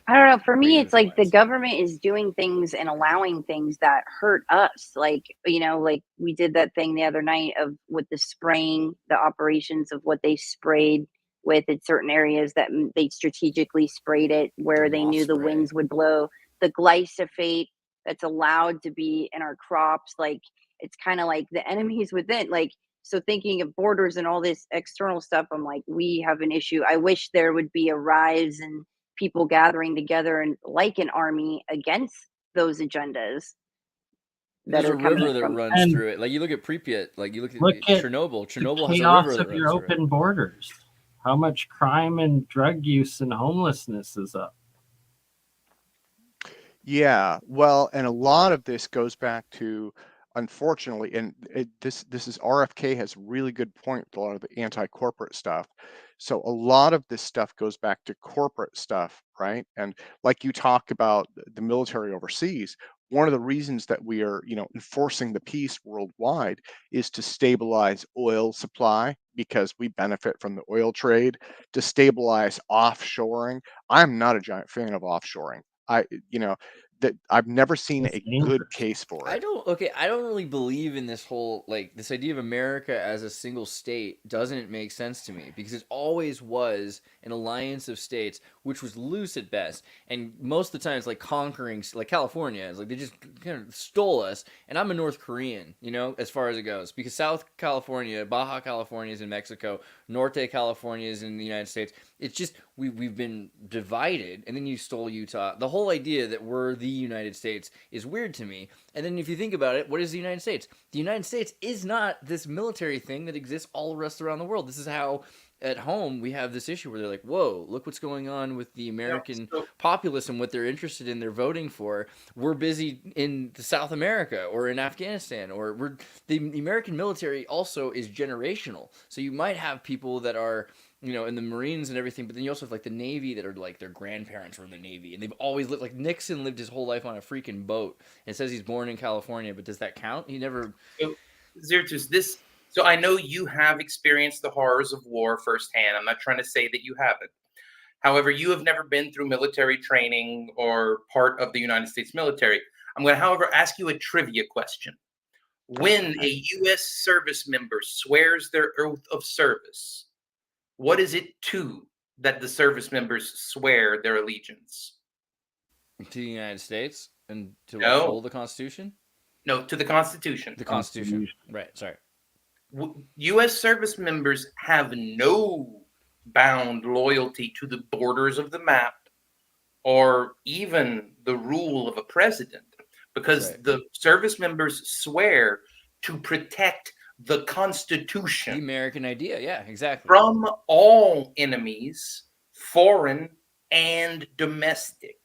I don't know. For me, it's like the Reinforced. government is doing things and allowing things that hurt us. Like, like we did that thing the other night with the spraying, the operations of what they sprayed with in certain areas that they strategically sprayed it where The they moth knew the spray. winds would blow. The glyphosate that's allowed to be in our crops. Like, it's kind of like the enemies within. Like, so thinking of borders and all this external stuff, I'm like, we have an issue. I wish there would be a rise in people gathering together and like an army against those agendas that There's a are coming river that from. runs And- through it. Like you look at Pripyat, like you look at Look at Chernobyl. the Chernobyl has a chaos river that of your runs through it. open borders. How much crime and drug use and homelessness is up? Yeah, well, and a lot of this goes back to, unfortunately, and this is RFK has a really good point with a lot of the anti-corporate stuff. So a lot of this stuff goes back to corporate stuff, right? And like you talk about the military overseas, one of the reasons that we are, enforcing the peace worldwide is to stabilize oil supply because we benefit from the oil trade, to stabilize offshoring. I'm not a giant fan of offshoring. That I've never seen It's a dangerous. good case for I it. don't really believe in this whole, like, this idea of America as a single state doesn't make sense to me because it always was an alliance of states, which was loose at best. And most of the time it's like conquering, like California, it's like they just kind of stole us. And I'm a North Korean, as far as it goes, because South California, Baja California is in Mexico, Norte California is in the United States. It's just we've been divided, and then you stole Utah. The whole idea that we're the United States is weird to me. And then if you think about it, what is the United States? The United States is not this military thing that exists all around the world. This is how at home we have this issue where they're like, whoa, look what's going on with the American populace and what they're interested in, they're voting for. We're busy in South America or in Afghanistan, or the American military also is generational. So you might have people that are, you know, in the Marines and everything, but then you also have like the Navy that are like their grandparents were in the Navy, and they've always lived, like Nixon lived his whole life on a freaking boat. And it says he's born in California, but does that count? He never. So, Xirtus, so I know you have experienced the horrors of war firsthand. I'm not trying to say that you haven't. However, you have never been through military training or part of the United States military. I'm going to, however, ask you a trivia question. When a U.S. service member swears their oath of service, what is it to that the service members swear their allegiance? To the United States and to No. uphold the Constitution? No, to the Constitution. The Constitution. Right, sorry. U.S. service members have no bound loyalty to the borders of the map or even the rule of a president, because the service members swear to protect the Constitution. The American idea, yeah, exactly. From all enemies, foreign and domestic.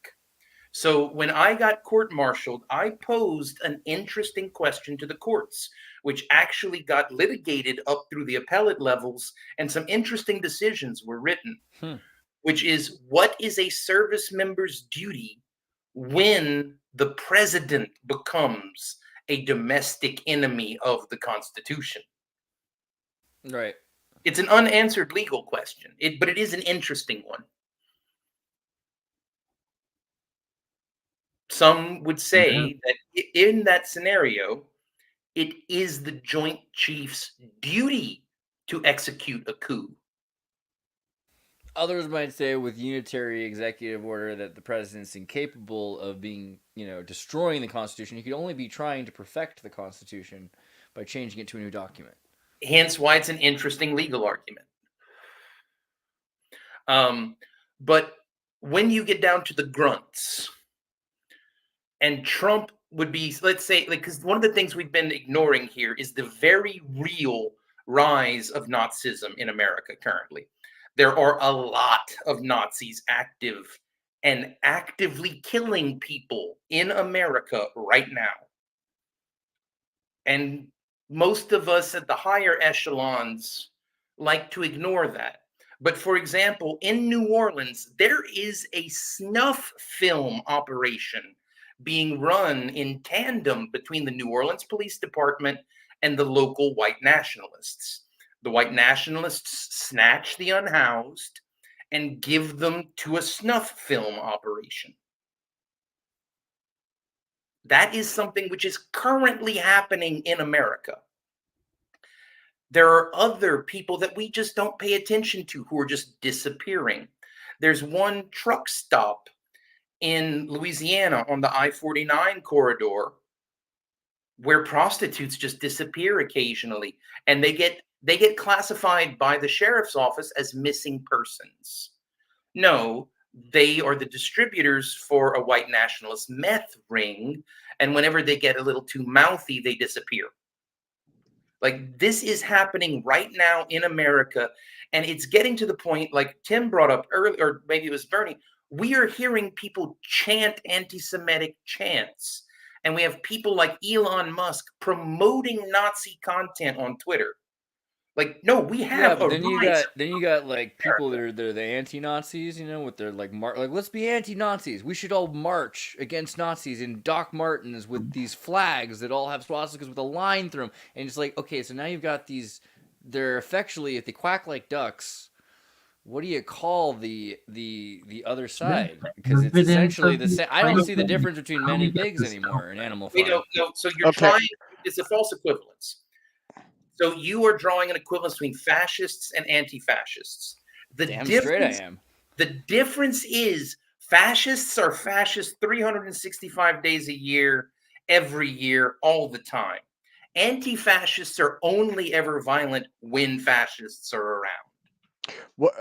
So when I got court-martialed, I posed an interesting question to the courts, which actually got litigated up through the appellate levels, and some interesting decisions were written, which is, what is a service member's duty when the president becomes a domestic enemy of the Constitution? Right. It's an unanswered legal question, but it is an interesting one. Some would say that in that scenario, it is the Joint Chiefs' duty to execute a coup. Others might say with unitary executive order that the president's incapable of being, you know, destroying the Constitution. He could only be trying to perfect the Constitution by changing it to a new document. Hence why it's an interesting legal argument. But when you get down to the grunts, and Trump would be, let's say, like, because one of the things we've been ignoring here is the very real rise of Nazism in America currently. There are a lot of Nazis active and actively killing people in America right now. And most of us at the higher echelons like to ignore that. But for example, in New Orleans, there is a snuff film operation being run in tandem between the New Orleans Police Department and the local white nationalists. The white nationalists snatch the unhoused and give them to a snuff film operation. That is something which is currently happening in America. There are other people that we just don't pay attention to who are just disappearing. There's one truck stop in Louisiana on the I-49 corridor where prostitutes just disappear occasionally, and they get classified by the sheriff's office as missing persons. No, they are the distributors for a white nationalist meth ring, and whenever they get a little too mouthy, they disappear. Like, this is happening right now in America, and it's getting to the point, like Tim brought up earlier, or maybe it was Bernie, we are hearing people chant anti-Semitic chants, and we have people like Elon Musk promoting Nazi content on Twitter. Like, no, we have. Yeah, then you got like people that are the anti-Nazis, you know, with their like let's be anti-Nazis. We should all march against Nazis in Doc Martens with these flags that all have swastikas with a line through them. And it's like, okay, so now you've got these. They're effectually, if they quack like ducks, what do you call the other side? Because it's essentially the same. I don't see the difference between men and pigs anymore in Animal Farm. No, so you're trying. It's a false equivalence. So you are drawing an equivalence between fascists and anti-fascists. Damn straight I am. The difference is fascists are fascist 365 days a year, every year, all the time. Anti-fascists are only ever violent when fascists are around. Well,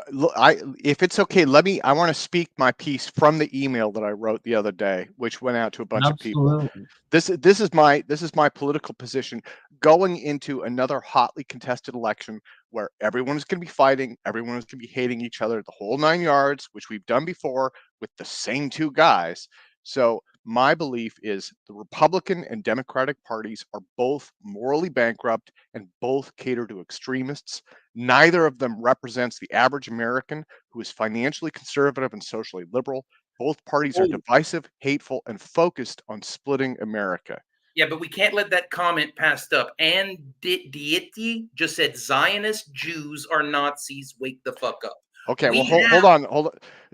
if it's okay, I want to speak my piece from the email that I wrote the other day, which went out to a bunch of people. Absolutely. This is my political position going into another hotly contested election where everyone's going to be fighting, everyone's going to be hating each other, the whole 9 yards, which we've done before with the same two guys. So my belief is the Republican and Democratic parties are both morally bankrupt and both cater to extremists. Neither of them represents the average American who is financially conservative and socially liberal. Both parties are Oh, divisive, hateful, and focused on splitting America. yeah, but we can't let that comment passed up. And Dieti just said Zionist Jews are Nazis. Wake the fuck up. Okay, We well, hold on.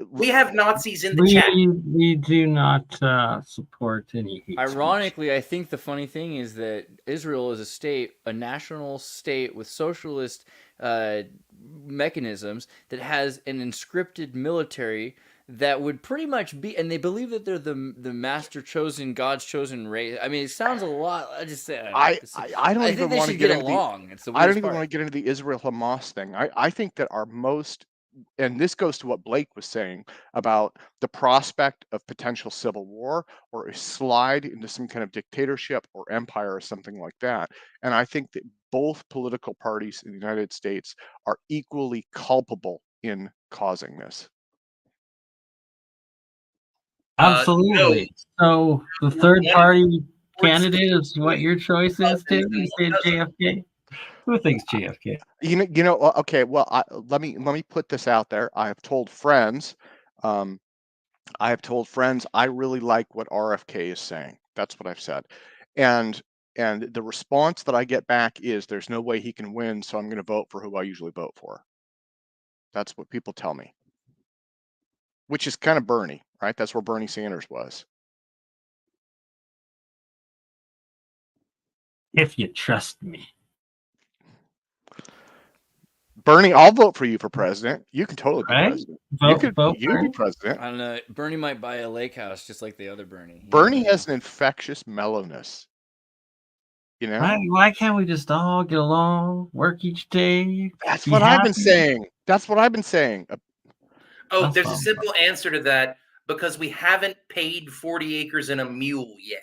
We have Nazis in the chat. We do not support any hate speech. Ironically, I think the funny thing is that Israel is a state, a national state with socialist mechanisms that has an inscripted military that would pretty much be, and they believe that they're the master chosen, God's chosen race. I mean, it sounds a lot. I just say I don't I even think they want to should get get into along. It's the I don't weirdest even part. want to get into the Israel Hamas thing. I think that our most, and this goes to what Blake was saying about the prospect of potential civil war or a slide into some kind of dictatorship or empire or something like that. And I think that both political parties in the United States are equally culpable in causing this. Absolutely. So the third party candidate is what your choice is, Tim? You say JFK? Who thinks JFK? Okay. Well, let me put this out there. I have told friends I really like what RFK is saying. That's what I've said. And the response that I get back is there's no way he can win, so I'm going to vote for who I usually vote for. That's what people tell me. Which is kind of Bernie, right? That's where Bernie Sanders was. If you trust me. Bernie, I'll vote for you for president. You can totally be Right? president. Vote You for can be president. I don't know. Bernie might buy a lake house just like the other Bernie. Bernie has an infectious mellowness. You know? Why can't we just all get along, work each day? That's be what I've been happy? saying. That's what I've been saying. Oh, That's there's a fine. simple answer to that because we haven't paid 40 acres and a mule yet.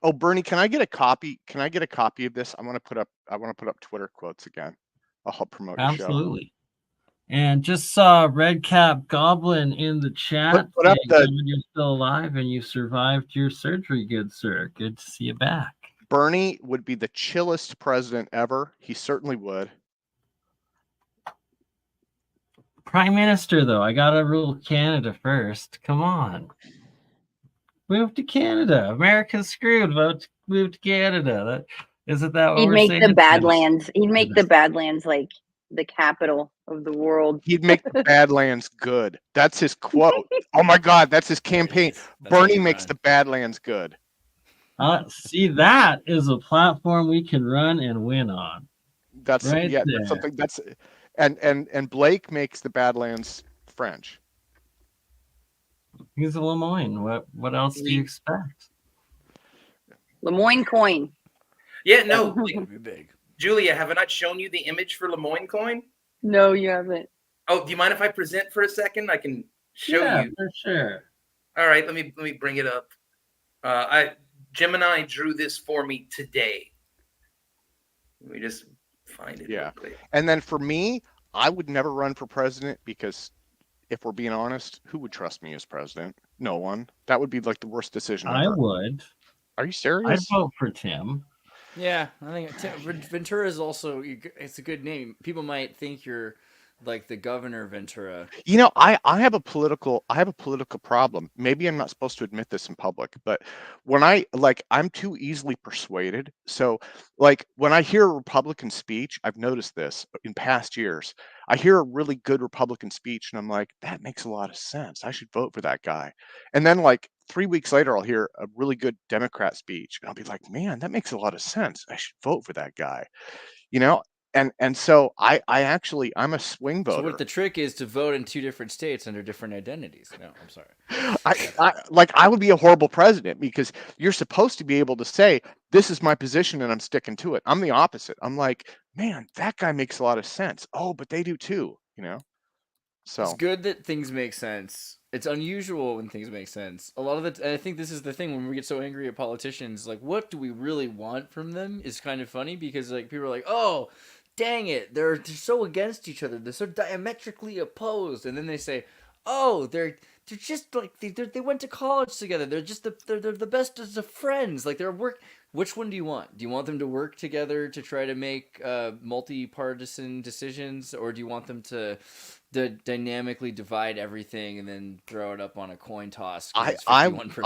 Oh, Bernie, can I get a copy? Can I get a copy of this? I want to put up Twitter quotes again. I'll help promote your show. Absolutely. And just saw Red Cap Goblin in the chat. Put up the you're still alive and you survived your surgery, good sir. Good to see you back. Bernie would be the chillest president ever. He certainly would. Prime Minister, though, I gotta rule Canada first. Come on. Move to Canada. America's screwed. Move to Canada. Isn't that what He'd we're make saying? the Badlands. He'd make the Badlands like the capital of the world. He'd make the Badlands good. That's his quote. Oh my God, that's his campaign. Bernie makes the Badlands good. See, that is a platform we can run and win on. That's right there. That's something that's and Blake makes the Badlands French. He's a Lemoyne. What else do you expect? Lemoyne coin. Yeah, no. Big. Julia, have I not shown you the image for Lemoyne coin? No, you haven't. Oh, do you mind if I present for a second? I can show you. For sure. All right, let me bring it up. Gemini drew this for me today. Let me just find it. Yeah. And then for me, I would never run for president because if we're being honest, who would trust me as president? No one. That would be like the worst decision ever. I would. Are you serious? I'd vote for Tim. Yeah, I think Ventura is also, it's a good name. People might think you're like the governor Ventura. You know, I have a political problem. Maybe I'm not supposed to admit this in public, but when I'm too easily persuaded. So like when I hear a Republican speech, I've noticed this in past years. I hear a really good Republican speech and I'm like, that makes a lot of sense. I should vote for that guy. And then like 3 weeks later, I'll hear a really good Democrat speech and I'll be like, man, that makes a lot of sense. I should vote for that guy. You know, and so I'm a swing So voter. what the trick is to vote in 2 different states under different identities. No, I'm sorry. I would be a horrible president because you're supposed to be able to say, this is my position and I'm sticking to it. I'm the opposite. I'm like, man, that guy makes a lot of sense. Oh, but they do too, you know? It's So good that things make sense. It's unusual when things make sense. A lot of I think this is the thing when we get so angry at politicians, like, what do we really want from them is kind of funny because, like, people are like, oh, dang it, they're so against each other. They're so diametrically opposed. And then they say, oh, they're just like, they went to college together. They're just they're the best as of friends. Like, they're work. Which one do you want? Do you want them to work together to try to make multi-partisan decisions, or do you want them to dynamically divide everything and then throw it up on a coin toss? It's 51%.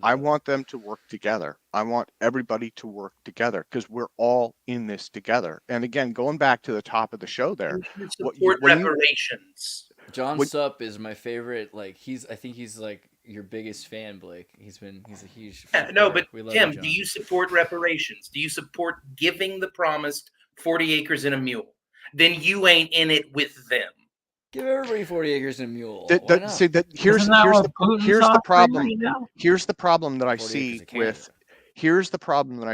I want them to work together. I want everybody to work together because we're all in this together. And again, going back to the top of the show there, You support reparations. John Supp is my favorite. Like, I think he's like your biggest fan, Blake. He's a huge fan. No, but we love Tim, you, do you support reparations? Do you support giving the promised 40 acres and a mule? Then you ain't in it with them. Give everybody 40 acres and a mule. Why not? See, here's the problem. Here's the problem that I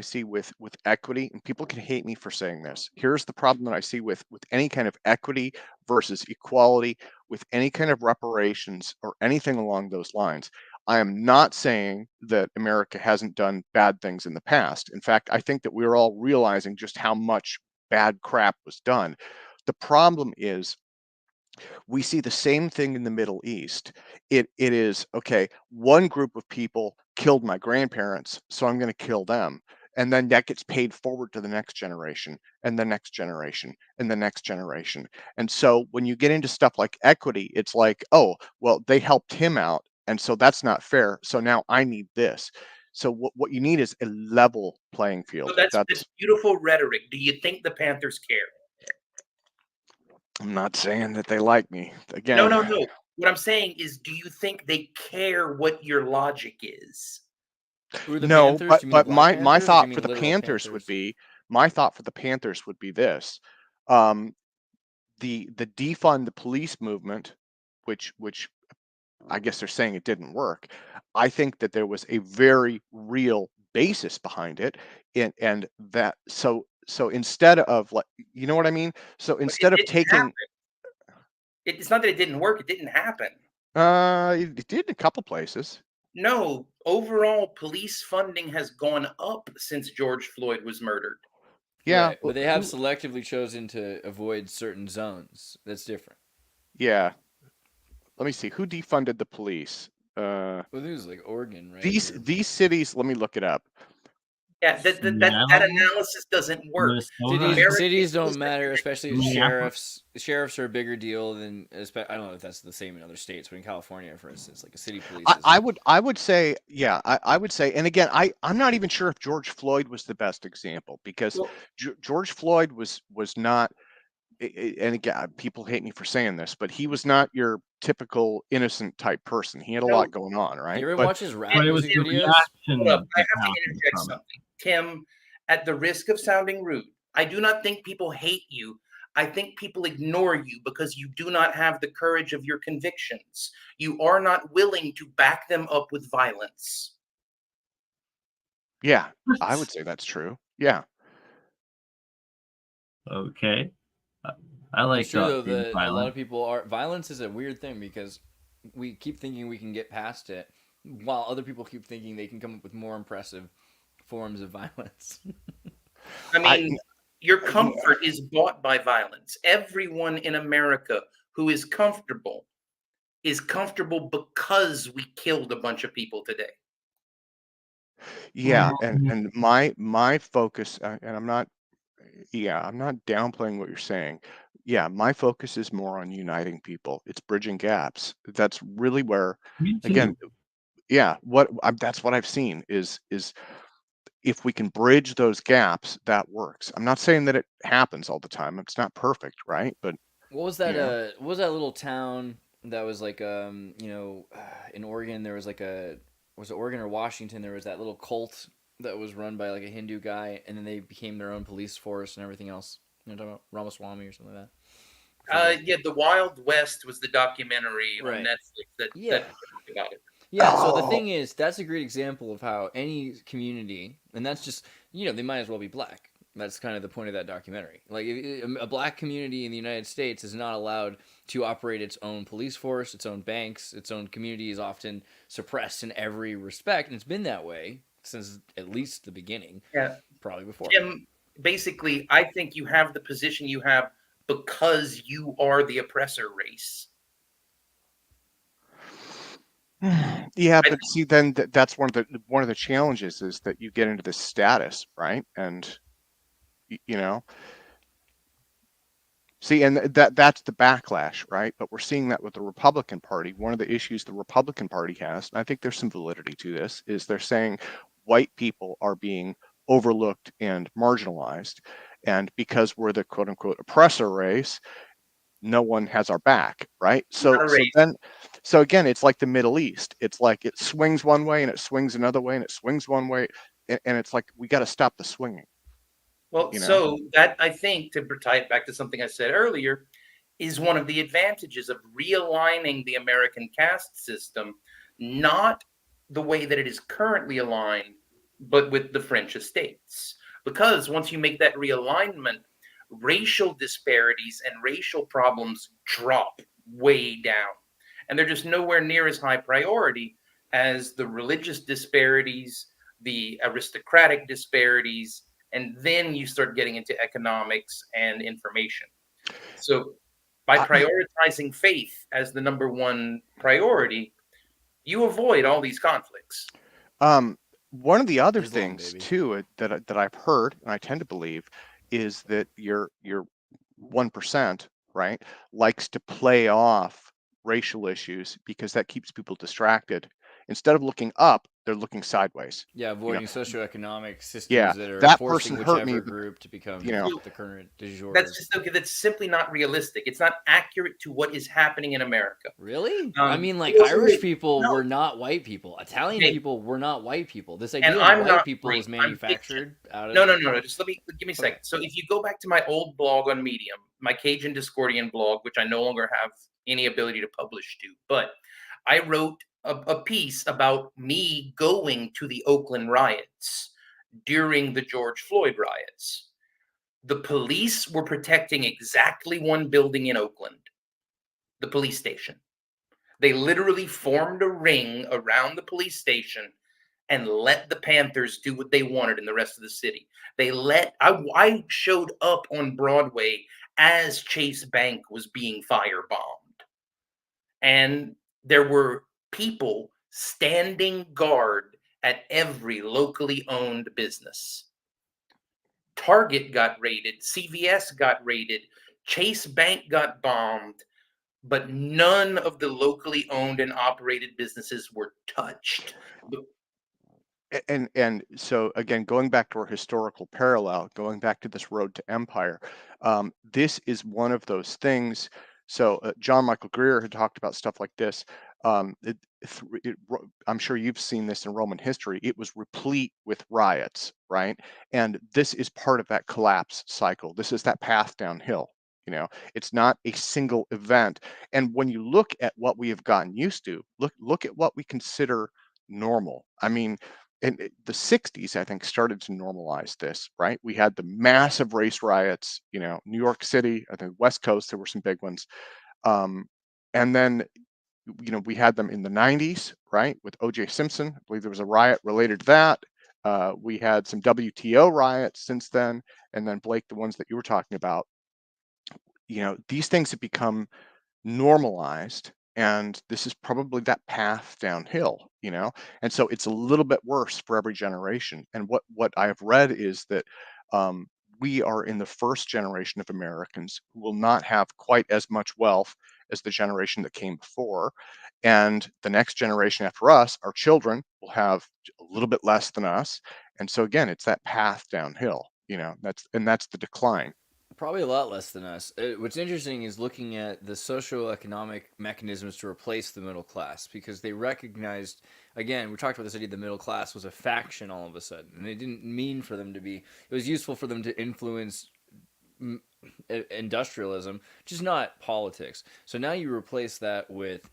see with equity, and people can hate me for saying this. Here's the problem that I see with any kind of equity versus equality, with any kind of reparations or anything along those lines. I am not saying that America hasn't done bad things in the past. In fact, I think that we're all realizing just how much bad crap was done. The problem is we see the same thing in the Middle East. It is, okay, one group of people killed my grandparents, so I'm going to kill them. And then that gets paid forward to the next generation and the next generation and the next generation. And so when you get into stuff like equity, it's like, oh, well, they helped him out. And so that's not fair. So now I need this. So what you need is a level playing field. So that's beautiful rhetoric. Do you think the Panthers care? I'm not saying that they like me. Again, no. What I'm saying is, do you think they care what your logic is? No, but my thought for the Panthers would be this: the defund the police movement, which I guess they're saying it didn't work. I think that there was a very real basis behind it, and that so instead of, like, you know what I mean? So instead of taking, it's not that it didn't work; it didn't happen. it did in a couple places. No, overall, police funding has gone up since George Floyd was murdered. Yeah, right, but they have selectively chosen to avoid certain zones. That's different. Yeah. Let me see. Who defunded the police? Well, it was like Oregon, right? These cities. Let me look it up. Yeah, that analysis doesn't work. Cities don't matter, especially sheriffs. Sheriffs are a bigger deal than. I don't know if that's the same in other states, but in California, for instance, like a city police. I would say, yeah, I would say, and again, I'm not even sure if George Floyd was the best example, because George Floyd was not. And again, people hate me for saying this, but he was not your typical innocent type person. He had a lot going on, right? You ever watch his rap music videos? Hold up, I have to interject something. Tim, at the risk of sounding rude, I do not think people hate you. I think people ignore you because you do not have the courage of your convictions. You are not willing to back them up with violence. Yeah, I would say that's true. Yeah. Okay. I like it's true, though, that a lot of people are. Violence is a weird thing because we keep thinking we can get past it, while other people keep thinking they can come up with more impressive forms of violence. I mean, your comfort is bought by violence. Everyone in America who is comfortable because we killed a bunch of people today. Yeah, and my focus, and I'm not downplaying what you're saying. Yeah, my focus is more on uniting people. It's bridging gaps. That's really where, again, yeah, that's what I've seen is if we can bridge those gaps, that works. I'm not saying that it happens all the time. It's not perfect, right? But what was that? What was that little town that was like, in Oregon? There was like was it Oregon or Washington? There was that little cult that was run by like a Hindu guy, and then they became their own police force and everything else. You know, talking about Ramaswamy or something like that. Yeah, The Wild West was the documentary on Right. Netflix that talked about it. Yeah, so the Oh. thing is, that's a great example of how any community, and that's just, they might as well be black. That's kind of the point of that documentary. Like, a black community in the United States is not allowed to operate its own police force, its own banks, its own community is often suppressed in every respect, and it's been that way since at least the beginning, Yeah, probably before. Jim, basically, I think you have the position you have because you are the oppressor race. Yeah, but see, then that's one of the challenges is that you get into this status, right? And you know, see, and that's the backlash, right? But we're seeing that with the Republican Party. One of the issues the Republican Party has, and I think there's some validity to this, is they're saying white people are being overlooked and marginalized, and because we're the quote unquote oppressor race, no one has our back, right? Not a race. So again, it's like the Middle East. It's like it swings one way and it swings another way and it swings one way, and it's like we got to stop the swinging. Well, You know? so that, I think, to tie it back to something I said earlier, is one of the advantages of realigning the American caste system, not the way that it is currently aligned, but with the French estates. Because once you make that realignment, racial disparities and racial problems drop way down. And they're just nowhere near as high priority as the religious disparities, the aristocratic disparities, and then you start getting into economics and information. So by prioritizing faith as the number one priority, you avoid all these conflicts. One of the other Islam, things baby. too that I've heard, and I tend to believe, is that your 1%, right, likes to play off racial issues because that keeps people distracted. Instead of looking up, they're looking sideways. Yeah, avoiding socioeconomic systems Yeah, that are that forcing person hurt me, whichever group to become you know. the current du jour. That's just okay. That's simply not realistic. It's not accurate to what is happening in America. Really? I mean, like, it wasn't Irish really- people no. were not white people. Italian Okay. people were not white people. This And idea I'm of white not people right. is manufactured out of... No. Just give me a second. Okay. So if you go back to my old blog on Medium, my Cajun Discordian blog, which I no longer have any ability to publish to, but I wrote a piece about me going to the Oakland riots during the George Floyd riots. The police were protecting exactly one building in Oakland, the police station. They literally formed a ring around the police station and let the Panthers do what they wanted in the rest of the city. I showed up on Broadway as Chase Bank was being firebombed. And there were people standing guard at every locally owned business. Target got raided, CVS got raided, Chase Bank got bombed, but none of the locally owned and operated businesses were touched. And so again, going back to our historical parallel, going back to this road to empire, this is one of those things. So John Michael Greer had talked about stuff like this. I'm sure you've seen this in Roman history. It was replete with riots, right? And this is part of that collapse cycle. This is that path downhill. It's not a single event. And when you look at what we have gotten used to, look at what we consider normal. I mean, in the 60s, I think, started to normalize this, right? We had the massive race riots, New York City, I think West Coast, there were some big ones. And then, we had them in the 90s, right? With O.J. Simpson. I believe there was a riot related to that. We had some WTO riots since then. And then, Blake, the ones that you were talking about, these things have become normalized, and this is probably that path downhill, and so it's a little bit worse for every generation. And what I have read is that we are in the first generation of Americans who will not have quite as much wealth as the generation that came before, and the next generation after us, our children, will have a little bit less than us. And so again, it's that path downhill, that's the decline. Probably a lot less than us. What's interesting is looking at the socioeconomic mechanisms to replace the middle class, because they recognized, again, we talked about this idea the middle class was a faction all of a sudden, and it didn't mean for them to be. It was useful for them to influence industrialism, just not politics. So now you replace that with,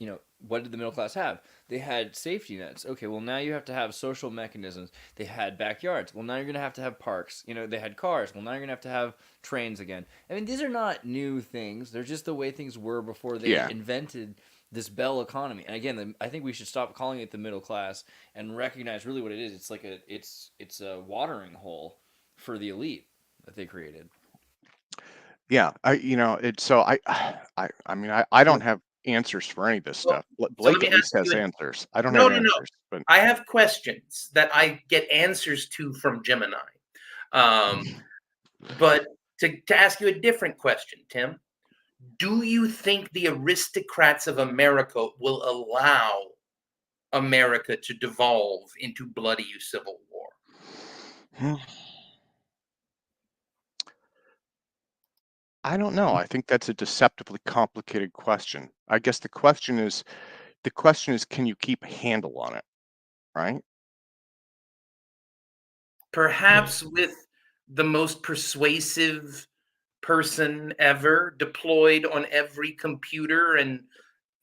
what did the middle class have? They had safety nets. Okay, well now you have to have social mechanisms. They had backyards. Well now you're going to have parks. They had cars. Well now you're going to have trains again. I mean, these are not new things. They're just the way things were before they invented this bell economy. And again, I think we should stop calling it the middle class and recognize really what it is. It's like it's a watering hole for the elite that they created. Yeah, I don't have answers for any of this Well, stuff. so let Blake me at least ask has you answers. I don't no, have no, no. answers, but I have questions that I get answers to from Gemini. But to ask you a different question, Tim, do you think the aristocrats of America will allow America to devolve into bloody civil war? I don't know. I think that's a deceptively complicated question. I guess the question is, can you keep a handle on it, right? Perhaps with the most persuasive person ever deployed on every computer and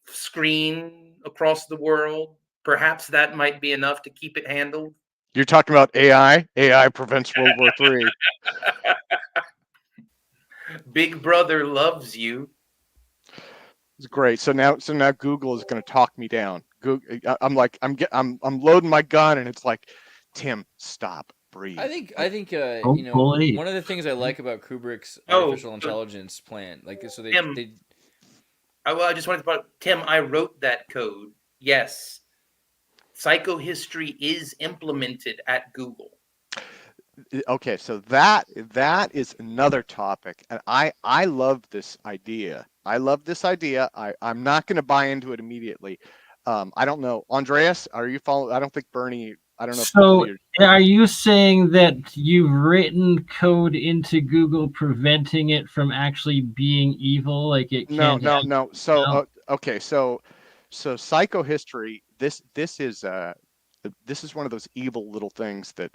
screen across the world, perhaps that might be enough to keep it handled. You're talking about AI. AI prevents World War III. Big Brother loves you. It's great. So now Google is going to talk me down. I'm loading my gun, and it's like, Tim, stop, breathe. I think Hopefully. one of the things I like about Kubrick's Oh, artificial intelligence plan, like so they Tim. I just wanted to point, Tim, I wrote that code. Yes. Psychohistory is implemented at Google. Okay, so that is another topic, and I love this idea. I'm not going to buy into it immediately. I don't know, Andreas, are you following? I don't think Bernie. I don't know. So, are you saying that you've written code into Google preventing it from actually being evil? Like it No. can't So okay, so psychohistory. This is one of those evil little things that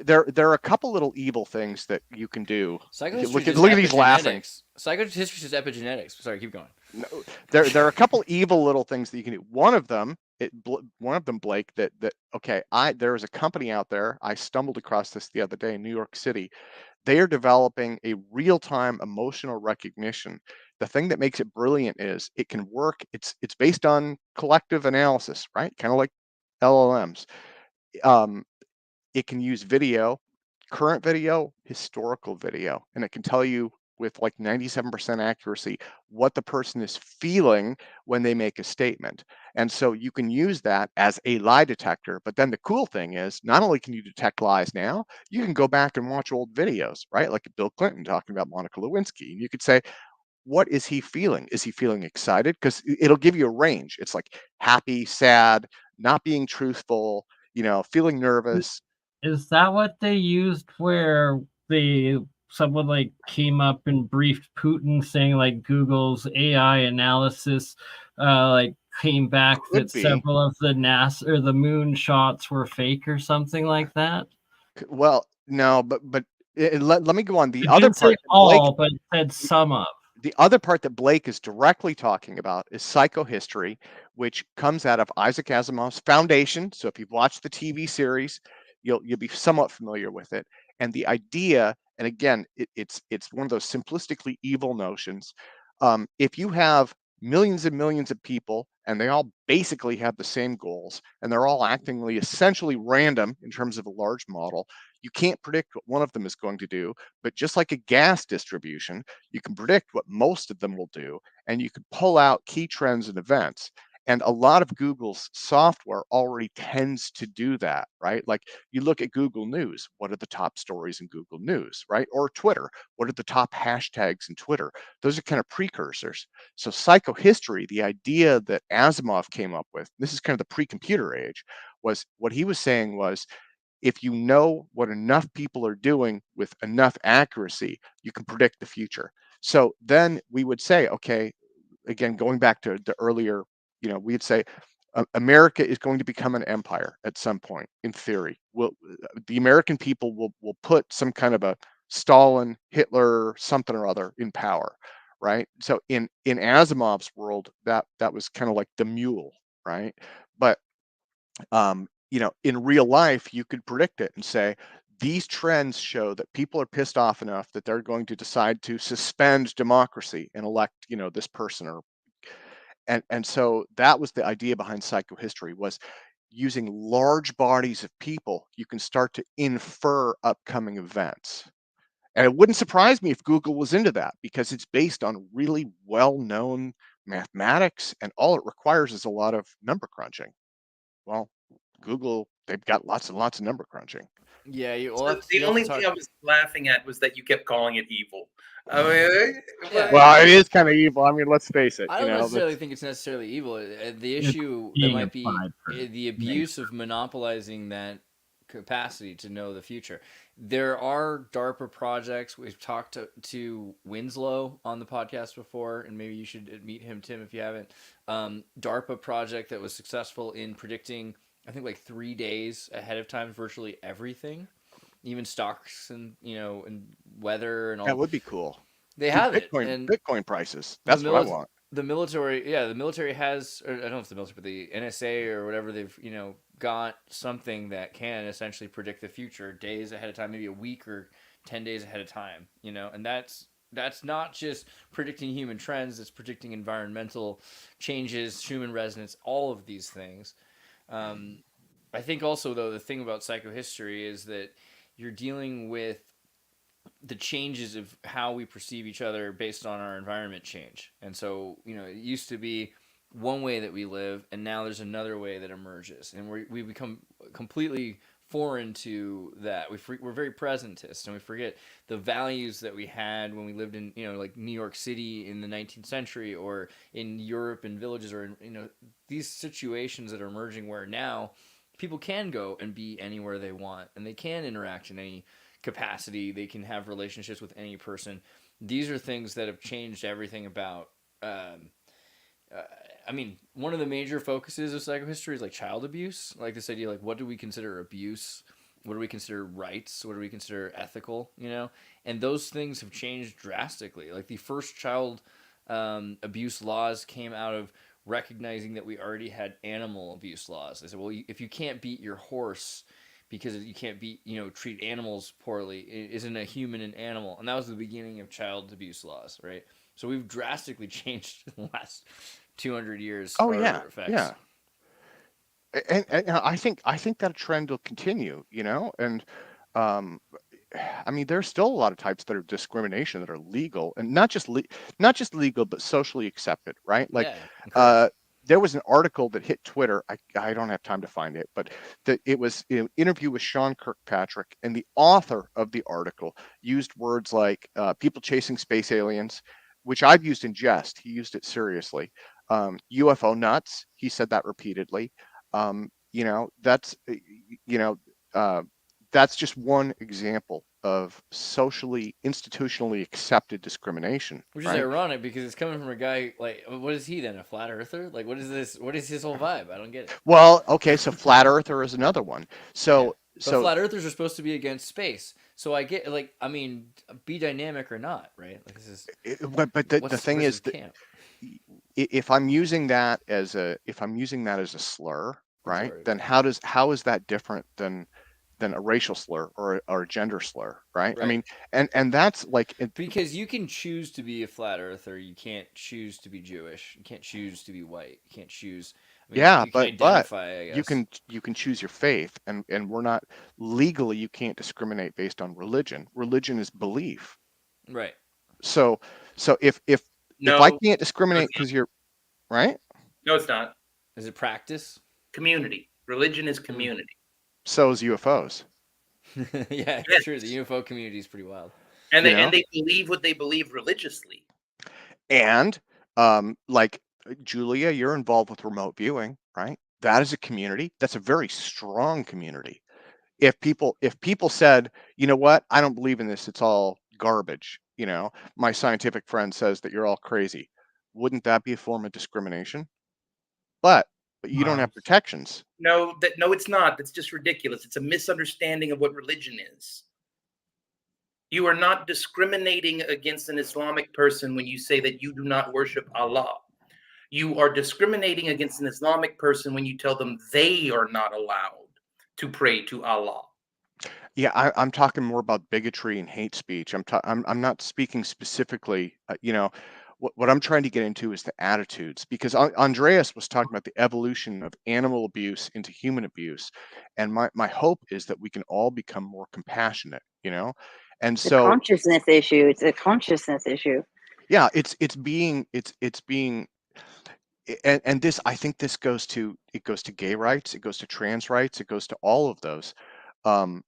there are a couple little evil things that you can do. Look at these laughing. Psychohistory is epigenetics. Sorry, keep going. No, there are a couple evil little things that you can do. One of them, Blake, there is a company out there. I stumbled across this the other day in New York City. They are developing a real-time emotional recognition. The thing that makes it brilliant is it can work. It's based on collective analysis, right? Kind of like LLMs. It can use video, current video, historical video, and it can tell you with like 97% accuracy what the person is feeling when they make a statement. And so you can use that as a lie detector. But then the cool thing is, not only can you detect lies now, you can go back and watch old videos, right? Like Bill Clinton talking about Monica Lewinsky. And you could say, what is he feeling? Is he feeling excited? Because it'll give you a range. It's like happy, sad, not being truthful, feeling nervous. Is that what they used where someone like came up and briefed Putin saying like Google's AI analysis like came back Could that be. several of the NASA or the moon shots were fake or something like that? Well, no, but let me go on. The It other didn't say part that all, but it said some of. the other part that Blake is directly talking about is psychohistory, which comes out of Isaac Asimov's Foundation. So if you've watched the TV series, you'll be somewhat familiar with it. And the idea, and again, it's one of those simplistically evil notions. If you have millions and millions of people and they all basically have the same goals and they're all actingly essentially random in terms of a large model, you can't predict what one of them is going to do. But just like a gas distribution, you can predict what most of them will do, and you can pull out key trends and events. And a lot of Google's software already tends to do that, right? Like you look at Google News, what are the top stories in Google News, right? Or Twitter, what are the top hashtags in Twitter? Those are kind of precursors. So psychohistory, the idea that Asimov came up with, this is kind of the pre-computer age, was what he was saying was, if you know what enough people are doing with enough accuracy, you can predict the future. So then we would say, okay, again, going back to the earlier, we'd say America is going to become an empire at some point, in theory. The American people will put some kind of a Stalin, Hitler, something or other in power, right? So in Asimov's world, that was kind of like the mule, right? But in real life, you could predict it and say these trends show that people are pissed off enough that they're going to decide to suspend democracy and elect, this person, or and so that was the idea behind psychohistory, was using large bodies of people, you can start to infer upcoming events. And it wouldn't surprise me if Google was into that, because it's based on really well-known mathematics, and all it requires is a lot of number crunching. Well, Google, they've got lots and lots of number crunching. Yeah, So the only thing I was laughing at was that you kept calling it evil. I mean, Yeah. Well, it is kind of evil. I mean, let's face it. I don't necessarily think it's necessarily evil. The issue that might be the abuse of monopolizing that capacity to know the future. There are DARPA projects. We've talked to Winslow on the podcast before, and maybe you should meet him, Tim, if you haven't. DARPA project that was successful in predicting, I think, like 3 days ahead of time, virtually everything, even stocks and and weather and all. That would be cool. They have Bitcoin, it, and Bitcoin prices. That's what I want. The military, the military has, or I don't know if it's the military, but the NSA or whatever, they've got something that can essentially predict the future days ahead of time, maybe a week or 10 days ahead of time. And that's not just predicting human trends; it's predicting environmental changes, human resonance, all of these things. I think also, though, the thing about psychohistory is that you're dealing with the changes of how we perceive each other based on our environment change. And so, it used to be one way that we live, and now there's another way that emerges. And we become completely foreign to that. We're very presentist, and we forget the values that we had when we lived in, like New York City in the 19th century, or in Europe in villages, or in, these situations that are emerging where now people can go and be anywhere they want, and they can interact in any capacity. They can have relationships with any person. These are things that have changed everything about. One of the major focuses of psychohistory is like child abuse, like this idea, like what do we consider abuse? What do we consider rights? What do we consider ethical? And those things have changed drastically. Like the first child abuse laws came out of recognizing that we already had animal abuse laws. They said, well, if you can't beat your horse because you can't treat animals poorly, isn't a human an animal? And that was the beginning of child abuse laws, right? So we've drastically changed in the last 200 years. Oh yeah, yeah. And I think that trend will continue, and there's still a lot of types that are discrimination that are legal, and not just legal, but socially accepted, right? Like, there was an article that hit Twitter. I don't have time to find it, but it was an interview with Sean Kirkpatrick, and the author of the article used words like people chasing space aliens, which I've used in jest. He used it seriously. UFO nuts. He said that repeatedly. That's just one example of socially, institutionally accepted discrimination. Which is ironic, because it's coming from a guy, like, what is he then, a flat earther? Like, what is this? What is his whole vibe? I don't get it. Well, okay, so flat earther is another one. So flat earthers are supposed to be against space. So I get, be dynamic or not, right? Like, this is. But the thing is that if I'm using that as a slur, right? Then how is that different than a racial slur or a gender slur, right? I mean, and that's like because you can choose to be a flat earther, you can't choose to be Jewish, you can't choose to be white, you can't choose. But you can choose your faith, and we're not legally. You can't discriminate based on religion. Religion is belief, right? So if I can't discriminate because you're right, no, it's not. Is it practice? Community. Religion is community. So is UFOs. Yeah, it's true. The UFO community is pretty wild. And they believe what they believe religiously. And like Julia, you're involved with remote viewing, right? That is a community. That's a very strong community. If people said, you know what, I don't believe in this, it's all garbage, my scientific friend says that you're all crazy, wouldn't that be a form of discrimination? But you don't have protections. No, it's not. That's just ridiculous. It's a misunderstanding of what religion is. You are not discriminating against an Islamic person when you say that you do not worship Allah. You are discriminating against an Islamic person when you tell them they are not allowed to pray to Allah. Yeah, I'm talking more about bigotry and hate speech. I'm not speaking specifically. What I'm trying to get into is the attitudes, because Andreas was talking about the evolution of animal abuse into human abuse, and my hope is that we can all become more compassionate. And It's a so consciousness issue. It's a consciousness issue. yeah, it's being and this, I think this goes to gay rights, it goes to trans rights, it goes to all of those. Um,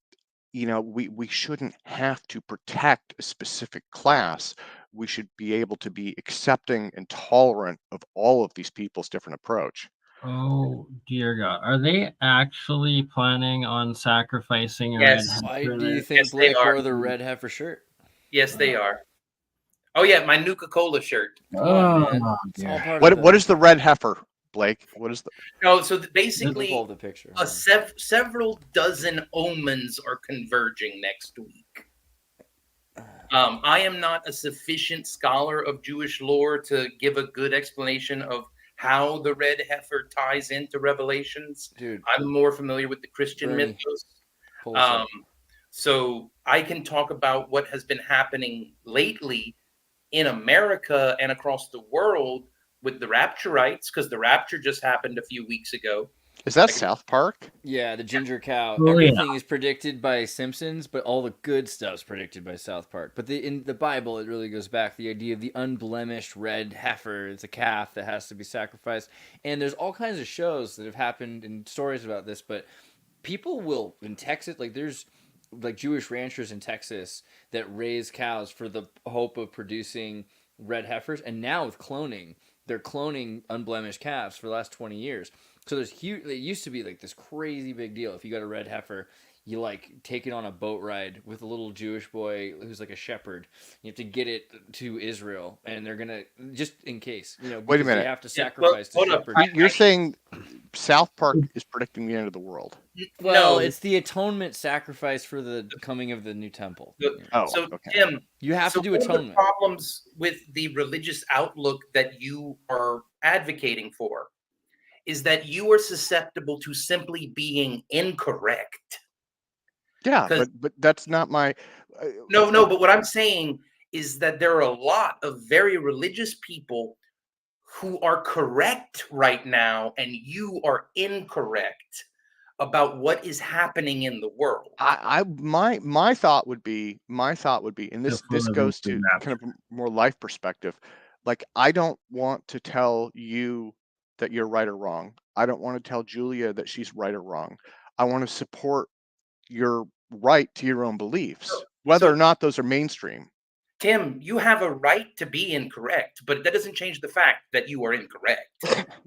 we shouldn't have to protect a specific class. We should be able to be accepting and tolerant of all of these people's different approach. Oh dear God, are they actually planning on sacrificing a Yes. red Why heifer do you there? think Yes, they Blake are. wore the red heifer shirt? Yes, they are. Oh yeah, my Nuka-Cola shirt. Come on, man. Oh, It's all dear. part of What is the red heifer, Blake? What is the No, so Let me basically, pull up the picture. several dozen omens are converging next week. I am not a sufficient scholar of Jewish lore to give a good explanation of how the red heifer ties into Revelations. Dude, I'm more familiar with the Christian Bernie, mythos. pull this up. So I can talk about what has been happening lately in America and across the world with the Rapturites, because the rapture just happened a few weeks ago. is that South Park? Yeah, the ginger cow. Oh, yeah. Everything is predicted by Simpsons, but all the good stuff's predicted by South Park. But in the Bible, it really goes back the idea of the unblemished red heifer. It's a calf that has to be sacrificed, and there's all kinds of shows that have happened and stories about this. But people will in Texas, like there's like Jewish ranchers in Texas that raise cows for the hope of producing red heifers, and now with cloning, they're cloning unblemished calves for the last 20 years. So there's huge. It used to be like this crazy big deal. If you got a red heifer, you like take it on a boat ride with a little Jewish boy who's like a shepherd. You have to get it to Israel, and they're gonna just in case, Wait a because minute. they have to Yeah, sacrifice the hold up. shepherd. You're saying South Park is predicting the end of the world? Well, No. it's the atonement sacrifice for the coming of the new temple. Oh, So okay. Tim, You have so to do one of the atonement. problems with the religious outlook that you are advocating for is that you are susceptible to simply being incorrect. Yeah, 'Cause- but that's not my. No, but what I'm saying is that there are a lot of very religious people who are correct right now, and you are incorrect about what is happening in the world. My thought would be, and this Before goes the to rapture. kind of a more life perspective. Like, I don't want to tell you that you're right or wrong. I don't want to tell Julia that she's right or wrong. I want to support your right to your own beliefs, whether or not those are mainstream. Tim, you have a right to be incorrect, but that doesn't change the fact that you are incorrect.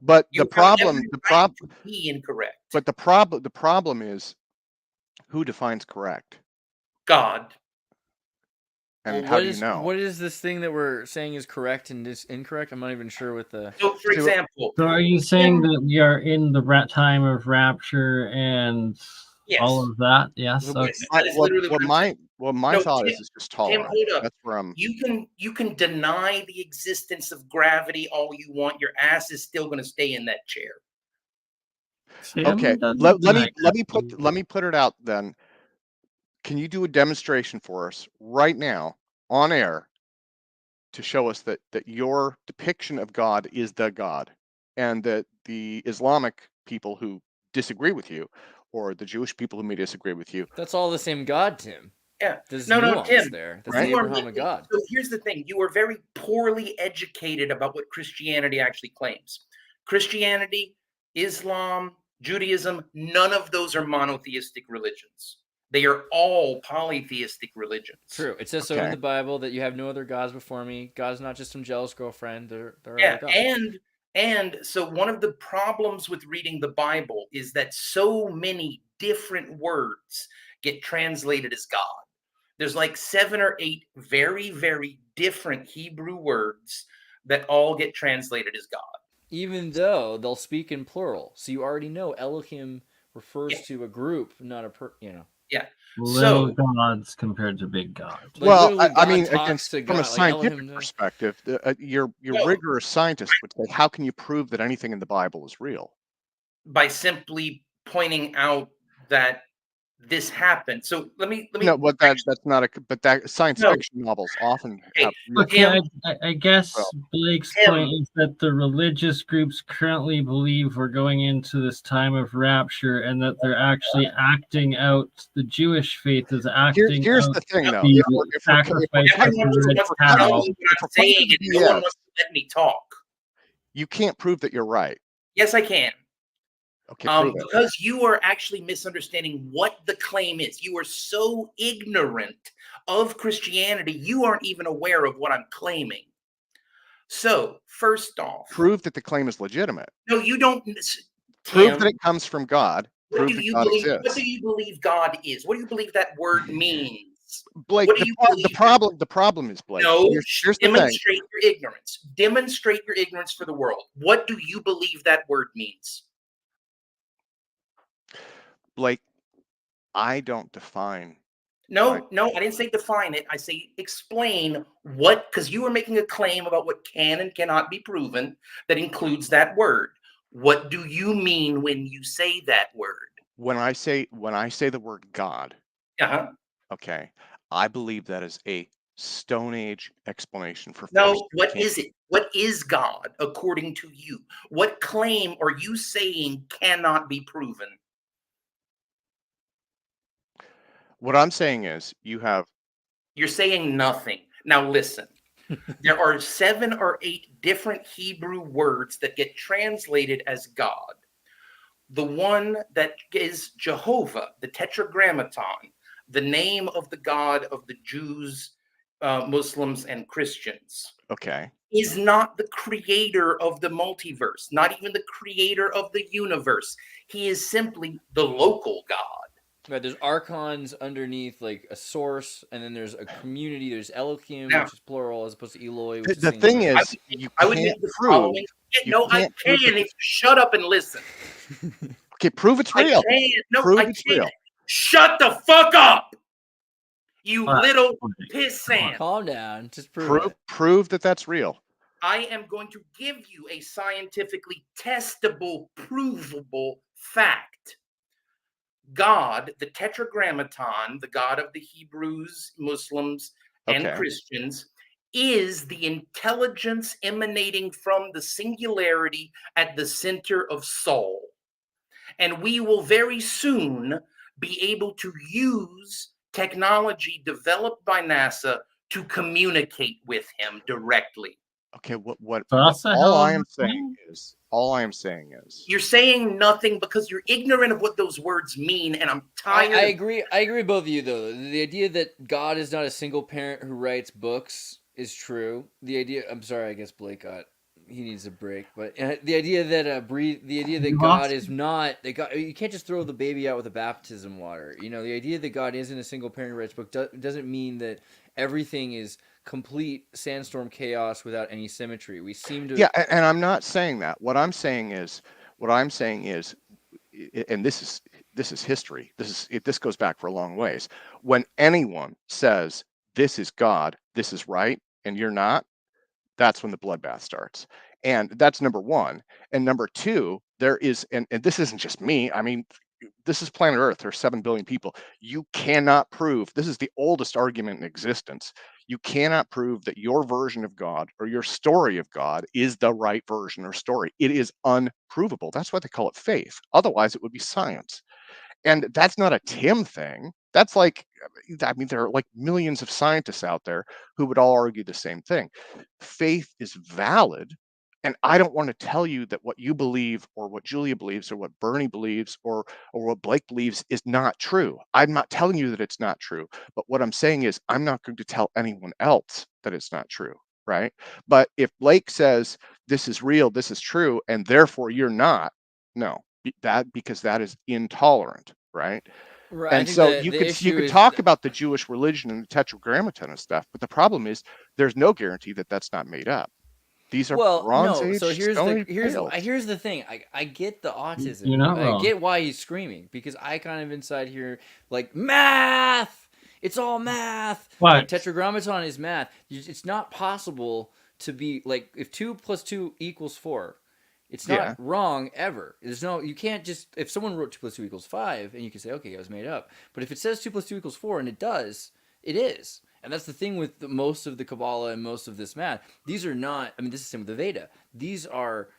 But You the have problem, every the right prob, to be incorrect. but the problem is, who defines correct, God. and Well, how do you know? what is this thing that we're saying is correct and is incorrect? I'm not even sure what the. So, for So- example, So are you saying that we are in the time of rapture and Yes. all of that? Yes. Yes, Okay. yes, that is literally what I'm saying. My No, thought Tim- is just Tim, tolerant. hold up. That's where I'm. You can deny the existence of gravity all you want. Your ass is still going to stay in that chair. Tim Okay, doesn't let me like let me put it out then. Can you do a demonstration for us right now on air to show us that your depiction of God is the God, and that the Islamic people who disagree with you, or the Jewish people who may disagree with you, That's all the same God, Tim. Yeah. There's No, nuance Tim, there. That's right? the Abrahamic God. So here's the thing: you are very poorly educated about what Christianity actually claims. Christianity, Islam, Judaism, none of those are monotheistic religions. They are all polytheistic religions. True. It says so in Okay. the Bible that you have no other gods before me. God's not just some jealous girlfriend. There are Yeah, other gods. and so one of the problems with reading the Bible is that so many different words get translated as God. There's like 7 or 8 very, very different Hebrew words that all get translated as God. Even though they'll speak in plural. So you already know Elohim refers Yeah. to a group, not a Yeah. Little So gods compared to big gods. Like, Well, literally, I God mean, talks to from a God, like tell scientific him to. perspective, your No. rigorous scientist would say, how can you prove that anything in the Bible is real? by simply pointing out that this happened. So let me No, but that's not a. But that science No. fiction novels often Hey, have real. Okay, I guess Well, Blake's Tim. point is that the religious groups currently believe we're going into this time of rapture, and that they're actually acting out the Jewish faith is acting Here's out the thing, though. the If we're sacrifice of Everyone the red wants to cow. tell me what I'm saying, and no one BS, wants to let me talk. you can't prove that you're right. Yes, I can. Okay, prove it. Because you are actually misunderstanding what the claim is. You are so ignorant of Christianity, you aren't even aware of what I'm claiming. So, first off, Prove that the claim is legitimate. no, you don't. Prove Tim, that it comes from God. what Prove do that you God believe? What exists. do you believe God is? What do you believe that word means? Blake, What do the, you pro- believe? the problem is, Blake. No, Here's the thing. demonstrate your ignorance. Demonstrate your ignorance for the world. What do you believe that word means? Blake, I don't define. No, no, I didn't say define it. I say explain what, because you were making a claim about what can and cannot be proven that includes that word. What do you mean when you say that word? When I say the word God, Uh-huh. okay, I believe that is a Stone Age explanation for No, force. what is it? What is God according to you? What claim are you saying cannot be proven? What I'm saying is you have. You're saying nothing. Now listen. There are 7 or 8 different Hebrew words that get translated as God. The one that is Jehovah, the Tetragrammaton, the name of the God of the Jews, Muslims, and Christians, Okay. is not the creator of the multiverse, not even the creator of the universe. He is simply the local God. Right, there's archons underneath, like a source, and then there's a community. There's Elohim, Now, which is plural, as opposed to Eloi, which is The thing singular. is, you I would can't make the prove. following. You No, I can't prove can that- if you shut up and listen. Okay, prove it's I real. can't. No, Prove I it's can't. real. Shut the fuck up, you All right. little pissant. Calm down. Just prove it. Prove that that's real. I am going to give you a scientifically testable, provable fact. God, the Tetragrammaton, the God of the Hebrews, Muslims, and Okay. Christians, is the intelligence emanating from the singularity at the center of soul. And we will very soon be able to use technology developed by NASA to communicate with him directly. Okay, All I am saying is You're saying nothing because you're ignorant of what those words mean, and I'm tired. I agree. I agree with both of you, though. The idea that God is not a single parent who writes books is true. The idea. I'm sorry. I guess Blake he needs a break. But the idea that God is not that God. You can't just throw the baby out with the baptism water. You know, the idea that God isn't a single parent who writes book doesn't mean that everything is complete sandstorm chaos without any symmetry. We seem to. Yeah, and I'm not saying that. What I'm saying is, and this is history. This goes back for a long ways. When anyone says this is God, this is right, and you're not, that's when the bloodbath starts. And that's number one. And number two, there is, and this isn't just me. I mean, this is planet Earth. There's 7 billion people. You cannot prove, this is the oldest argument in existence. You cannot prove that your version of God or your story of God is the right version or story. It is unprovable. That's why they call it faith. Otherwise, it would be science. And that's not a Tim thing. That's like, I mean, there are like millions of scientists out there who would all argue the same thing. Faith is valid. And I don't want to tell you that what you believe or what Julia believes or what Bernie believes or what Blake believes is not true. I'm not telling you that it's not true. But what I'm saying is I'm not going to tell anyone else that it's not true. Right. But if Blake says this is real, this is true, and therefore you're not, no, because that is intolerant. Right. Right. And so you could talk about the Jewish religion and the Tetragrammaton and stuff, but the problem is there's no guarantee that that's not made up. These are Well, Bronze no. Age So Stone Age tales. here's the thing. I get the autism. You're not I wrong. get why he's screaming because I kind of inside here like math. It's all math. Like But tetragrammaton is math. It's not possible to be like if 2 + 2 = 4. It's not Yeah. wrong ever. There's no you can't just if someone wrote 2 + 2 = 5 and you can say okay it was made up. But if it says 2 + 2 = 4 and it does, it is. And that's the thing with most of the Kabbalah and most of this math. These are not, I mean, this is the same with the Veda. These are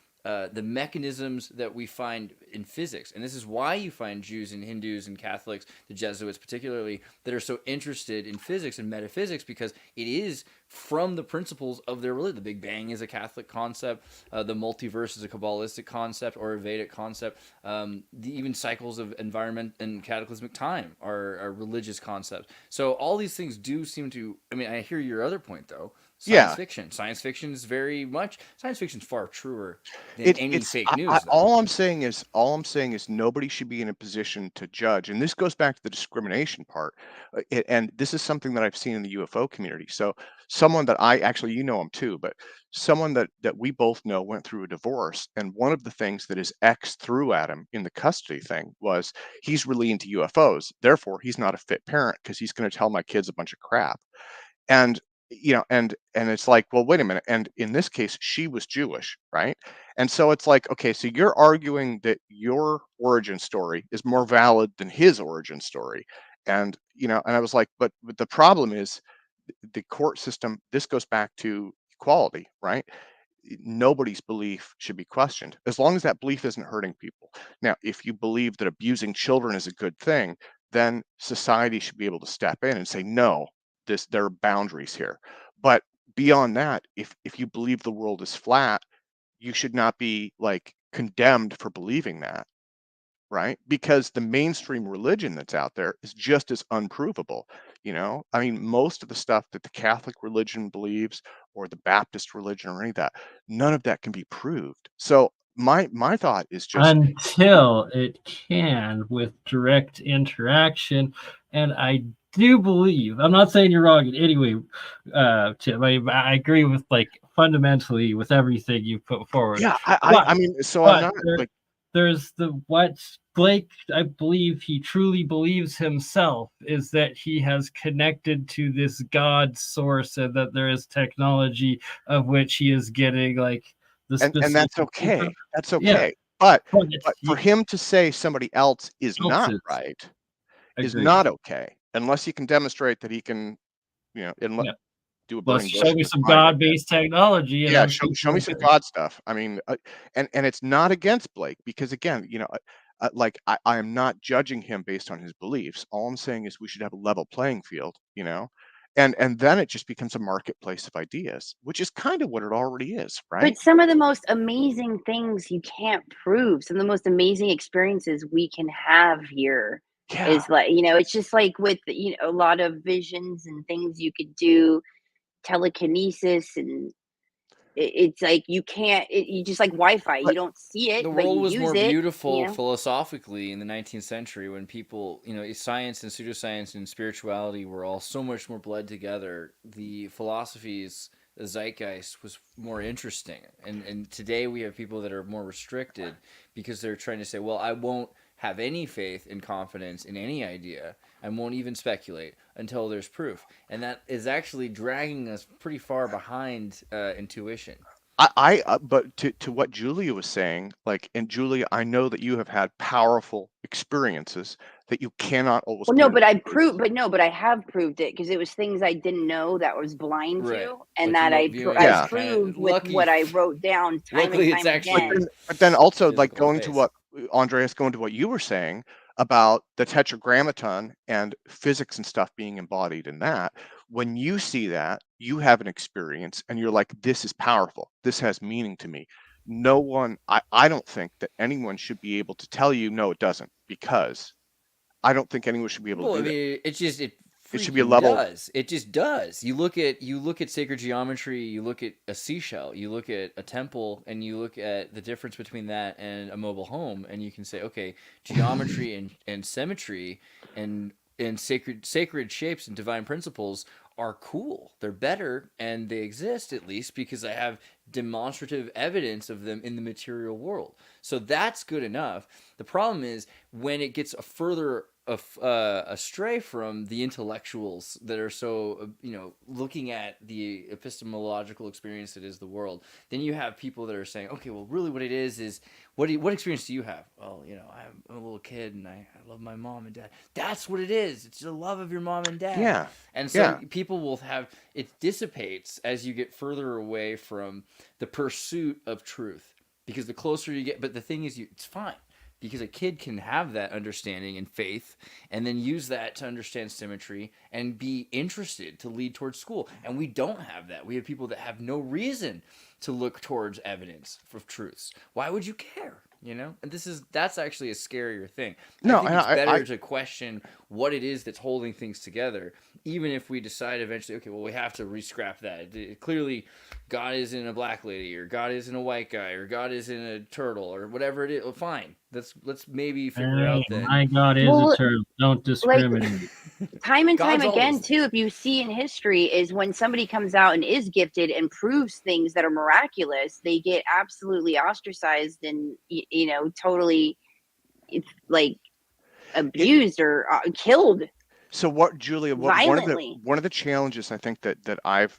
the mechanisms that we find in physics. And this is why you find Jews and Hindus and Catholics, the Jesuits particularly, that are so interested in physics and metaphysics because it is from the principles of their religion. The Big Bang is a Catholic concept. The multiverse is a Kabbalistic concept or a Vedic concept. Even cycles of environment and cataclysmic time are religious concepts. So all these things do seem to, I mean, I hear your other point, though. Science fiction. Science fiction is very much, science fiction is far truer than any fake news. All I'm saying is nobody should be in a position to judge. And this goes back to the discrimination part. And this is something that I've seen in the UFO community. So someone that I actually, you know him too, but someone that we both know went through a divorce. And one of the things that his ex threw at him in the custody thing was he's really into UFOs. Therefore, he's not a fit parent because he's going to tell my kids a bunch of crap. And and it's like, well, wait a minute. And in this case, she was Jewish, right? And so it's like, okay, so you're arguing that your origin story is more valid than his origin story. And and I was like, but the problem is the court system. This goes back to equality, right? Nobody's belief should be questioned as long as that belief isn't hurting people. Now, if you believe that abusing children is a good thing, then society should be able to step in and say, no, there are boundaries here. But beyond that, if you believe the world is flat, you should not be like condemned for believing that, right? Because the mainstream religion that's out there is just as unprovable. I mean, most of the stuff that the Catholic religion believes or the Baptist religion or any of that, none of that can be proved. So my thought is just until it can with direct interaction, and I do believe, I'm not saying you're wrong in any way, Tim. I agree with like fundamentally with everything you put forward. yeah. But I mean, so I'm not like there's what Blake, I believe he truly believes himself, is that he has connected to this God source and that there is technology of which he is getting like the specific. and that's okay. That's Yeah. okay. But But for him to say somebody else is not is. right is Agreed. not okay unless he can demonstrate that he can, do a Let's burning bush. show me some God-based technology. And Yeah, I'm show me some God stuff. I mean, and it's not against Blake because again, like I am not judging him based on his beliefs. All I'm saying is we should have a level playing field, and then it just becomes a marketplace of ideas, which is kind of what it already is, right? But some of the most amazing things you can't prove. Some of the most amazing experiences we can have here Yeah. is like, it's just like with, a lot of visions and things you could do, telekinesis, and it's like you can't, you just like Wi-Fi. But You don't see it, The but world you was use more it. beautiful philosophically in the 19th century when people, science and pseudoscience and spirituality were all so much more bled together. The philosophies, the zeitgeist was more interesting. And today we have people that are more restricted because they're trying to say, well, I won't have any faith and confidence in any idea. I won't even speculate until there's proof. And that is actually dragging us pretty far behind intuition. But to what Julia was saying, like, and Julia, I know that you have had powerful experiences that you cannot always. Well, no, put but into words. but I have proved it because it was things I didn't know that I was blind Right. to, and Like that I remote viewing I is kinda proved with lucky. what I wrote down time Luckily, and it's time actually- again. But then also, like, physical going to space. what Andreas, going to what you were saying about the tetragrammaton and physics and stuff being embodied in that. When you see that, you have an experience, and you're like, "This is powerful. This has meaning to me." No one, I don't think that anyone should be able to tell you, no, it doesn't, because I don't think anyone should be able Well, to I do that. mean, It should be a freaking level. does. It just does. You look at sacred geometry, you look at a seashell, you look at a temple, and you look at the difference between that and a mobile home, and you can say, okay, geometry and symmetry and sacred shapes and divine principles are cool. They're better, and they exist at least because I have demonstrative evidence of them in the material world. So that's good enough. The problem is when it gets a further astray from the intellectuals that are so looking at the epistemological experience that is the world. Then you have people that are saying, okay, well, really, what it is what experience do you have? Well, I'm a little kid and I love my mom and dad. That's what it is. It's the love of your mom and dad. Yeah. And so people will have, it dissipates as you get further away from the pursuit of truth, because the closer you get, but the thing is, it's fine. Because a kid can have that understanding and faith and then use that to understand symmetry and be interested to lead towards school. And we don't have that. We have people that have no reason to look towards evidence for truths. Why would you care? And that's actually a scarier thing. No, I think it's better to question what it is that's holding things together, even if we decide eventually, okay, well, we have to re-scrap that. Clearly, God isn't a black lady, or God isn't a white guy, or God isn't a turtle, or whatever it is. Well, fine. Let's maybe figure out that. My God is a turtle. Don't discriminate. Time and God's time again, always too, if you see in history, is when somebody comes out and is gifted and proves things that are miraculous, they get absolutely ostracized and, totally like abused or killed. So what, Julia? Violently. One of the challenges I think that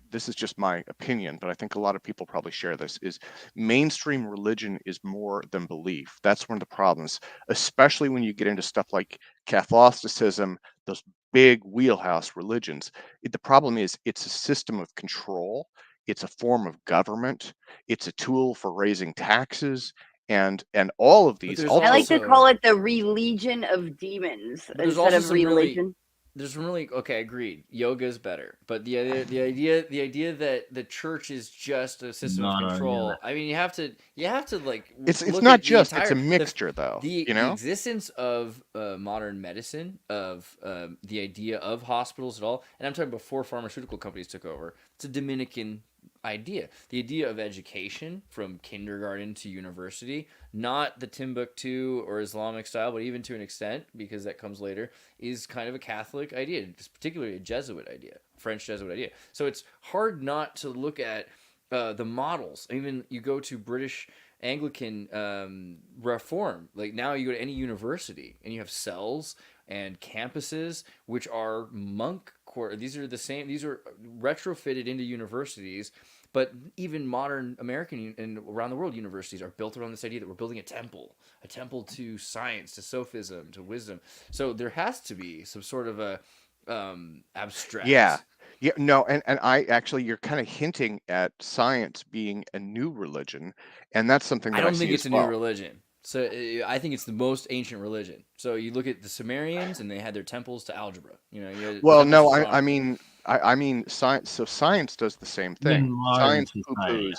this is just my opinion, but I think a lot of people probably share this, is mainstream religion is more than belief. That's one of the problems, especially when you get into stuff like Catholicism, those big wheelhouse religions. The problem is it's a system of control. It's a form of government. It's a tool for raising taxes. And all of these. I like to call it the religion of demons instead of religion. There's okay, agreed. Yoga is better, but the idea that the church is just a system of control. I mean, you have to like. It's not just. It's a mixture, though. The existence of modern medicine, of the idea of hospitals at all, and I'm talking before pharmaceutical companies took over. It's a Dominican idea. The idea of education from kindergarten to university, not the Timbuktu or Islamic style, but even to an extent, because that comes later, is kind of a Catholic idea, particularly a Jesuit idea, French Jesuit idea. So it's hard not to look at the models. Even you go to British Anglican reform, like now you go to any university and you have cells and campuses which are monk core. These are retrofitted into universities, but even modern American and around the world universities are built around this idea that we're building a temple to science, to sophism, to wisdom. So there has to be some sort of a abstract. Yeah, no, and I actually, you're kind of hinting at science being a new religion, and that's something that I don't think it's a new religion. So I think it's the most ancient religion. So you look at the Sumerians, and they had their temples to algebra. Well, no, I mean science. So science does the same thing. Science poo-poos.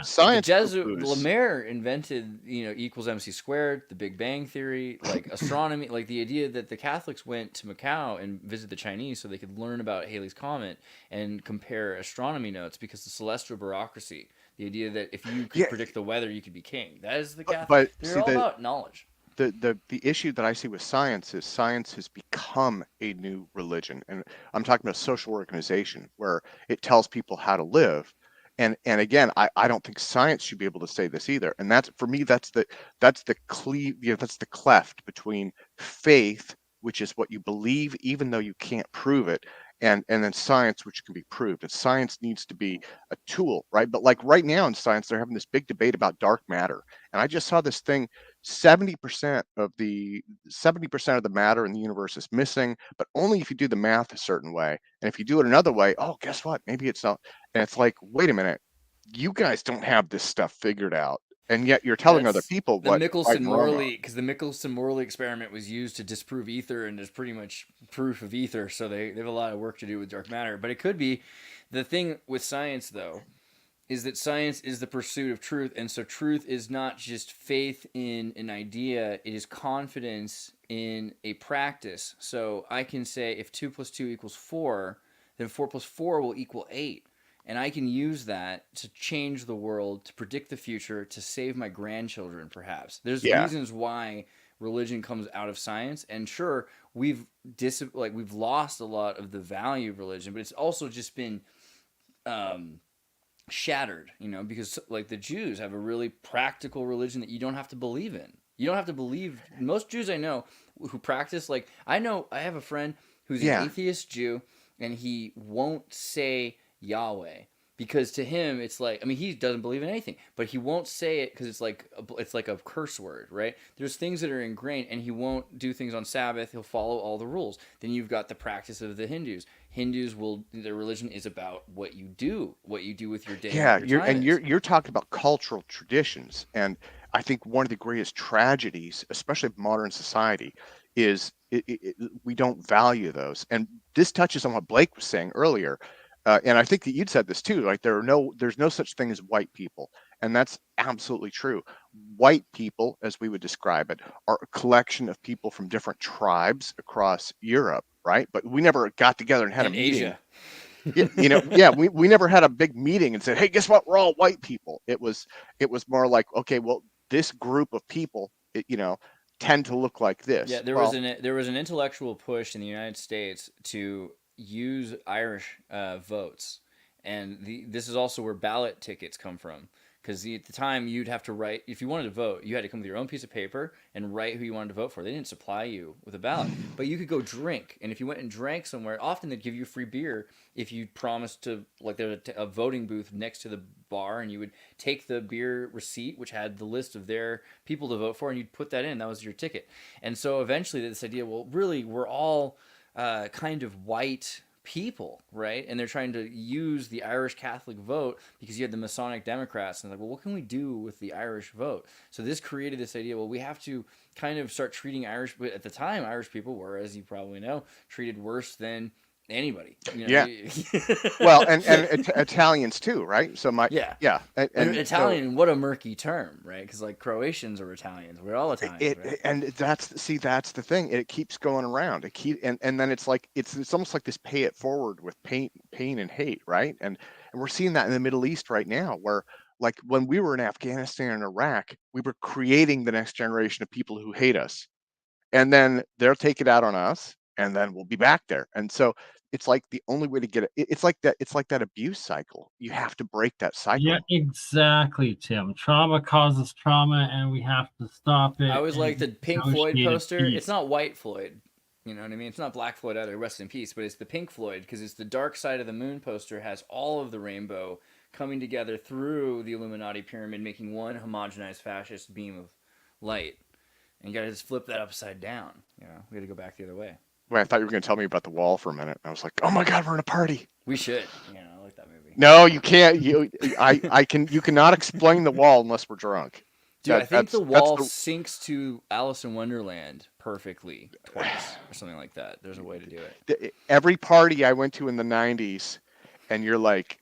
Science. Lemaire invented, equals MC squared, the Big Bang theory, like astronomy, like the idea that the Catholics went to Macau and visited the Chinese so they could learn about Halley's Comet and compare astronomy notes, because the celestial bureaucracy, the idea that if you could predict the weather, you could be king. That is the Catholic. They're all about knowledge. The issue that I see with science is science has become a new religion, and I'm talking about social organization, where it tells people how to live. And again, I don't think science should be able to say this either. And that's, for me, that's the cleft between faith, which is what you believe even though you can't prove it, and then science, which can be proved. And science needs to be a tool, right? But like right now in science, they're having this big debate about dark matter. And I just saw this thing, 70% of the matter in the universe is missing, but only if you do the math a certain way. And if you do it another way, oh, guess what? Maybe it's not. And it's like, wait a minute, you guys don't have this stuff figured out. And yet you're telling other people what the Michelson-Morley, because the Michelson-Morley experiment was used to disprove ether, and there's pretty much proof of ether, so they have a lot of work to do with dark matter. But it could be, the thing with science, though, is that science is the pursuit of truth, and so truth is not just faith in an idea, it is confidence in a practice. So I can say if 2 + 2 = 4, then 4 + 4 will equal 8. and I can use that to change the world, to predict the future, to save my grandchildren, perhaps. There's Yeah. reasons why religion comes out of science, and sure, we've lost a lot of the value of religion, but it's also just been shattered, because like the Jews have a really practical religion that you don't have to believe in. You don't have to believe. Most Jews I know who practice, like I have a friend who's an atheist Jew, and he won't say Yahweh because to him it's like, I mean, he doesn't believe in anything, but he won't say it because it's like a curse word, right? There's things that are ingrained, and he won't do things on Sabbath. He'll follow all the rules. Then you've got the practice of the Hindus. Their religion is about what you do with your day. Yeah, and your time you're talking about cultural traditions, and I think one of the greatest tragedies, especially of modern society, is we don't value those. And this touches on what Blake was saying earlier, and I think that you'd said this too. Like there's no such thing as white people, and that's absolutely true. White people, as we would describe it, are a collection of people from different tribes across Europe, right? But we never got together and had a meeting. Asia. We never had a big meeting and said, hey, guess what, we're all white people. It was more like, okay, well, this group of people tend to look like this. Yeah, there was an intellectual push in the United States to use Irish votes, and this is also where ballot tickets come from. Because at the time, you'd have to write, if you wanted to vote, you had to come with your own piece of paper and write who you wanted to vote for. They didn't supply you with a ballot, but you could go drink. And if you went and drank somewhere, often they'd give you free beer if you promised to, like there was a voting booth next to the bar, and you would take the beer receipt, which had the list of their people to vote for, and you'd put that in. That was your ticket. And so eventually this idea, well, really, we're all kind of white people, right? And they're trying to use the Irish Catholic vote because you had the Masonic Democrats, and like, well, what can we do with the Irish vote? So this created this idea, well, we have to kind of start treating Irish, but at the time, Irish people were, as you probably know, treated worse than anybody. Yeah. Well, and Italians too, right? So and Italian, so, what a murky term, right? Because like Croatians are Italians, we're all Italians, right? And that's the thing. It keeps going around. And then it's like it's almost like this pay it forward with pain and hate, right? And we're seeing that in the Middle East right now, where like when we were in Afghanistan and Iraq, we were creating the next generation of people who hate us, and then they'll take it out on us, and then we'll be back there. And so it's like the only way to get it. It's like that abuse cycle. You have to break that cycle. Yeah, exactly, Tim. Trauma causes trauma, and we have to stop it. I always like the Pink Floyd poster. It's not White Floyd. You know what I mean? It's not Black Floyd either, rest in peace, but it's the Pink Floyd, because it's the Dark Side of the Moon poster, has all of the rainbow coming together through the Illuminati pyramid, making one homogenized fascist beam of light. And you gotta just flip that upside down. We gotta go back the other way. Wait, I thought you were going to tell me about The Wall for a minute. I was like, oh my God, we're in a party. We should. I like that movie. No, you can't. You cannot explain The Wall unless we're drunk. Dude, I think The Wall syncs to Alice in Wonderland perfectly twice or something like that. There's a way to do it. Every party I went to in the 90s, and you're like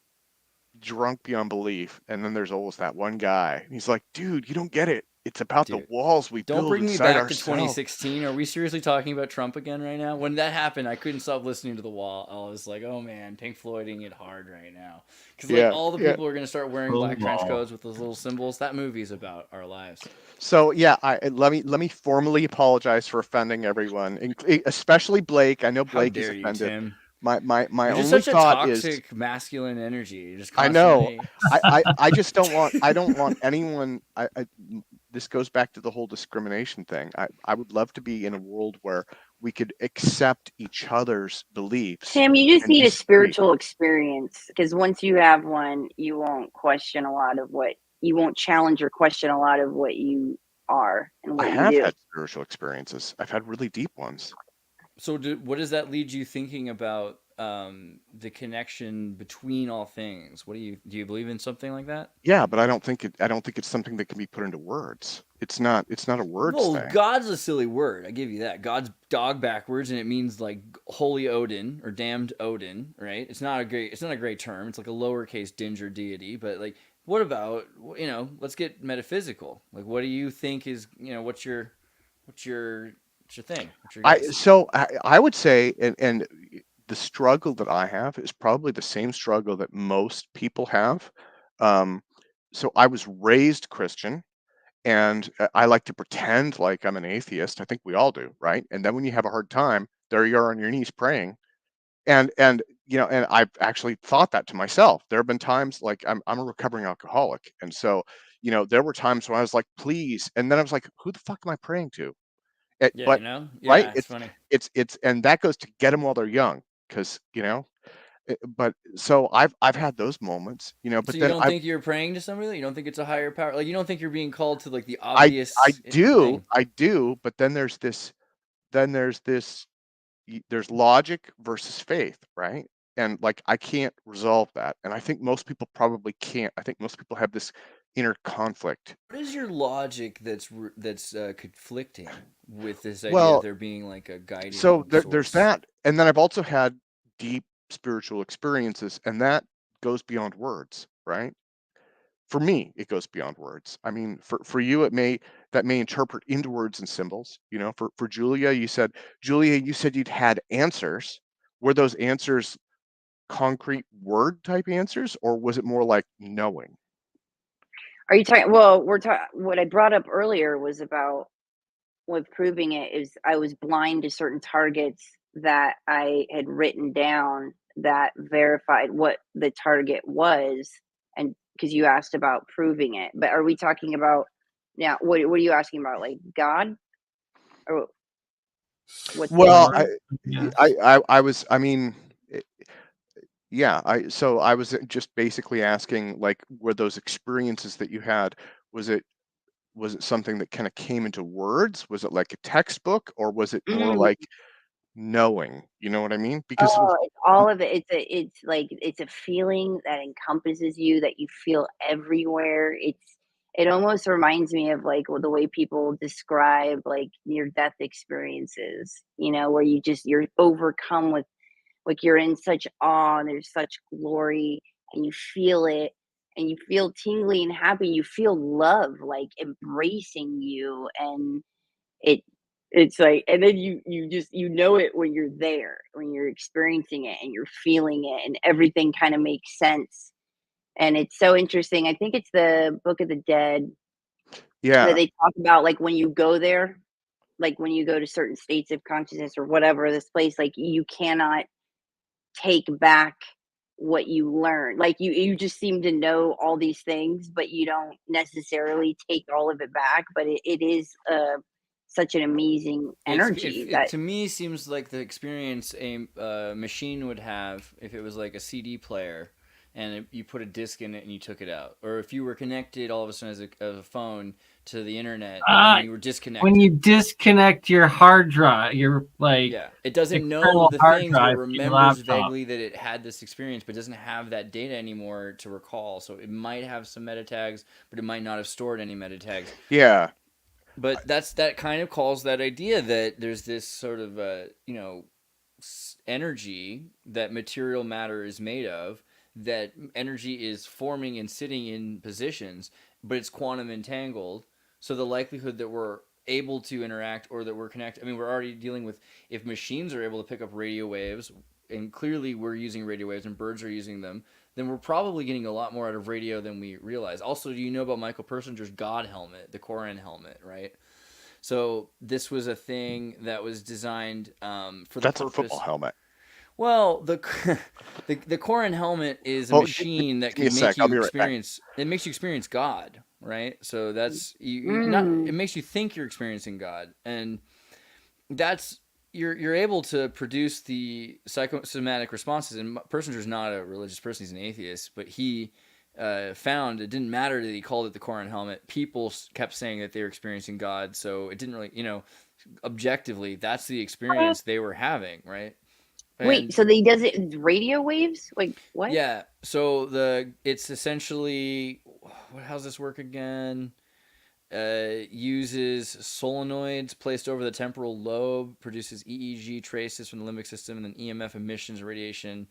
drunk beyond belief, and then there's always that one guy. And he's like, dude, you don't get it. It's about the walls we build. Don't bring me back to 2016. Are we seriously talking about Trump again right now? When that happened, I couldn't stop listening to The Wall. I was like, oh man, Pink Floyding it hard right now. Because all the people are going to start wearing black trench coats with those little symbols. That movie's about our lives. So yeah, let me formally apologize for offending everyone, especially Blake. I know Blake is offended. Tim. My You're only such thought a is toxic masculine energy. You're just I know. I just don't want anyone. This goes back to the whole discrimination thing. I would love to be in a world where we could accept each other's beliefs. Tim, you just need a spiritual experience, because once you have one, you won't question a lot of what you won't challenge or question a lot of what you are and what I you have do. had spiritual experiences. I've had really deep ones. So what does that lead you thinking about the connection between all things? Do you believe in something like that? Yeah, but I don't think it's something that can be put into words. It's not a words thing. God's a silly word. I give you that. God's dog backwards, and it means like holy Odin or damned Odin, right? It's not a great term. It's like a lowercase dinger deity, but like, what about, let's get metaphysical. Like, what do you think is, what's your thing? I would say, and the struggle that I have is probably the same struggle that most people have. So I was raised Christian, and I like to pretend like I'm an atheist. I think we all do, right? And then when you have a hard time, there you are on your knees praying. And and I've actually thought that to myself. There have been times like I'm a recovering alcoholic, and so there were times when I was like, please, and then I was like, who the fuck am I praying to? Yeah, But right, yeah, it's funny. it's and that goes to get them while they're young, because but so I've had those moments, So but you then don't I think you're praying to somebody? You don't think it's a higher power? Like you don't think you're being called to like the I obvious do, thing? but then there's this there's logic versus faith, right? And like I can't resolve that, and I think most people probably can't. I think most people have this inner conflict. What is your logic that's conflicting with this idea of Well, there being like a so guiding there's source? that, and then I've also had deep spiritual experiences, and that goes beyond words, right? For me, it goes beyond words. I mean, for you, that may interpret into words and symbols. For Julia, you said you'd had answers. Were those answers concrete word type answers, or was it more like knowing? Are you talking? Well, we're talking. What I brought up earlier was about with proving it is I was blind to certain targets that I had written down that verified what the target was, and because you asked about proving it, but are we talking about now? What are you asking about? Like God, or what's the Well, Or question? yes. I was, I mean, eh, yeah, I was just basically asking, like, were those experiences that you had, was it was it something that kind of came into words? Was it like a textbook, or was it more Mm. like knowing? You know what I mean? Because Oh, it's all of it. It's like it's a feeling that encompasses you that you feel everywhere. It almost reminds me of like the way people describe like near death experiences, where you're overcome with like you're in such awe and there's such glory and you feel it and you feel tingly and happy. You feel love like embracing you, and it it's like, and then you just it when you're there, when you're experiencing it and you're feeling it and everything kind of makes sense. And it's so interesting. I think it's the Book of the Dead that yeah, they talk about like when you go there, like when you go to certain states of consciousness or whatever this place, like you cannot take back what you learn. Like you just seem to know all these things, but you don't necessarily take all of it back. But it is such an amazing energy It that to me seems like the experience a machine would have if it was like a CD player, and you put a disc in it and you took it out, or if you were connected all of a sudden as a phone to the internet and then you were When you disconnected. disconnect your hard drive, your like Yeah, it doesn't know external the hard things, but it drive to your remembers laptop. vaguely that it had this experience, but doesn't have that data anymore to recall. So it might have some meta tags, but it might not have stored any meta tags. yeah, But that kind of calls that idea that there's this sort of energy that material matter is made of. That energy is forming and sitting in positions, but it's quantum entangled. So the likelihood that we're able to interact or that we're connected. I mean, we're already dealing with if machines are able to pick up radio waves, and clearly we're using radio waves and birds are using them, then we're probably getting a lot more out of radio than we realize. Also, do you know about Michael Persinger's God helmet, the Koran helmet, right? So this was a thing that was designed for the that's a football purpose. helmet. Well, the Koran helmet is a Oh, give machine that me a can make sec. I'll you be right back. experience. It makes you experience God, right? So that's you not. mm, It makes you think you're experiencing God, and that's you're able to produce the psychosomatic responses. And Persinger's not a religious person; he's an atheist, but he found it didn't matter that he called it the Koran helmet. People kept saying that they were experiencing God, so it didn't really, objectively, that's the experience they were having, right? wait, And so they does it radio waves? Like what? yeah, so it's essentially how's this work again? Uses solenoids placed over the temporal lobe, produces EEG traces from the limbic system, and then EMF emissions, radiation.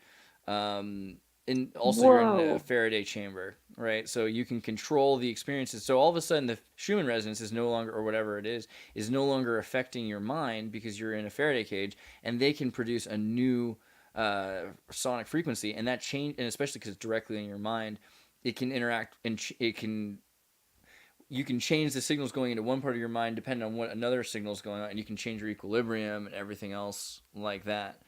And also, you're in a Whoa. Faraday chamber, right? So you can control the experiences. So all of a sudden, the Schumann resonance is no longer, or whatever it is no longer affecting your mind because you're in a Faraday cage, and they can produce a new sonic frequency, and that change, and especially because it's directly in your mind, it can interact and you can change the signals going into one part of your mind depending on what another signal is going on, and you can change your equilibrium and everything else like that.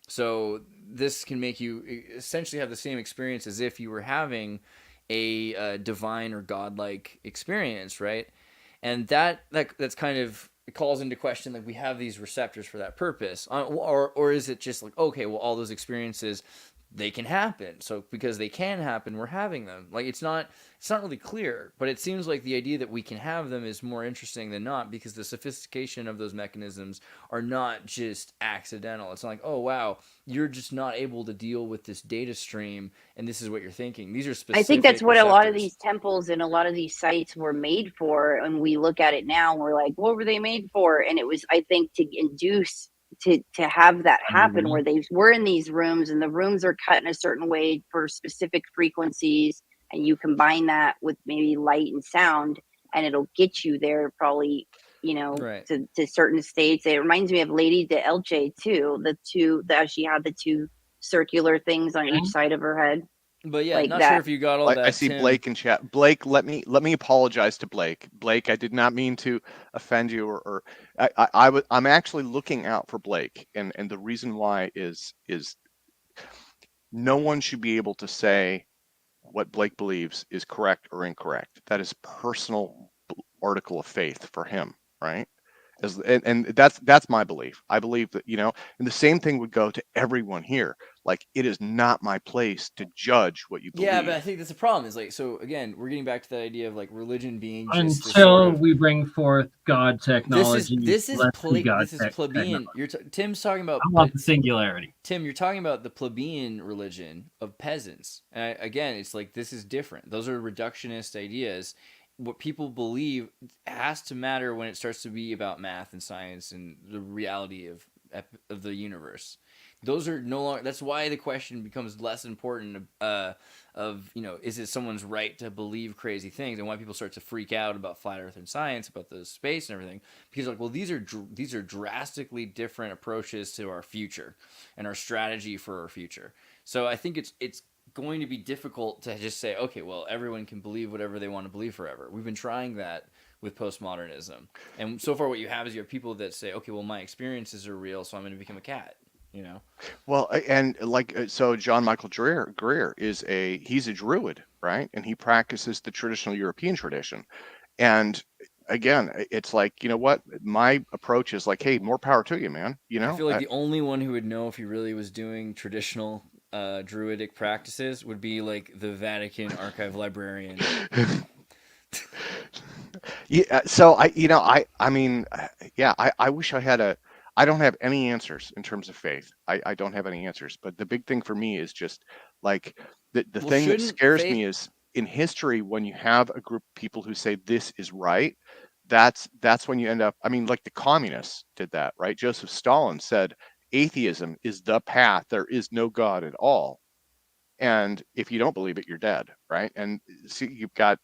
So this can make you essentially have the same experience as if you were having a divine or godlike experience, right? And that's kind of, it calls into question, like, we have these receptors for that purpose, or is it just like, okay, well, all those experiences, they can happen, so because they can happen, we're having them. Like, it's not really clear, but it seems like the idea that we can have them is more interesting than not, because the sophistication of those mechanisms are not just accidental. It's not like, oh wow, you're just not able to deal with this data stream and this is what you're thinking. These are specific I think that's what a lot of receptors. these temples and a lot of these sites were made for. And we look at it now and we're like, what were they made for? And it was, I think, to induce, to have that happen, where they were in these rooms and the rooms are cut in a certain way for specific frequencies, and you combine that with maybe light and sound, and it'll get you there, probably, Right. to certain states. It reminds me of Lady de Elche too, that she had the two circular things on each side of her head. But yeah, Like not that. sure if you got all that. I see Tim. Blake in chat. Blake, let me apologize to Blake. Blake, I did not mean to offend you, or I'm actually looking out for Blake, and the reason why is no one should be able to say what Blake believes is correct or incorrect. That is personal article of faith for him, right? And that's my belief. I believe that, and the same thing would go to everyone here. Like, it is not my place to judge what you believe. Yeah, but I think that's the problem. Is like, so again, we're getting back to that idea of like religion being just Until this sort of, we bring forth God technology. this is God plebeian. Tim's talking about. I want the singularity. Tim, you're talking about the plebeian religion of peasants. And again, it's like, this is different. Those are reductionist ideas. What people believe has to matter when it starts to be about math and science and the reality of the universe. Those are no longer. That's why the question becomes less important. Is it someone's right to believe crazy things, and why people start to freak out about flat Earth and science, about the space and everything, because like, well, these are drastically different approaches to our future and our strategy for our future. So I think it's going to be difficult to just say, okay, well, everyone can believe whatever they want to believe forever. We've been trying that with postmodernism, and so far what you have is you have people that say, okay, well, my experiences are real, so I'm going to become a cat. Well, and like, so John Michael Greer he's a Druid, right? And he practices the traditional European tradition. And again, it's like, you know what? My approach is like, hey, more power to you, man. I feel like the only one who would know if he really was doing traditional Druidic practices would be like the Vatican archive librarian. Yeah. So I mean, yeah, I wish I had I don't have any answers in terms of faith. I don't have any answers. But the big thing for me is just like the thing that scares me is in history, when you have a group of people who say this is right, that's when you end up. I mean, like the communists did that, right? Joseph Stalin said atheism is the path. There is no God at all. And if you don't believe it, you're dead, right? And see, you've got,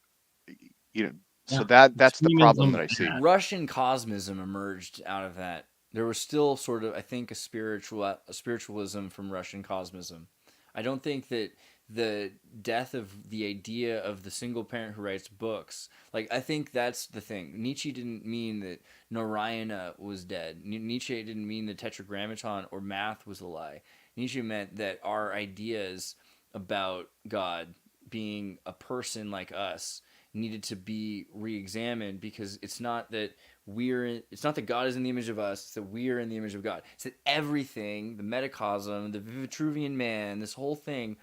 so that's the problem that I see. Russian cosmism emerged out of that. There was still sort of, I think, a spiritualism from Russian cosmism. I don't think that the death of the idea of the single parent who writes books, like, I think that's the thing. Nietzsche didn't mean that Narayana was dead. Nietzsche didn't mean the Tetragrammaton or math was a lie. Nietzsche meant that our ideas about God being a person like us needed to be re-examined, because it's not that God is in the image of us, it's that we're in the image of God. It's that everything, the metacosm, the Vitruvian man, this whole thing,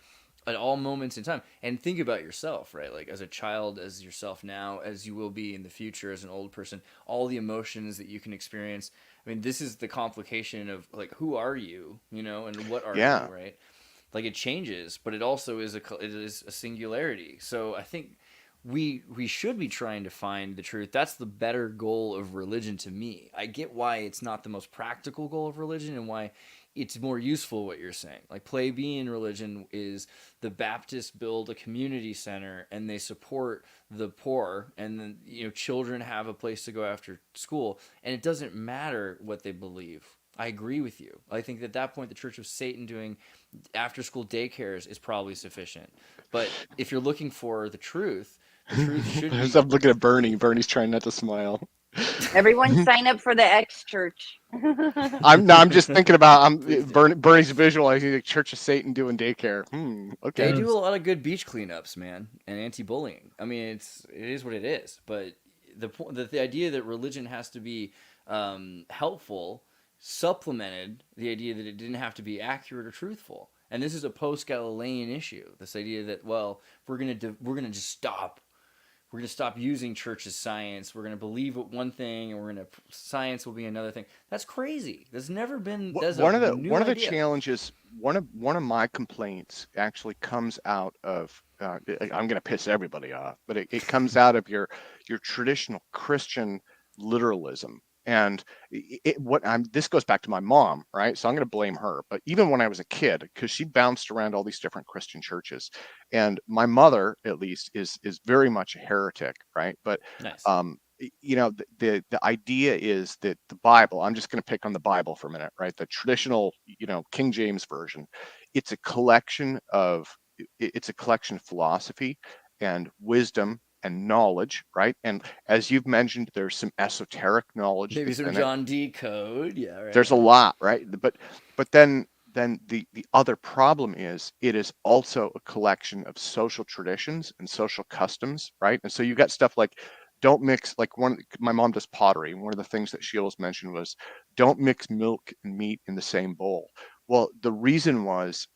at all moments in time. And think about yourself, right? Like, as a child, as yourself now, as you will be in the future as an old person, all the emotions that you can experience. I mean, this is the complication of, like, who are you, and what are you, right? Like, it changes, but it also is a singularity. So I think we should be trying to find the truth. That's the better goal of religion to me. I get why it's not the most practical goal of religion and why it's more useful what you're saying. Like, plebeian religion is the Baptists build a community center and they support the poor, and then children have a place to go after school, and it doesn't matter what they believe. I agree with you. I think that at that point, the Church of Satan doing after-school daycares is probably sufficient. But if you're looking for the truth should As be. I'm looking at Bernie. Bernie's trying not to smile. Everyone sign up for the X Church. I'm just thinking about Please do. Bernie's visualizing the Church of Satan doing daycare. They Okay. do a lot of good beach cleanups, man, and anti-bullying. I mean, it is what it is. But the idea that religion has to be helpful supplemented the idea that it didn't have to be accurate or truthful. And this is a post-Galilean issue. This idea that, well, we're gonna just stop. We're gonna stop using church as science. We're gonna believe one thing, and science will be another thing. That's crazy. That's never been. That's One a of new the idea. challenges, one of my complaints actually comes out of. I'm going to piss everybody off, but it comes out of your traditional Christian literalism. And this goes back to my mom, right? So I'm going to blame her. But even when I was a kid, because she bounced around all these different Christian churches, and my mother, at least, is very much a heretic, right? But Nice. the idea is that the Bible, I'm just going to pick on the Bible for a minute, right? The traditional, King James version, it's a collection of philosophy and wisdom and knowledge, right? And as you've mentioned, there's some esoteric knowledge. Maybe that's some in it. John D code. Yeah, right. There's a lot, right? But then the other problem is it is also a collection of social traditions and social customs, right? And so you've got stuff like don't mix, like my mom does pottery. One of the things that she always mentioned was don't mix milk and meat in the same bowl. Well, the reason was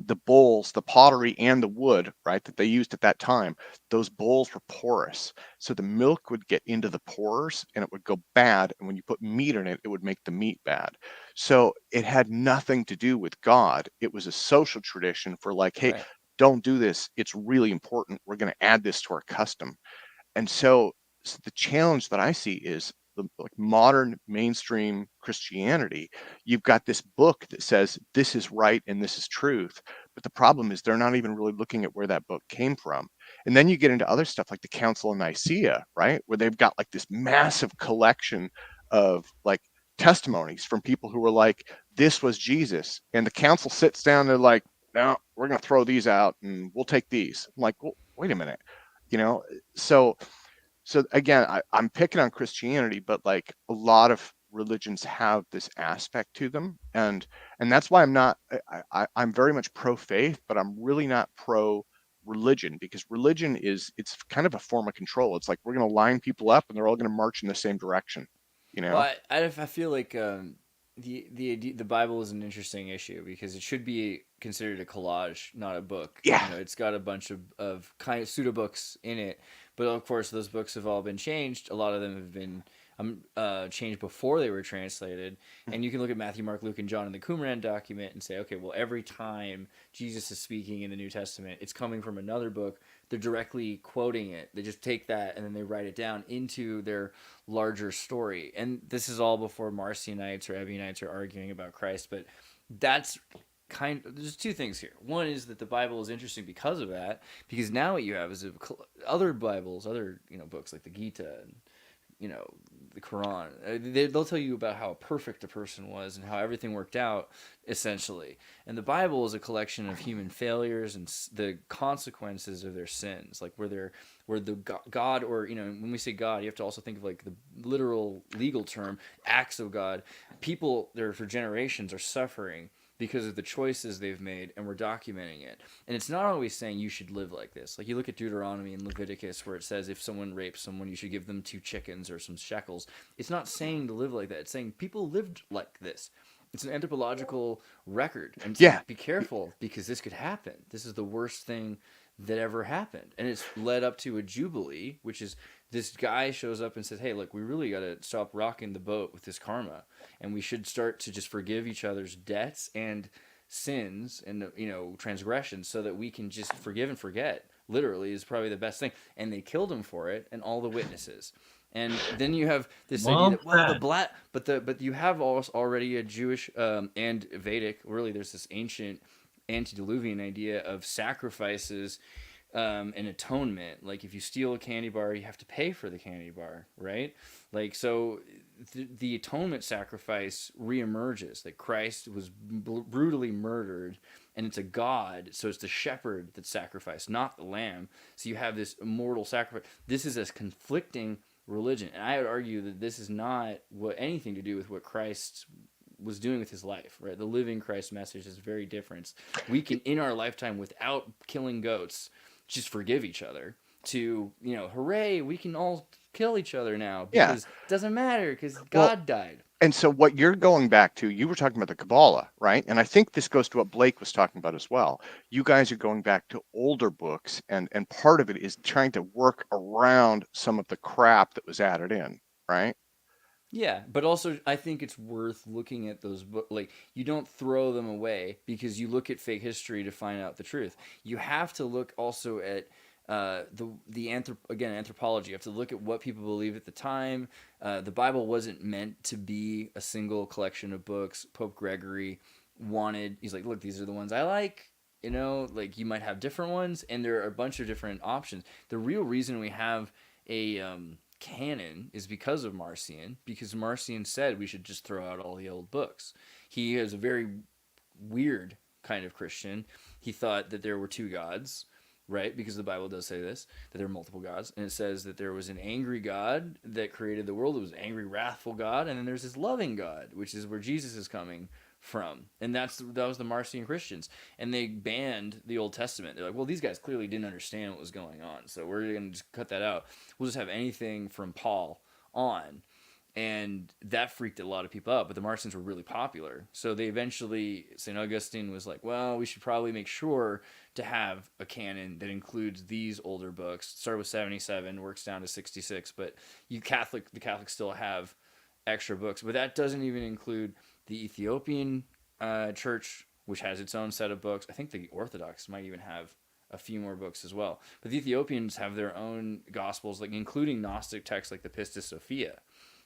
the bowls, the pottery and the wood, right, that they used at that time, those bowls were porous. So the milk would get into the pores and it would go bad. And when you put meat in it, it would make the meat bad. So it had nothing to do with God. It was a social tradition for like, hey, Right. don't do this. It's really important. We're going to add this to our custom. And so the challenge that I see is like modern mainstream Christianity. You've got this book that says this is right and this is truth, but the problem is they're not even really looking at where that book came from. And then you get into other stuff like the Council of Nicaea, right, where they've got like this massive collection of like testimonies from people who were like, this was Jesus, and the council sits down, they're like, no, we're going to throw these out and we'll take these. I'm like, well, wait a minute, so again, I'm picking on Christianity, but like a lot of religions have this aspect to them, and that's why I'm very much pro faith, but I'm really not pro religion, because religion it's kind of a form of control. It's like we're going to line people up and they're all going to march in the same direction. Well, I feel like the Bible is an interesting issue because it should be considered a collage, not a book. Yeah. It's got a bunch of kind of pseudo books in it, but of course those books have all been changed. A lot of them have been changed before they were translated. And you can look at Matthew, Mark, Luke, and John in the Qumran document and say, okay, well, every time Jesus is speaking in the New Testament, it's coming from another book. They're directly quoting it. They just take that and then they write it down into their larger story. And this is all before Marcionites or Ebionites are arguing about Christ. But that's there's two things here. One is that the Bible is interesting because of that, because now what you have is other Bibles, other books like the Gita and the Quran. They'll tell you about how perfect a person was and how everything worked out, essentially. And the Bible is a collection of human failures and the consequences of their sins, like where the God, or when we say God, you have to also think of like the literal legal term, acts of God. People there for generations are suffering because of the choices they've made, and we're documenting it. And it's not always saying you should live like this. Like you look at Deuteronomy and Leviticus where it says if someone rapes someone, you should give them 2 chickens or some shekels. It's not saying to live like that. It's saying people lived like this. It's an anthropological record. And Yeah. be careful because this could happen. This is the worst thing that ever happened. And it's led up to a jubilee, which is this guy shows up and says, hey, look, we really got to stop rocking the boat with this karma. And we should start to just forgive each other's debts and sins and, transgressions so that we can just forgive and forget, literally, is probably the best thing. And they killed him for it and all the witnesses. And then you have this idea that, but you have already a Jewish and Vedic, really there's this ancient antediluvian idea of sacrifices and atonement. Like if you steal a candy bar, you have to pay for the candy bar, right? Like, so the atonement sacrifice reemerges, that Christ was brutally murdered, and it's a God, so it's the shepherd that's sacrificed, not the lamb. So you have this immortal sacrifice. This is a conflicting religion, and I would argue that this is not anything to do with what Christ was doing with his life, right? The living Christ message is very different. We can, in our lifetime, without killing goats, just forgive each other. To, hooray, we can all kill each other now because it doesn't matter because God died. And so what you're going back to, you were talking about the Kabbalah, right? And I think this goes to what Blake was talking about as well. You guys are going back to older books, and part of it is trying to work around some of the crap that was added in, right? Yeah, but also I think it's worth looking at those books. Like, you don't throw them away because you look at fake history to find out the truth. You have to look also at anthropology. You have to look at what people believe at the time. The Bible wasn't meant to be a single collection of books. Pope Gregory he's like, look, these are the ones I like. Like, you might have different ones, and there are a bunch of different options. The real reason we have a canon is because of Marcion, because Marcion said we should just throw out all the old books. He is a very weird kind of Christian. He thought that there were two gods, right? Because the Bible does say this, that there are multiple gods. And it says that there was an angry God that created the world. It was an angry, wrathful God. And then there's this loving God, which is where Jesus is coming from. And that was the Marcion Christians. And they banned the Old Testament. They're like, well, these guys clearly didn't understand what was going on, so we're going to just cut that out. We'll just have anything from Paul on. And that freaked a lot of people out, but the Marcions were really popular. So they eventually, St. Augustine was like, well, we should probably make sure to have a canon that includes these older books. Start with 77, works down to 66, but the Catholics still have extra books. But that doesn't even include the Ethiopian church, which has its own set of books. I think the Orthodox might even have a few more books as well. But the Ethiopians have their own gospels, like including Gnostic texts like the Pistis Sophia.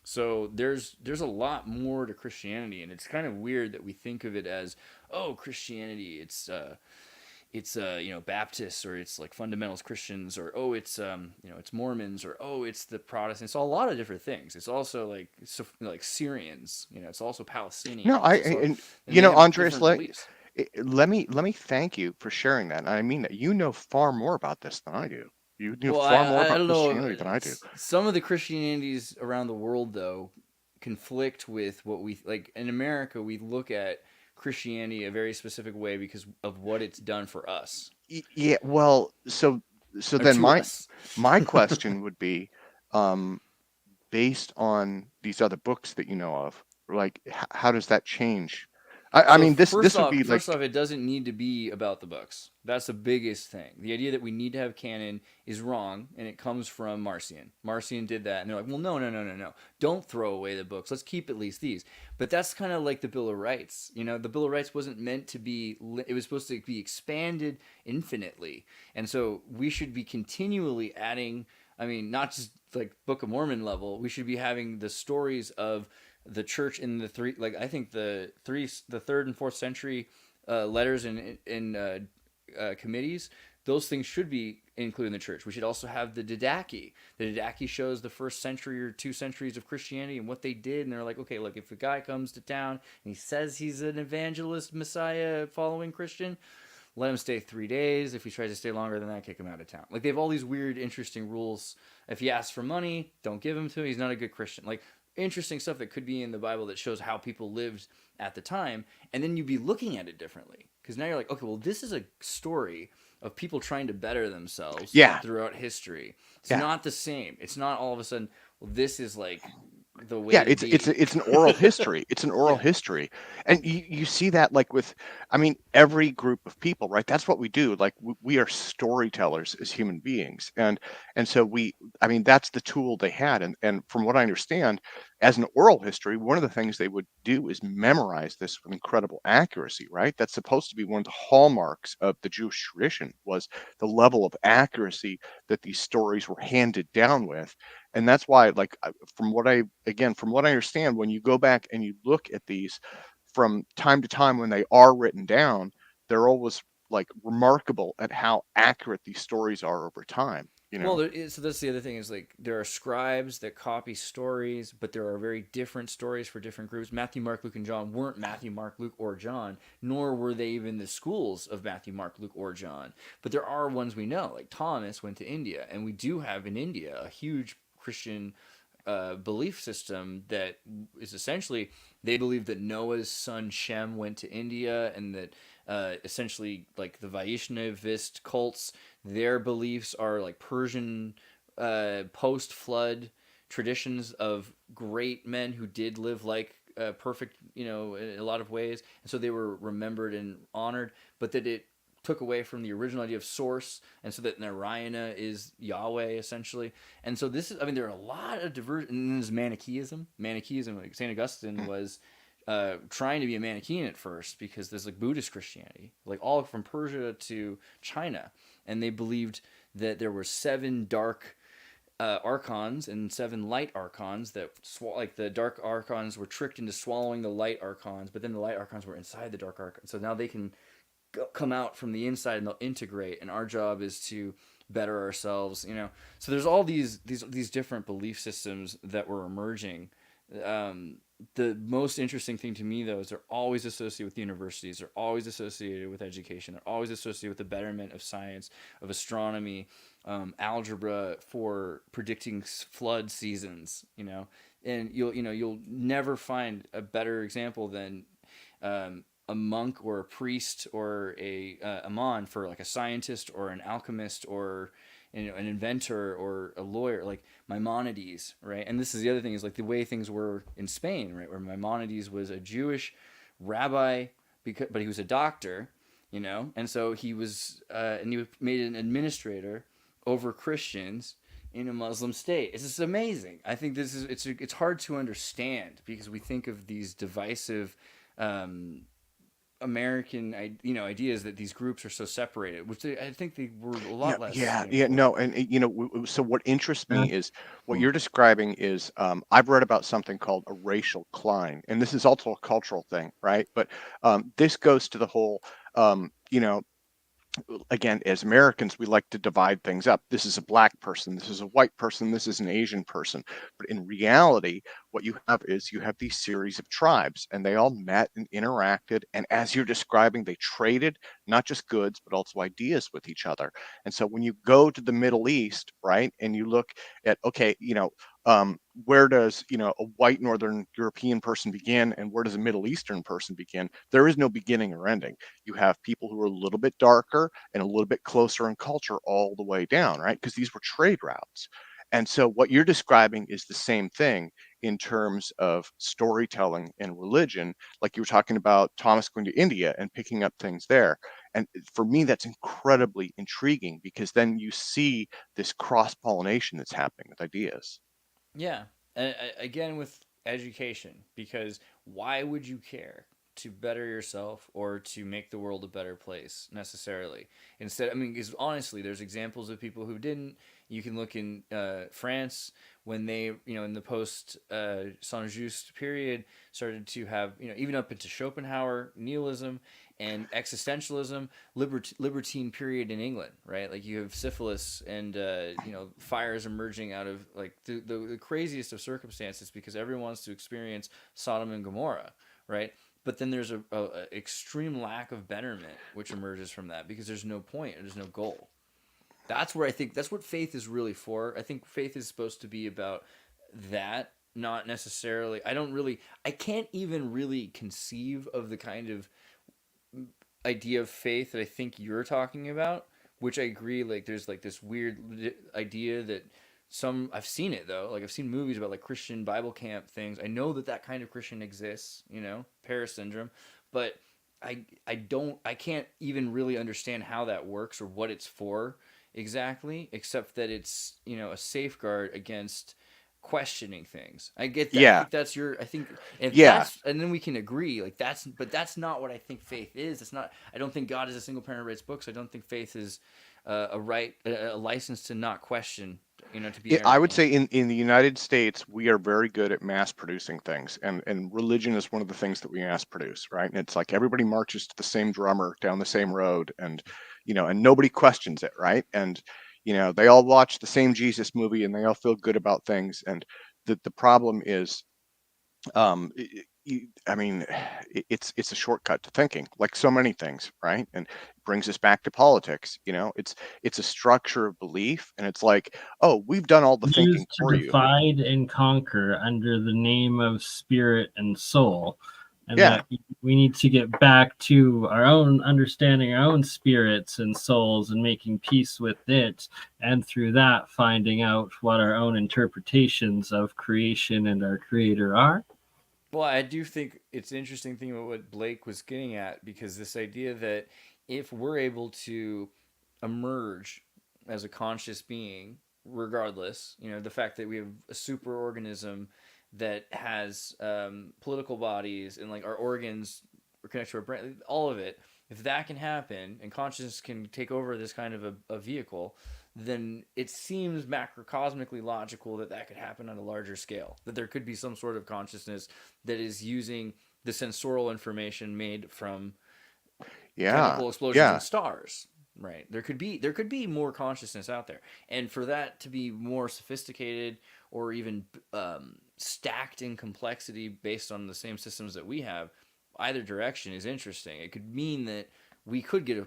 So there's a lot more to Christianity, and it's kind of weird that we think of it as, oh, Christianity, it's Baptists, or it's like fundamentalist Christians, or oh, it's it's Mormons, or oh, it's the Protestants. It's a lot of different things. It's also like Syrians, it's also Palestinians. No, Andreas, let me thank you for sharing that. And I mean that you know far more about this than I do. You know far more about Christianity than I do. Some of the Christianities around the world, though, conflict with what we like. In America, we look at Christianity a very specific way because of what it's done for us. Yeah, well, so then my question would be, based on these other books that you know of, like how does that change? I mean, this would be first off, it doesn't need to be about the books. That's the biggest thing. The idea that we need to have canon is wrong, and it comes from Marcion. Marcion did that, and they're like, well, no. Don't throw away the books. Let's keep at least these. But that's kind of like the Bill of Rights. The Bill of Rights wasn't meant to be, it was supposed to be expanded infinitely. And so we should be continually adding, not just like Book of Mormon level, we should be having the stories of the church in the the 3rd and 4th century letters and committees. Those things should be included in the church. We should also have the Didache. The Didache shows the first century or 2 centuries of Christianity and what they did. And they're like, okay, look, if a guy comes to town and he says he's an evangelist, Messiah following Christian, let him stay 3 days. If he tries to stay longer than that, kick him out of town. Like, they have all these weird, interesting rules. If he asks for money, don't give him to him. He's not a good Christian. Like, interesting stuff that could be in the Bible that shows how people lived at the time, and then you'd be looking at it differently, because now you're like, okay, well, this is a story of people trying to better themselves throughout history. It's not the same. It's not all of a sudden, well, this is like the way it's an oral history. It's an oral history. And you see that like with, every group of people, right? That's what we do. Like we are storytellers as human beings. And so that's the tool they had. And from what I understand, as an oral history, one of the things they would do is memorize this with incredible accuracy, right? That's supposed to be one of the hallmarks of the Jewish tradition, was the level of accuracy that these stories were handed down with. And that's why, like, from what I understand, when you go back and you look at these from time to time when they are written down, they're always like remarkable at how accurate these stories are over time. you know. Well, so that's the other thing is like there are scribes that copy stories, but there are very different stories for different groups. Matthew, Mark, Luke, and John weren't Matthew, Mark, Luke, or John, nor were they even the schools of Matthew, Mark, Luke, or John. But there are ones we know, like Thomas went to India, and we do have in India a huge Christian belief system that is essentially they believe that Noah's son Shem went to India, and that essentially like the Vaishnavist cults, their beliefs are like Persian post-flood traditions of great men who did live like perfect, in a lot of ways, and so they were remembered and honored, but that it took away from the original idea of source, and so that Narayana is Yahweh essentially. And so this is, I mean, there are a lot of diverse, and there's Manichaeism, like St. Augustine was trying to be a Manichaean at first, because there's like Buddhist Christianity, like all from Persia to China, and they believed that there were 7 dark archons and 7 light archons that like the dark archons were tricked into swallowing the light archons, but then the light archons were inside the dark archons, so now they can come out from the inside and they'll integrate, and our job is to better ourselves, so there's all these different belief systems that were emerging. The most interesting thing to me, though, is they're always associated with universities, they're always associated with education, they're always associated with the betterment of science, of astronomy, algebra for predicting flood seasons, and you'll never find a better example than a monk or a priest or a imam for like a scientist or an alchemist or an inventor or a lawyer, like Maimonides, right? And this is the other thing, is like the way things were in Spain, right? Where Maimonides was a Jewish rabbi, but he was a doctor, and so he was and he was made an administrator over Christians in a Muslim state. It's just amazing. I think this is it's hard to understand, because we think of these divisive American, ideas that these groups are so separated, which I think they were a lot less. No, and so what interests me is what you're describing is I've read about something called a racial decline, and this is also a cultural thing, right? But this goes to the whole, again, as Americans, we like to divide things up. This is a black person, this is a white person, this is an Asian person. But in reality, what you have is you have these series of tribes, and they all met and interacted. And as you're describing, they traded not just goods, but also ideas with each other. And so when you go to the Middle East, right, and you look at, okay, where does a white Northern European person begin, and where does a Middle Eastern person begin? There is no beginning or ending. You have people who are a little bit darker and a little bit closer in culture all the way down, right? Because these were trade routes. And so what you're describing is the same thing in terms of storytelling and religion, like you were talking about Thomas going to India and picking up things there. And for me, that's incredibly intriguing, because then you see this cross-pollination that's happening with ideas. Yeah. And again, with education, because why would you care to better yourself or to make the world a better place necessarily? Instead, I mean, because honestly, there's examples of people who didn't. You can look in France, when they, in the post Saint-Just period, started to have, even up into Schopenhauer, nihilism, and existentialism, libertine period in England, right? Like you have syphilis and fires emerging out of like the craziest of circumstances, because everyone wants to experience Sodom and Gomorrah, right? But then there's a extreme lack of betterment which emerges from that, because there's no point, there's no goal. That's where I think that's what faith is really for. I think faith is supposed to be about that, not necessarily. I can't even really conceive of the kind of idea of faith that I think you're talking about, which I agree, like there's like this weird idea that I've seen it though, like I've seen movies about like Christian Bible camp things. I know that kind of Christian exists, Paris syndrome, but I can't even really understand how that works or what it's for exactly, except that it's, a safeguard against questioning things. I get that. Yeah. I think that's I think if Yeah. that's, and then we can agree, like but that's not what I think faith is. It's not, I don't think God is a single parent who writes books. I don't think faith is a license to not question, to be I would say in the United States, we are very good at mass producing things, and religion is one of the things that we mass produce, right? And it's like everybody marches to the same drummer down the same road, and and nobody questions it, right? And They all watch the same Jesus movie and they all feel good about things. And the problem is, I mean, it's a shortcut to thinking, like so many things, right? And it brings us back to politics. It's a structure of belief, and it's like, oh, we've done all the thinking Used to for you. divide and conquer under the name of spirit and soul, and Yeah. that we need to get back to our own understanding, our own spirits and souls, and making peace with it, and through that finding out what our own interpretations of creation and our creator are. Well, I do think it's an interesting thing about what Blake was getting at, because this idea that if we're able to emerge as a conscious being, regardless, the fact that we have a super organism that has political bodies and like our organs are connected to our brain, all of it, if that can happen and consciousness can take over this kind of a vehicle, then it seems macrocosmically logical that that could happen on a larger scale. That there could be some sort of consciousness that is using the sensorial information made from chemical explosions in stars. Right. There could be more consciousness out there, and for that to be more sophisticated or even stacked in complexity based on the same systems that we have, either direction is interesting. It could mean that we could get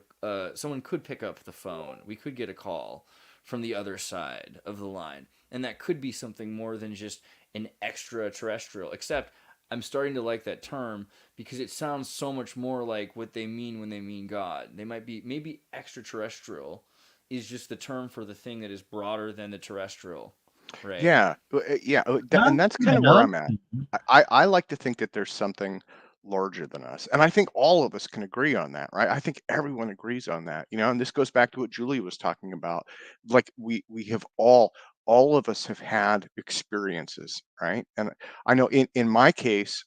someone could pick up the phone. We could get a call from the other side of the line, and that could be something more than just an extraterrestrial. Except I'm starting to like that term because it sounds so much more like what they mean when they mean God. They might be, maybe extraterrestrial is just the term for the thing that is broader than the terrestrial, right? Yeah, and that's kind of where I'm at. I like to think that there's something larger than us, and I think all of us can agree on that, right? I think everyone agrees on that, and this goes back to what Julie was talking about. Like we have all of us have had experiences, right? And I know in my case,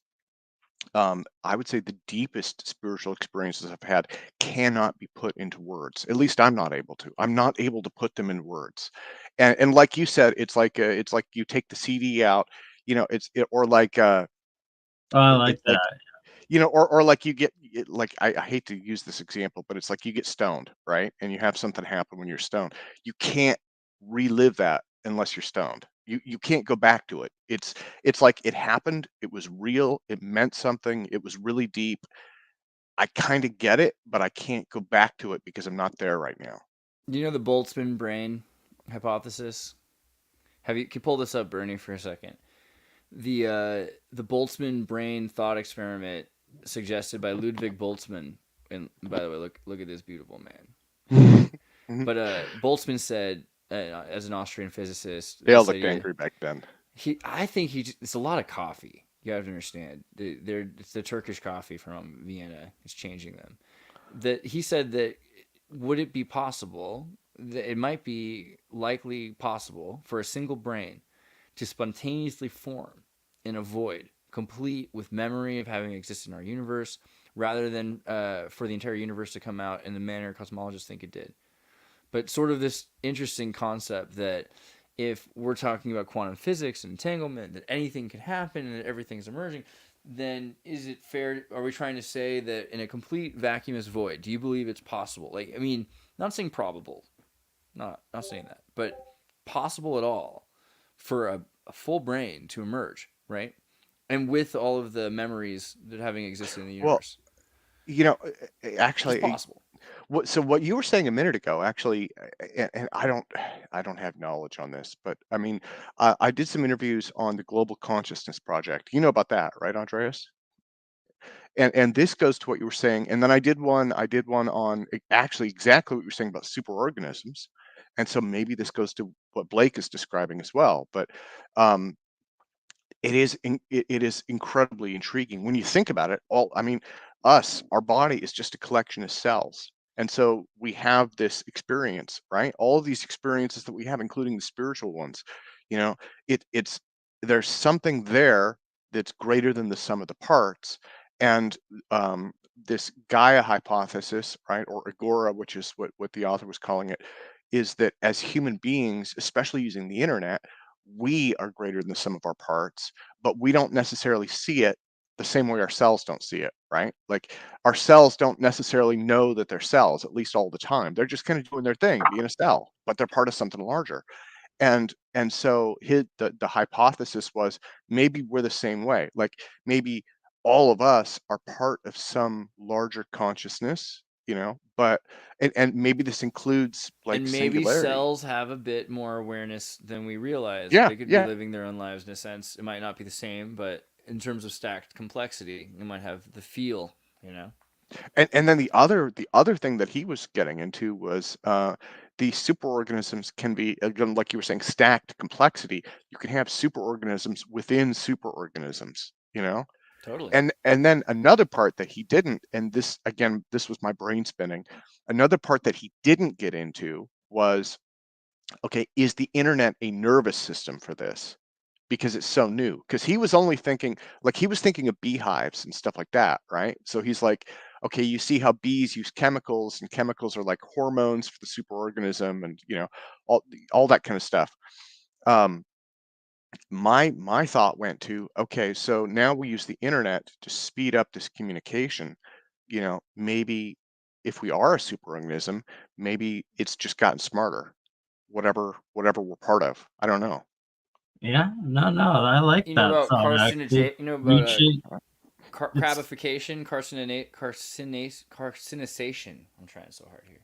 I would say the deepest spiritual experiences I've had cannot be put into words. At least I'm not able to. I'm not able to put them in words. And like you said, it's like you take the CD out, or like I like it's like that. or like you get like I hate to use this example, but it's like you get stoned, right? And you have something happen when you're stoned. You can't relive that unless you're stoned. You can't go back to it. It's like it happened, it was real, it meant something, it was really deep. I kind of get it, but I can't go back to it because I'm not there right now. Do you know the Boltzmann brain hypothesis? Can you pull this up, Bernie, for a second? The Boltzmann brain thought experiment suggested by Ludwig Boltzmann, and by the way, look at this beautiful man. But Boltzmann said, as an Austrian physicist, they all looked angry back then. I think it's a lot of coffee. You have to understand, it's the Turkish coffee from Vienna. It's changing them. That he said that would it be possible that it might be likely possible for a single brain to spontaneously form in a void, complete with memory of having existed in our universe, rather than for the entire universe to come out in the manner cosmologists think it did. But sort of this interesting concept that if we're talking about quantum physics and entanglement, that anything can happen and that everything's emerging, then is it fair? Are we trying to say that in a complete vacuumous void, do you believe it's possible? Like, I mean, not saying probable, not saying that, but possible at all for a full brain to emerge, right? And with all of the memories that having existed in the universe. Well, actually, it's possible. What you were saying a minute ago, actually, and I don't have knowledge on this, but I mean, I did some interviews on the Global Consciousness Project. You know about that, right, Andreas? And this goes to what you were saying. And then I did one on actually exactly what you're saying about superorganisms. And so maybe this goes to what Blake is describing as well. But it is incredibly intriguing when you think about it. Our body is just a collection of cells. And so we have this experience, right? All of these experiences that we have, including the spiritual ones, it's there's something there that's greater than the sum of the parts. And this Gaia hypothesis, right, or Agora, which is what the author was calling it, is that as human beings, especially using the internet, we are greater than the sum of our parts, but we don't necessarily see it the same way our cells don't see it. right? Like our cells don't necessarily know that they're cells, at least all the time. They're just kind of doing their thing, being a cell, but they're part of something larger. And so the hypothesis was maybe we're the same way. Like maybe all of us are part of some larger consciousness, but and maybe this includes like And maybe singularity. cells have a bit more awareness than we realize. Yeah, They could be yeah. living their own lives in a sense. It might not be the same, but in terms of stacked complexity, it might have the feel, And then the other thing that he was getting into was these superorganisms can be, again, like you were saying, stacked complexity. You can have superorganisms within superorganisms. Totally. And then another part that he didn't, and this again, this was my brain spinning. Another part that he didn't get into was, okay, is the internet a nervous system for this? Because it's so new. Because he was only thinking, like he was thinking of beehives and stuff like that, right? So he's like, okay, you see how bees use chemicals, and chemicals are like hormones for the superorganism, and all that kind of stuff. Um, my thought went to, okay, so now we use the internet to speed up this communication. Maybe if we are a superorganism, maybe it's just gotten smarter, whatever we're part of. I don't know. Yeah, no, I like You know that about thought actually. carcinogen? You know about Reaching, it's crabification, carcinization. I'm trying so hard here.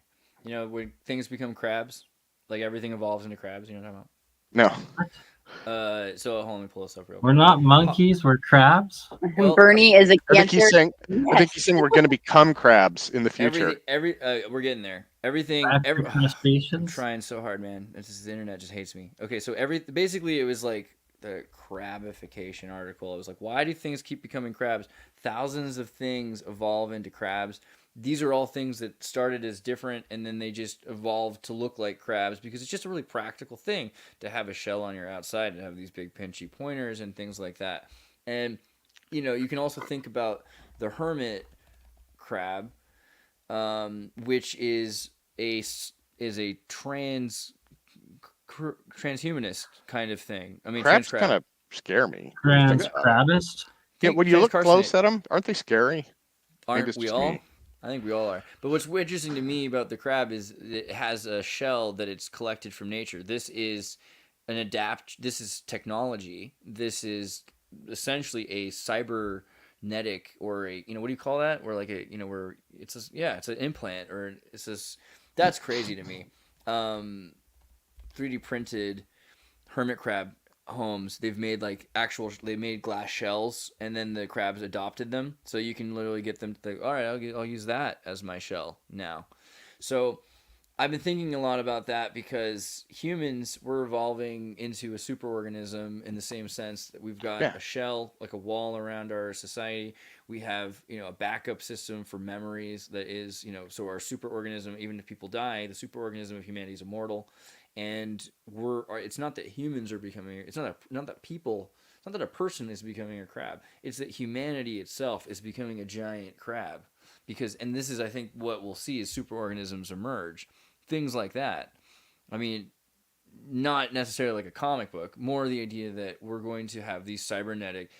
When things become crabs, like everything evolves into crabs. You know what I'm No. talking about? So hold on, let me pull this up real we're quick. not monkeys, we're crabs. Well, Bernie is a I think cancer. he's saying Yes. we're going to become crabs in the future. We're getting there. Everything. Crab I'm crustaceans. trying so hard, man. It's just, the internet just hates me. Okay, so basically it was like the crabification article. It was like, why do things keep becoming crabs? Thousands of things evolve into crabs. These are all things that started as different, and then they just evolved to look like crabs because it's just a really practical thing to have a shell on your outside and have these big pinchy pointers and things like that. And you can also think about the hermit crab, which is a transhumanist kind of thing. I mean, Crabs trans kind crab. of scare me when you think Trans about it. crabist. Yeah, when you look transcarcinate. close at them, aren't they scary? Maybe Aren't it's we just all? me. I think we all are. But what's interesting to me about the crab is it has a shell that it's collected from nature. This is This is technology. This is essentially a cybernetic, or a what do you call that? Where like where it's it's an implant, or it's this. That's crazy to me. 3D printed hermit crab homes. They made glass shells, and then the crabs adopted them, so you can literally get them to think, all right, I'll use that as my shell now. So I've been thinking a lot about that because humans, we're evolving into a superorganism in the same sense that we've got a shell, like a wall around our society. We have, a backup system for memories that is, so our superorganism, even if people die, the superorganism of humanity is immortal. And it's not that humans are becoming, it's not that people, it's not that a person is becoming a crab. It's that humanity itself is becoming a giant crab. And this is, I think, what we'll see as superorganisms emerge. Things like that. I mean, not necessarily like a comic book, more the idea that we're going to have these cybernetic,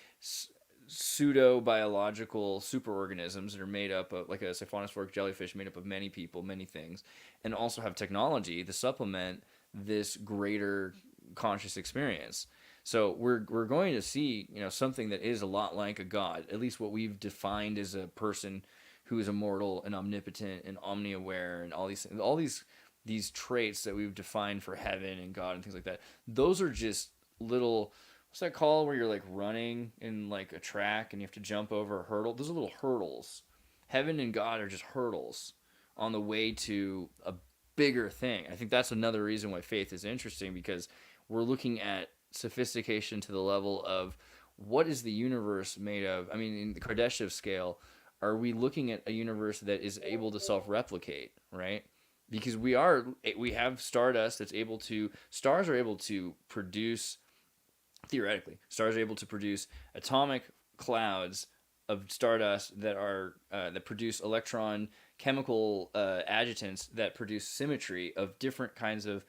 pseudo-biological superorganisms that are made up of, like a siphonophoric jellyfish made up of many people, many things, and also have technology to supplement this greater conscious experience. So we're going to see, something that is a lot like a god, at least what we've defined as a person who is immortal and omnipotent and omni-aware and all these traits that we've defined for heaven and God and things like that. Those are just little, what's that called, where you're like running in like a track and you have to jump over a hurdle? Those are little hurdles. Heaven and God are just hurdles on the way to a bigger thing. I think that's another reason why faith is interesting, because we're looking at sophistication to the level of what is the universe made of. I mean, in the Kardashev scale, are we looking at a universe that is able to self-replicate, right? Because we have stardust that's able to, stars are able to produce, theoretically, stars are able to produce atomic clouds of stardust that are that produce electron chemical adjutants that produce symmetry of different kinds of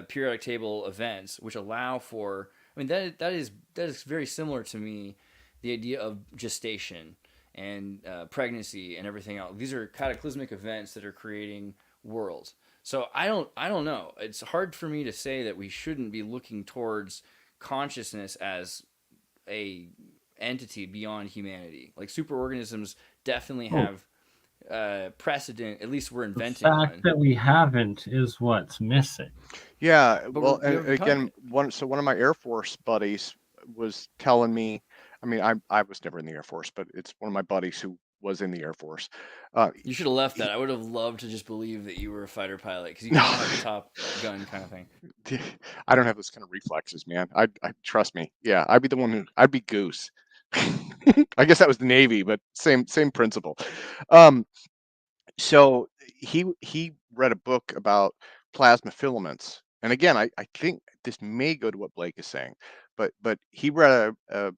periodic table events, which allow for, I mean, that is very similar to me, the idea of gestation and pregnancy and everything else. These are cataclysmic events that are creating worlds. So I don't know. It's hard for me to say that we shouldn't be looking towards consciousness as a entity beyond humanity. Like superorganisms definitely have precedent. At least we're inventing The fact one. that we haven't is what's missing. Yeah, But well, we and haven't again, talked- one of my Air Force buddies was telling me. I mean, I was never in the Air Force, but it's one of my buddies who was in the Air Force. You should have left that. I would have loved to just believe that you were a fighter pilot because you kind of have the Top Gun kind of thing. I don't have those kind of reflexes, man. I trust me. Yeah, I'd be the one who I'd be Goose. I guess that was the Navy, but same principle. So he read a book about plasma filaments, and again, I think this may go to what Blake is saying, but he read a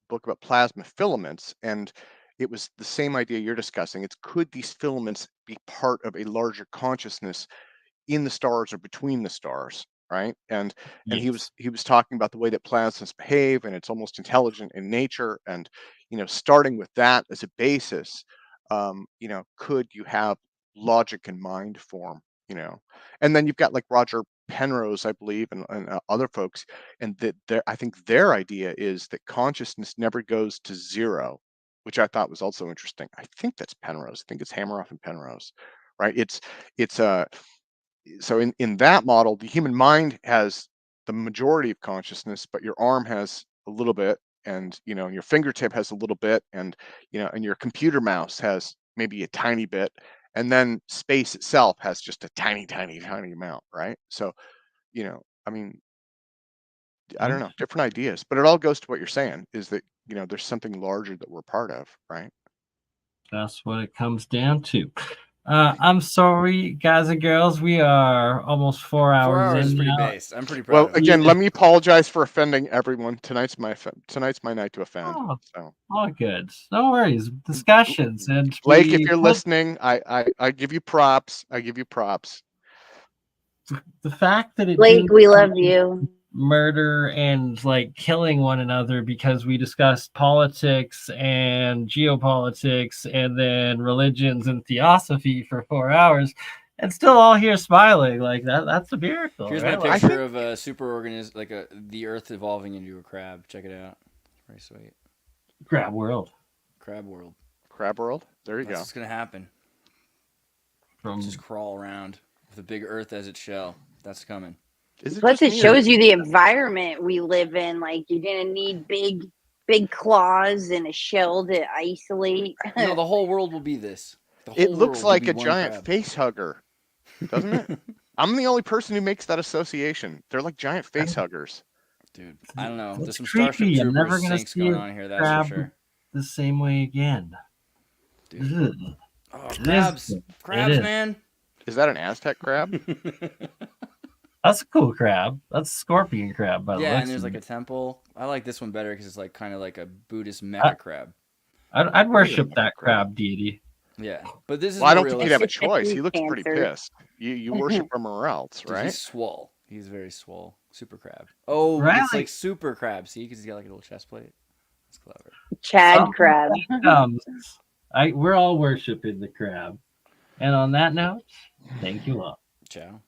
book about plasma filaments, and it was the same idea you're discussing. It's could these filaments be part of a larger consciousness in the stars or between the stars, right? And he Yes. was talking about the way that plasmas behave, and it's almost intelligent in nature. And starting with that as a basis, could you have logic and mind form? And then you've got like Roger Penrose, I believe, and other folks, and that I think their idea is that consciousness never goes to zero, which I thought was also interesting. I think that's Penrose. I think it's Hameroff and Penrose, right? It's so in that model, the human mind has the majority of consciousness, but your arm has a little bit, and your fingertip has a little bit, and and your computer mouse has maybe a tiny bit, and then space itself has just a tiny amount, right? So I mean, I don't know, different ideas, but it all goes to what you're saying, is that there's something larger that we're part of, right? That's what it comes down to. I'm sorry, guys and girls. We are almost 4 hours 4 hours in is pretty now. based. I'm pretty proud Well, of it. again, Yeah. let me apologize for offending everyone. Tonight's my night to offend. Oh, So all good. No worries. Discussions and Blake, if we you're hope listening, I give you props. I give you props. the fact that it Blake, didn't we love you. murder and like killing one another because we discussed politics and geopolitics and then religions and theosophy for 4 hours and still all here smiling like that's a miracle. Here's right? my Like, picture of a superorganism, like the Earth evolving into a crab. Check it out. It's very sweet. crab world Crab world. Crab World. There you That's go. what's gonna happen. from Just crawl around with a big Earth as its shell. That's coming. Is it Plus, just it me, or- shows you the environment we live in. Like, you're gonna need big claws and a shell to isolate. No, the whole world will be this. The whole It looks world will like be a one giant crab. face hugger, doesn't it? I'm the only person who makes that association. They're like giant face huggers. Dude, I don't know. It's There's some Starship creepy. I'm never Troopers gonna sinks see going a on here, that's for crab sure. the same way again. Dude. Ugh. Oh, It crabs. is. Crabs, It is. man. Is that an Aztec crab? That's a cool crab. That's a scorpion crab by the Yeah, looks and there's of like it. a temple. I like this one better because it's like kind of like a Buddhist mecha crab. I'd worship Really? that crab deity. Yeah, but this is Well, I more don't think you'd have a realistic. choice. He looks pretty Cancer. pissed. You worship him or else, Dude, right? he's swole. He's very swole. Super crab. Oh, Right, it's like like- super crab. See, because he's got like a little chest plate. That's clever. Chad Something crab. comes. We're all worshiping the crab. And on that note, thank you all. Ciao.